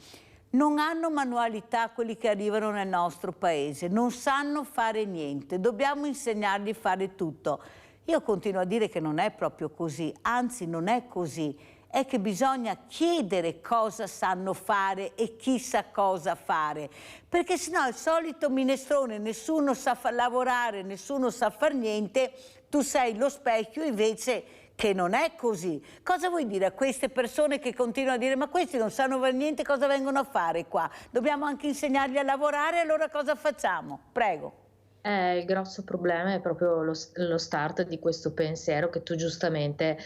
Non hanno manualità quelli che arrivano nel nostro paese, non sanno fare niente, dobbiamo insegnargli a fare tutto. Io continuo a dire che non è proprio così, anzi non è così, è che bisogna chiedere cosa sanno fare e chi sa cosa fare, perché sennò il solito minestrone, nessuno sa lavorare, nessuno sa far niente, tu sei lo specchio invece che non è così. Cosa vuoi dire a queste persone che continuano a dire ma questi non sanno fare niente, cosa vengono a fare qua? Dobbiamo anche insegnargli a lavorare, allora cosa facciamo? Prego. Il grosso problema è proprio lo start di questo pensiero che tu giustamente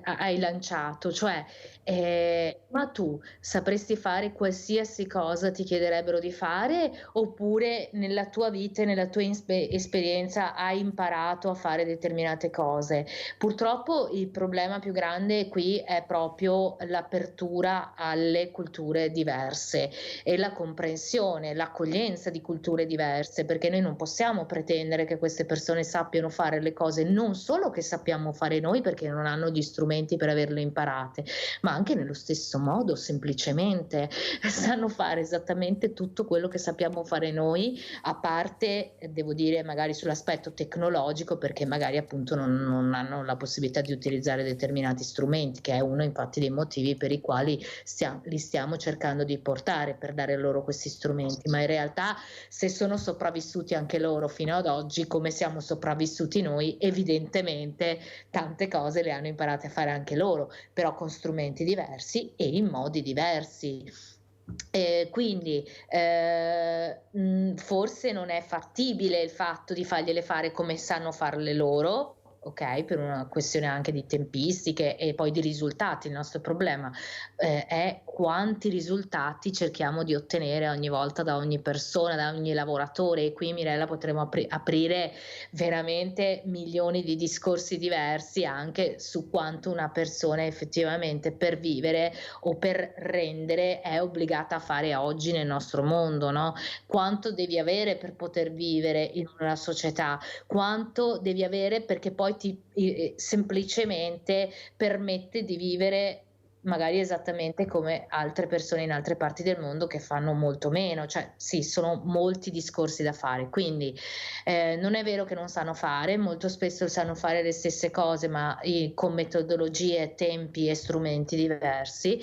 hai lanciato, cioè ma tu sapresti fare qualsiasi cosa ti chiederebbero di fare, oppure nella tua vita e nella tua esperienza hai imparato a fare determinate cose? Purtroppo il problema più grande qui è proprio l'apertura alle culture diverse e la comprensione, l'accoglienza di culture diverse, perché noi non possiamo pretendere che queste persone sappiano fare le cose non solo che sappiamo fare noi, perché non hanno gli strumenti per averle imparate, ma anche nello stesso modo semplicemente sanno fare esattamente tutto quello che sappiamo fare noi, a parte, devo dire, magari sull'aspetto tecnologico, perché magari appunto non hanno la possibilità di utilizzare determinati strumenti, che è uno infatti dei motivi per i quali li stiamo cercando di portare, per dare loro questi strumenti. Ma in realtà, se sono sopravvissuti anche loro fino ad oggi come siamo sopravvissuti noi, evidentemente tante cose le hanno imparate a fare anche loro, però con strumenti diversi e in modi diversi. Quindi forse non è fattibile il fatto di fargliele fare come sanno farle loro, ok, per una questione anche di tempistiche e poi di risultati. Il nostro problema è quanti risultati cerchiamo di ottenere ogni volta da ogni persona, da ogni lavoratore, e qui Mirella potremo aprire veramente milioni di discorsi diversi anche su quanto una persona effettivamente per vivere o per rendere è obbligata a fare oggi nel nostro mondo, no? Quanto devi avere per poter vivere in una società, quanto devi avere perché poi ti semplicemente permette di vivere magari esattamente come altre persone in altre parti del mondo che fanno molto meno, cioè sì, sono molti discorsi da fare, quindi non è vero che non sanno fare, molto spesso sanno fare le stesse cose ma con metodologie, tempi e strumenti diversi.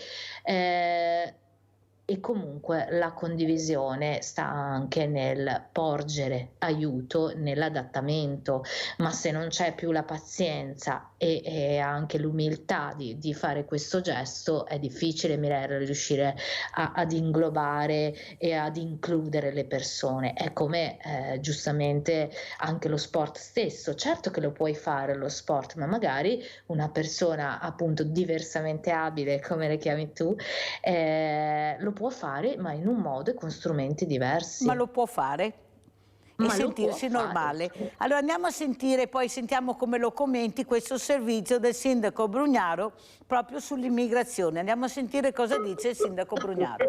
E comunque la condivisione sta anche nel porgere aiuto nell'adattamento, ma se non c'è più la pazienza e anche l'umiltà di fare questo gesto, è difficile, Mirella, riuscire ad inglobare e ad includere le persone. È come giustamente anche lo sport stesso, certo che lo puoi fare lo sport, ma magari una persona appunto diversamente abile, come le chiami tu, lo può fare ma in un modo e con strumenti diversi. Ma lo può fare e sentirsi normale. Allora andiamo a sentire, poi sentiamo come lo commenti questo servizio del sindaco Brugnaro proprio sull'immigrazione. Andiamo a sentire cosa dice il sindaco Brugnaro.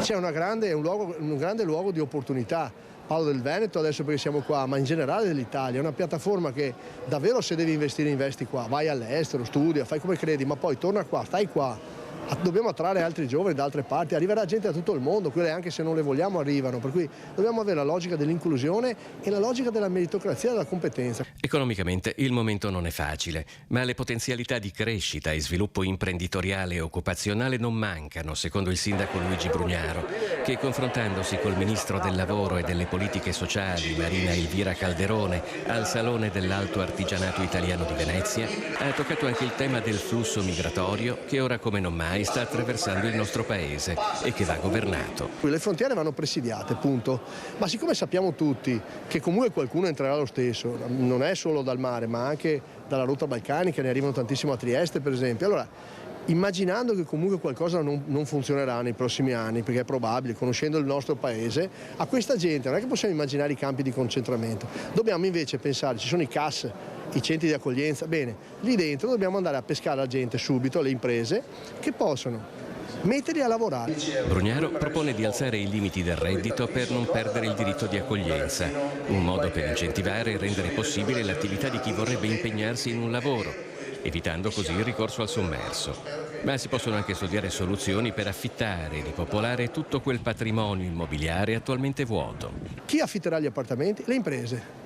C'è un grande luogo di opportunità. Parlo del Veneto adesso perché siamo qua, ma in generale dell'Italia. È una piattaforma che davvero, se devi investire, investi qua. Vai all'estero, studia, fai come credi, ma poi torna qua, stai qua. Dobbiamo attrarre altri giovani da altre parti, arriverà gente da tutto il mondo, quelle anche se non le vogliamo arrivano, per cui dobbiamo avere la logica dell'inclusione e la logica della meritocrazia e della competenza. Economicamente il momento non è facile, ma le potenzialità di crescita e sviluppo imprenditoriale e occupazionale non mancano, secondo il sindaco Luigi Brugnaro, che confrontandosi col ministro del lavoro e delle politiche sociali, Marina Elvira Calderone, al Salone dell'Alto Artigianato Italiano di Venezia, ha toccato anche il tema del flusso migratorio che ora come non mai sta attraversando il nostro paese e che va governato. Le frontiere vanno presidiate, punto. Ma siccome sappiamo tutti che comunque qualcuno entrerà lo stesso, non è solo dal mare, ma anche dalla rotta balcanica, ne arrivano tantissimo a Trieste per esempio, allora immaginando che comunque qualcosa non funzionerà nei prossimi anni, perché è probabile, conoscendo il nostro paese, a questa gente non è che possiamo immaginare i campi di concentramento, dobbiamo invece pensare, ci sono i CAS, i centri di accoglienza, bene, lì dentro dobbiamo andare a pescare la gente subito, le imprese, che possono metterli a lavorare. Brugnaro propone di alzare i limiti del reddito per non perdere il diritto di accoglienza, un modo per incentivare e rendere possibile l'attività di chi vorrebbe impegnarsi in un lavoro, evitando così il ricorso al sommerso. Ma si possono anche studiare soluzioni per affittare e ripopolare tutto quel patrimonio immobiliare attualmente vuoto. Chi affitterà gli appartamenti? Le imprese.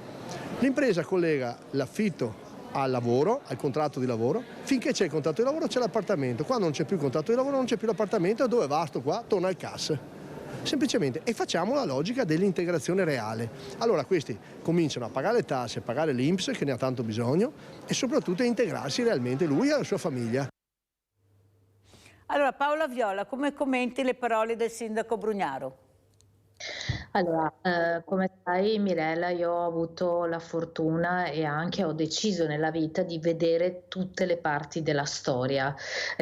L'impresa collega l'affitto al lavoro, al contratto di lavoro. Finché c'è il contratto di lavoro c'è l'appartamento. Quando non c'è più il contratto di lavoro non c'è più l'appartamento, dove va sto qua? Torna al CAS. Semplicemente, e facciamo la logica dell'integrazione reale. Allora questi cominciano a pagare le tasse, a pagare l'INPS, che ne ha tanto bisogno, e soprattutto a integrarsi realmente lui e la sua famiglia. Allora Paola Viola, come commenti le parole del sindaco Brugnaro? Allora, come sai Mirella, io ho avuto la fortuna e anche ho deciso nella vita di vedere tutte le parti della storia.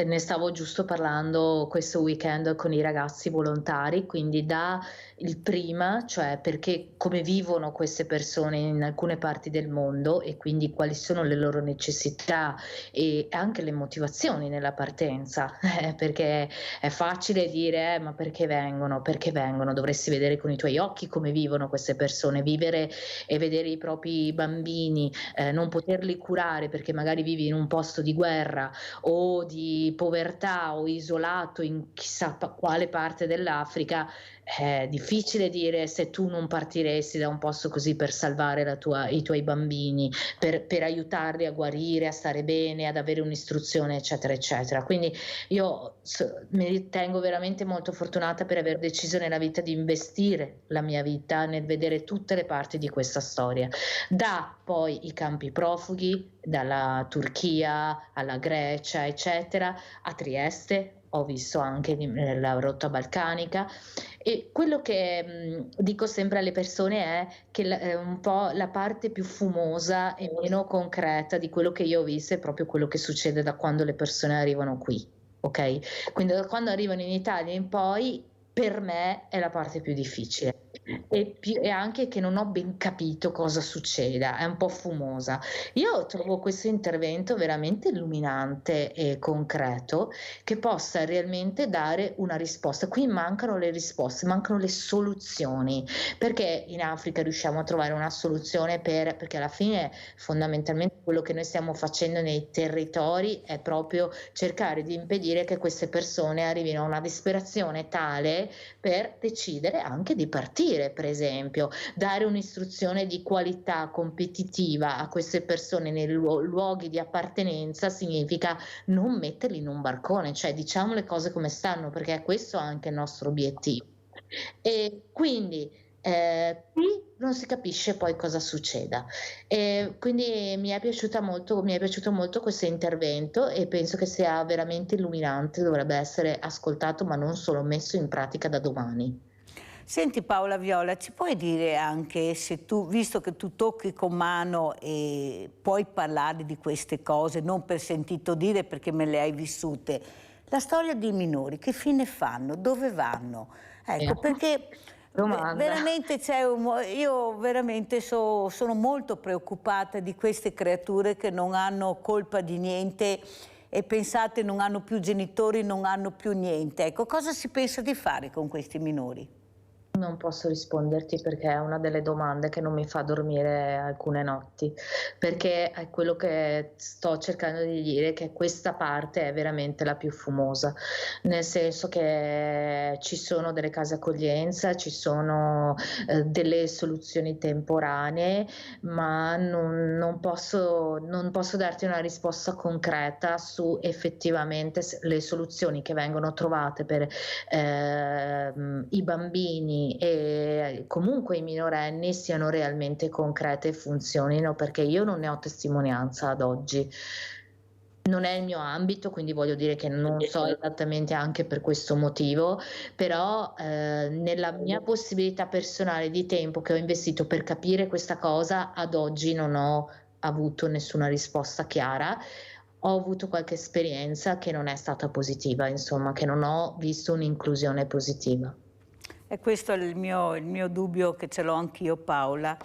Ne stavo giusto parlando questo weekend con i ragazzi volontari, quindi da il prima, cioè perché come vivono queste persone in alcune parti del mondo e quindi quali sono le loro necessità e anche le motivazioni nella partenza, perché è facile dire ma perché vengono? Perché vengono? Dovresti vedere con i tuoi occhi come vivono queste persone, vivere e vedere i propri bambini, non poterli curare perché magari vivi in un posto di guerra o di povertà o isolato in chissà quale parte dell'Africa. È difficile dire se tu non partiresti da un posto così per salvare i tuoi bambini, per aiutarli a guarire, a stare bene, ad avere un'istruzione, eccetera, eccetera. Quindi io mi ritengo veramente molto fortunata per aver deciso nella vita di investire la mia vita nel vedere tutte le parti di questa storia. Da poi i campi profughi, dalla Turchia alla Grecia, eccetera, a Trieste. Ho visto anche la rotta balcanica e quello che dico sempre alle persone è che un po' la parte più fumosa e meno concreta di quello che io ho visto è proprio quello che succede da quando le persone arrivano qui, ok? Quindi da quando arrivano in Italia in poi per me è la parte più difficile. E anche che non ho ben capito cosa succeda, è un po' fumosa. Io trovo questo intervento veramente illuminante e concreto, che possa realmente dare una risposta. Qui mancano le risposte, mancano le soluzioni, perché in Africa riusciamo a trovare una soluzione perché alla fine fondamentalmente quello che noi stiamo facendo nei territori è proprio cercare di impedire che queste persone arrivino a una disperazione tale per decidere anche di partire, per esempio, dare un'istruzione di qualità competitiva a queste persone nei luoghi di appartenenza significa non metterli in un barcone, cioè diciamo le cose come stanno, perché è questo anche il nostro obiettivo. E quindi qui non si capisce poi cosa succeda. Quindi mi è piaciuto molto questo intervento e penso che sia veramente illuminante, dovrebbe essere ascoltato ma non solo messo in pratica da domani. Senti Paola Viola, ci puoi dire anche se tu, visto che tu tocchi con mano e puoi parlare di queste cose, non per sentito dire perché me le hai vissute, la storia dei minori, che fine fanno, dove vanno? Ecco, perché veramente io veramente sono molto preoccupata di queste creature che non hanno colpa di niente e pensate non hanno più genitori, non hanno più niente. Ecco, cosa si pensa di fare con questi minori? Non posso risponderti perché è una delle domande che non mi fa dormire alcune notti, perché è quello che sto cercando di dire, che questa parte è veramente la più fumosa, nel senso che ci sono delle case accoglienza, ci sono delle soluzioni temporanee, ma non posso darti una risposta concreta su effettivamente le soluzioni che vengono trovate per i bambini e comunque i minorenni siano realmente concrete e funzionino, perché io non ne ho testimonianza ad oggi. Non è il mio ambito, quindi voglio dire che non so esattamente anche per questo motivo, però nella mia possibilità personale di tempo che ho investito per capire questa cosa, ad oggi non ho avuto nessuna risposta chiara. Ho avuto qualche esperienza che non è stata positiva, insomma, che non ho visto un'inclusione positiva. E questo è il mio dubbio, che ce l'ho anch'io, Paola,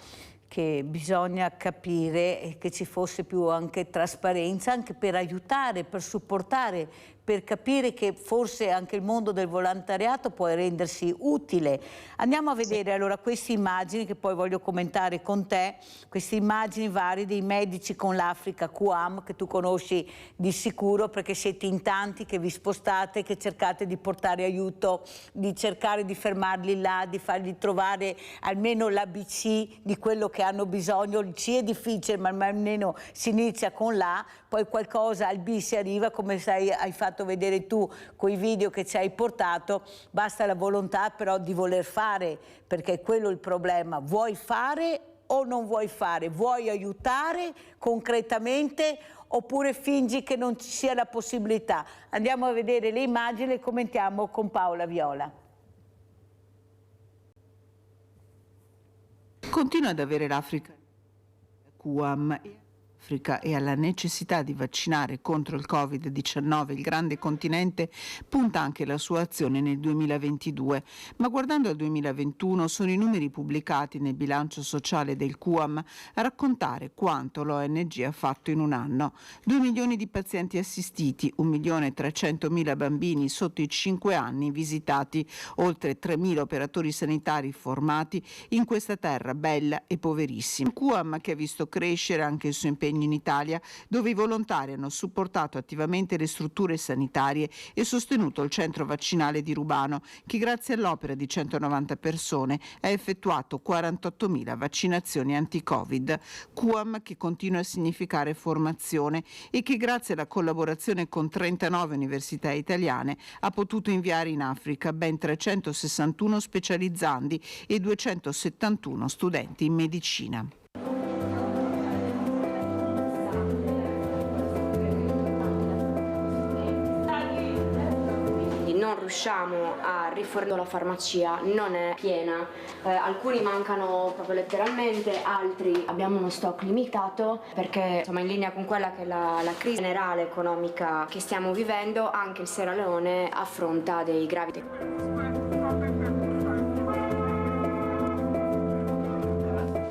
che bisogna capire che ci fosse più anche trasparenza, anche per aiutare, per supportare, per capire che forse anche il mondo del volontariato può rendersi utile. Andiamo a vedere allora queste immagini che poi voglio commentare con te, queste immagini varie dei medici con l'Africa QAM, che tu conosci di sicuro perché siete in tanti che vi spostate, che cercate di portare aiuto, di cercare di fermarli là, di fargli trovare almeno l'ABC di quello che hanno bisogno. Il C è difficile, ma almeno si inizia con l'A, poi qualcosa al B si arriva, come hai fatto vedere tu con i video che ci hai portato. Basta la volontà però di voler fare, perché è quello il problema. Vuoi fare o non vuoi fare? Vuoi aiutare concretamente oppure fingi che non ci sia la possibilità? Andiamo a vedere le immagini e commentiamo con Paola Viola. Continua ad avere l'Africa QAM e alla necessità di vaccinare contro il Covid-19 il grande continente punta anche la sua azione nel 2022, ma guardando al 2021 sono i numeri pubblicati nel bilancio sociale del QAM a raccontare quanto l'ONG ha fatto in un anno. 2 milioni di pazienti assistiti, 1.300.000 bambini sotto i 5 anni visitati, oltre 3.000 operatori sanitari formati in questa terra bella e poverissima. Un QAM che ha visto crescere anche il suo impegno in Italia, dove i volontari hanno supportato attivamente le strutture sanitarie e sostenuto il centro vaccinale di Rubano, che grazie all'opera di 190 persone ha effettuato 48.000 vaccinazioni anti-Covid. QAM che continua a significare formazione e che grazie alla collaborazione con 39 università italiane ha potuto inviare in Africa ben 361 specializzandi e 271 studenti in medicina. Non riusciamo a rifornire, la farmacia non è piena, alcuni mancano proprio letteralmente, altri abbiamo uno stock limitato perché insomma in linea con quella che è la crisi generale economica che stiamo vivendo, anche il Sierra Leone affronta dei gravi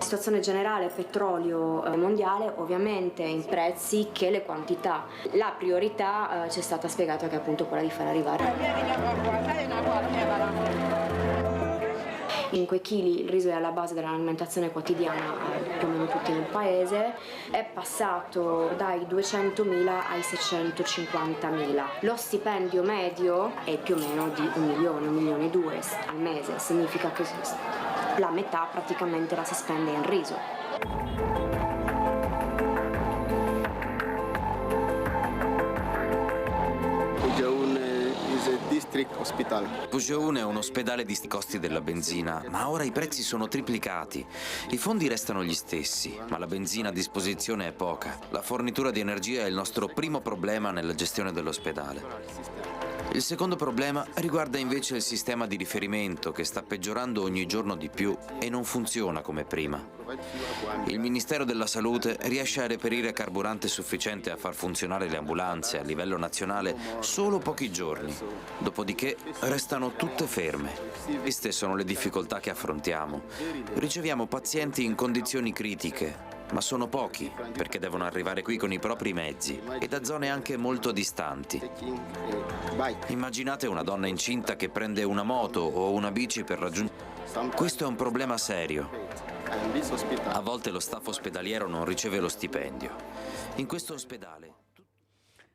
situazione generale petrolio mondiale, ovviamente in prezzi che le quantità. La priorità ci è stata spiegata che è appunto quella di far arrivare 5 kg, il riso è alla base dell'alimentazione quotidiana più o meno tutti nel paese, è passato dai 200.000 ai 650.000. Lo stipendio medio è più o meno di 1 milione, 1,2 milioni al mese, significa che la metà praticamente la si spende in riso. Pugeun è un ospedale di costi della benzina, ma ora i prezzi sono triplicati. I fondi restano gli stessi, ma la benzina a disposizione è poca. La fornitura di energia è il nostro primo problema nella gestione dell'ospedale. Il secondo problema riguarda invece il sistema di riferimento che sta peggiorando ogni giorno di più e non funziona come prima. Il Ministero della Salute riesce a reperire carburante sufficiente a far funzionare le ambulanze a livello nazionale solo pochi giorni, dopodiché restano tutte ferme. Queste sono le difficoltà che affrontiamo. Riceviamo pazienti in condizioni critiche, ma sono pochi, perché devono arrivare qui con i propri mezzi e da zone anche molto distanti. Immaginate una donna incinta che prende una moto o una bici per raggiungere. Questo è un problema serio. A volte lo staff ospedaliero non riceve lo stipendio. In questo ospedale...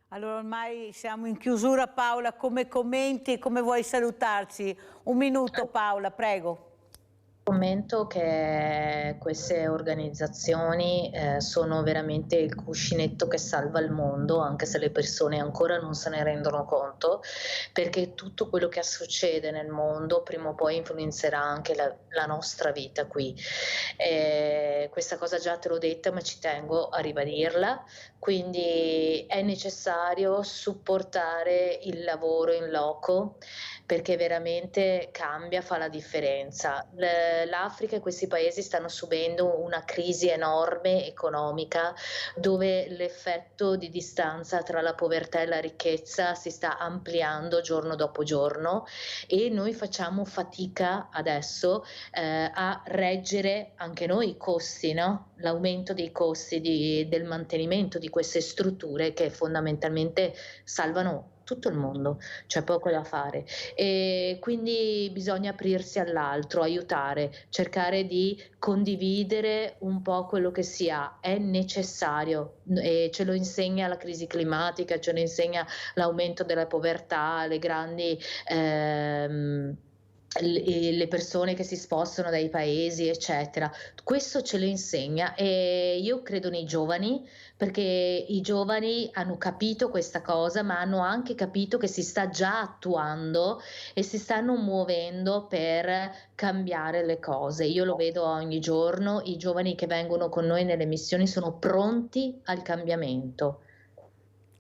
Allora ormai siamo in chiusura, Paola, come commenti e come vuoi salutarci? Un minuto Paola, prego. Commento che queste organizzazioni sono veramente il cuscinetto che salva il mondo, anche se le persone ancora non se ne rendono conto, perché tutto quello che succede nel mondo prima o poi influenzerà anche la nostra vita qui. Questa cosa già te l'ho detta, ma ci tengo a ribadirla. Quindi è necessario supportare il lavoro in loco, perché veramente cambia, fa la differenza. L'Africa e questi paesi stanno subendo una crisi enorme economica, dove l'effetto di distanza tra la povertà e la ricchezza si sta ampliando giorno dopo giorno, e noi facciamo fatica adesso a reggere anche noi i costi, no? L'aumento dei costi del mantenimento di queste strutture che fondamentalmente salvano tutto il mondo, c'è poco da fare, e quindi bisogna aprirsi all'altro, aiutare, cercare di condividere un po' quello che si ha, è necessario, e ce lo insegna la crisi climatica, ce lo insegna l'aumento della povertà, le grandi le persone che si spostano dai paesi eccetera. Questo ce lo insegna, e io credo nei giovani, perché i giovani hanno capito questa cosa, ma hanno anche capito che si sta già attuando e si stanno muovendo per cambiare le cose. Io lo vedo ogni giorno, i giovani che vengono con noi nelle missioni sono pronti al cambiamento.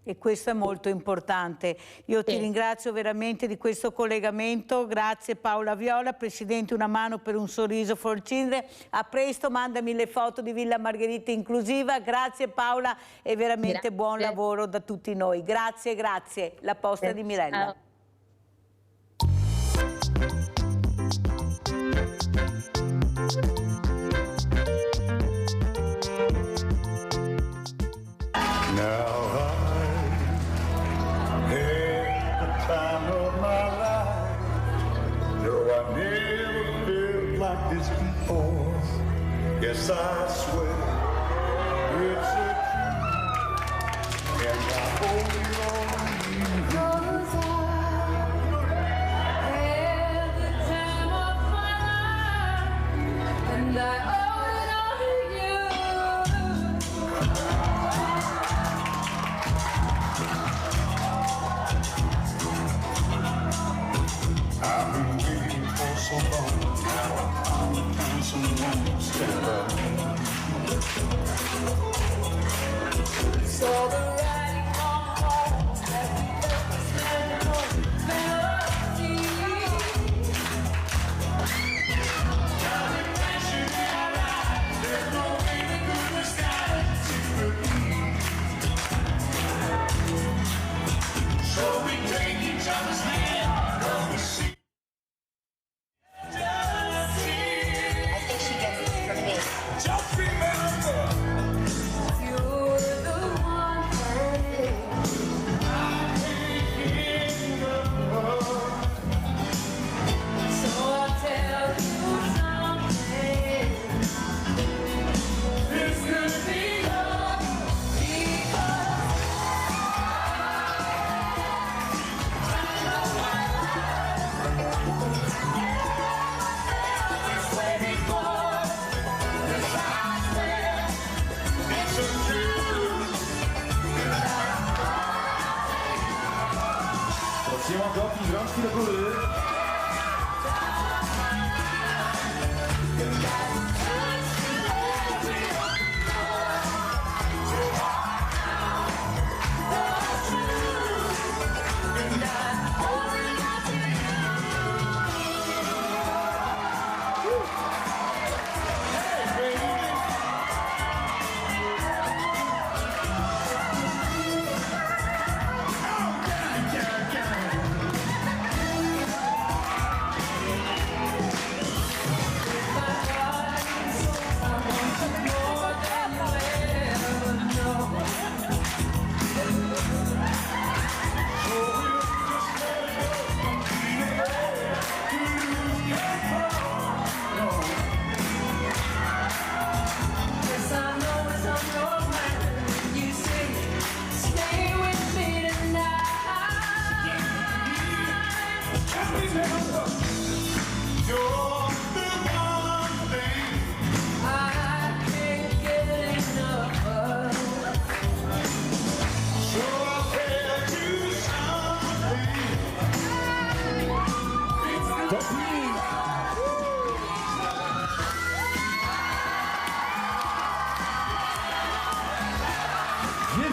E questo è molto importante. Io ti ringrazio veramente di questo collegamento. Grazie Paola Viola, Presidente Una Mano per un Sorriso for Children. A presto, mandami le foto di Villa Margherita inclusiva. Grazie Paola e veramente buon lavoro da tutti noi. Grazie, grazie. La posta di Mirella. Yes, I swear it's a truth, and I hold it on you. 'Cause I had the time of my life, and I owe it all to you. I've been waiting for so long. Now I'm finding someone to stand by me. Saw the writing on the wall as we left the stand on melody. Now we're crashing in our lives. There's no way to go to the sky to believe. So we take each other's hand on the sea. I think she gets it from me.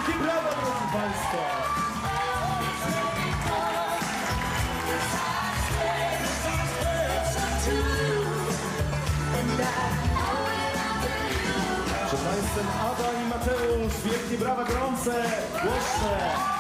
Wielkie brawa, drodzy Państwo! Przed Państwem Ada i Mateusz, wielkie brawa gorące, głośne!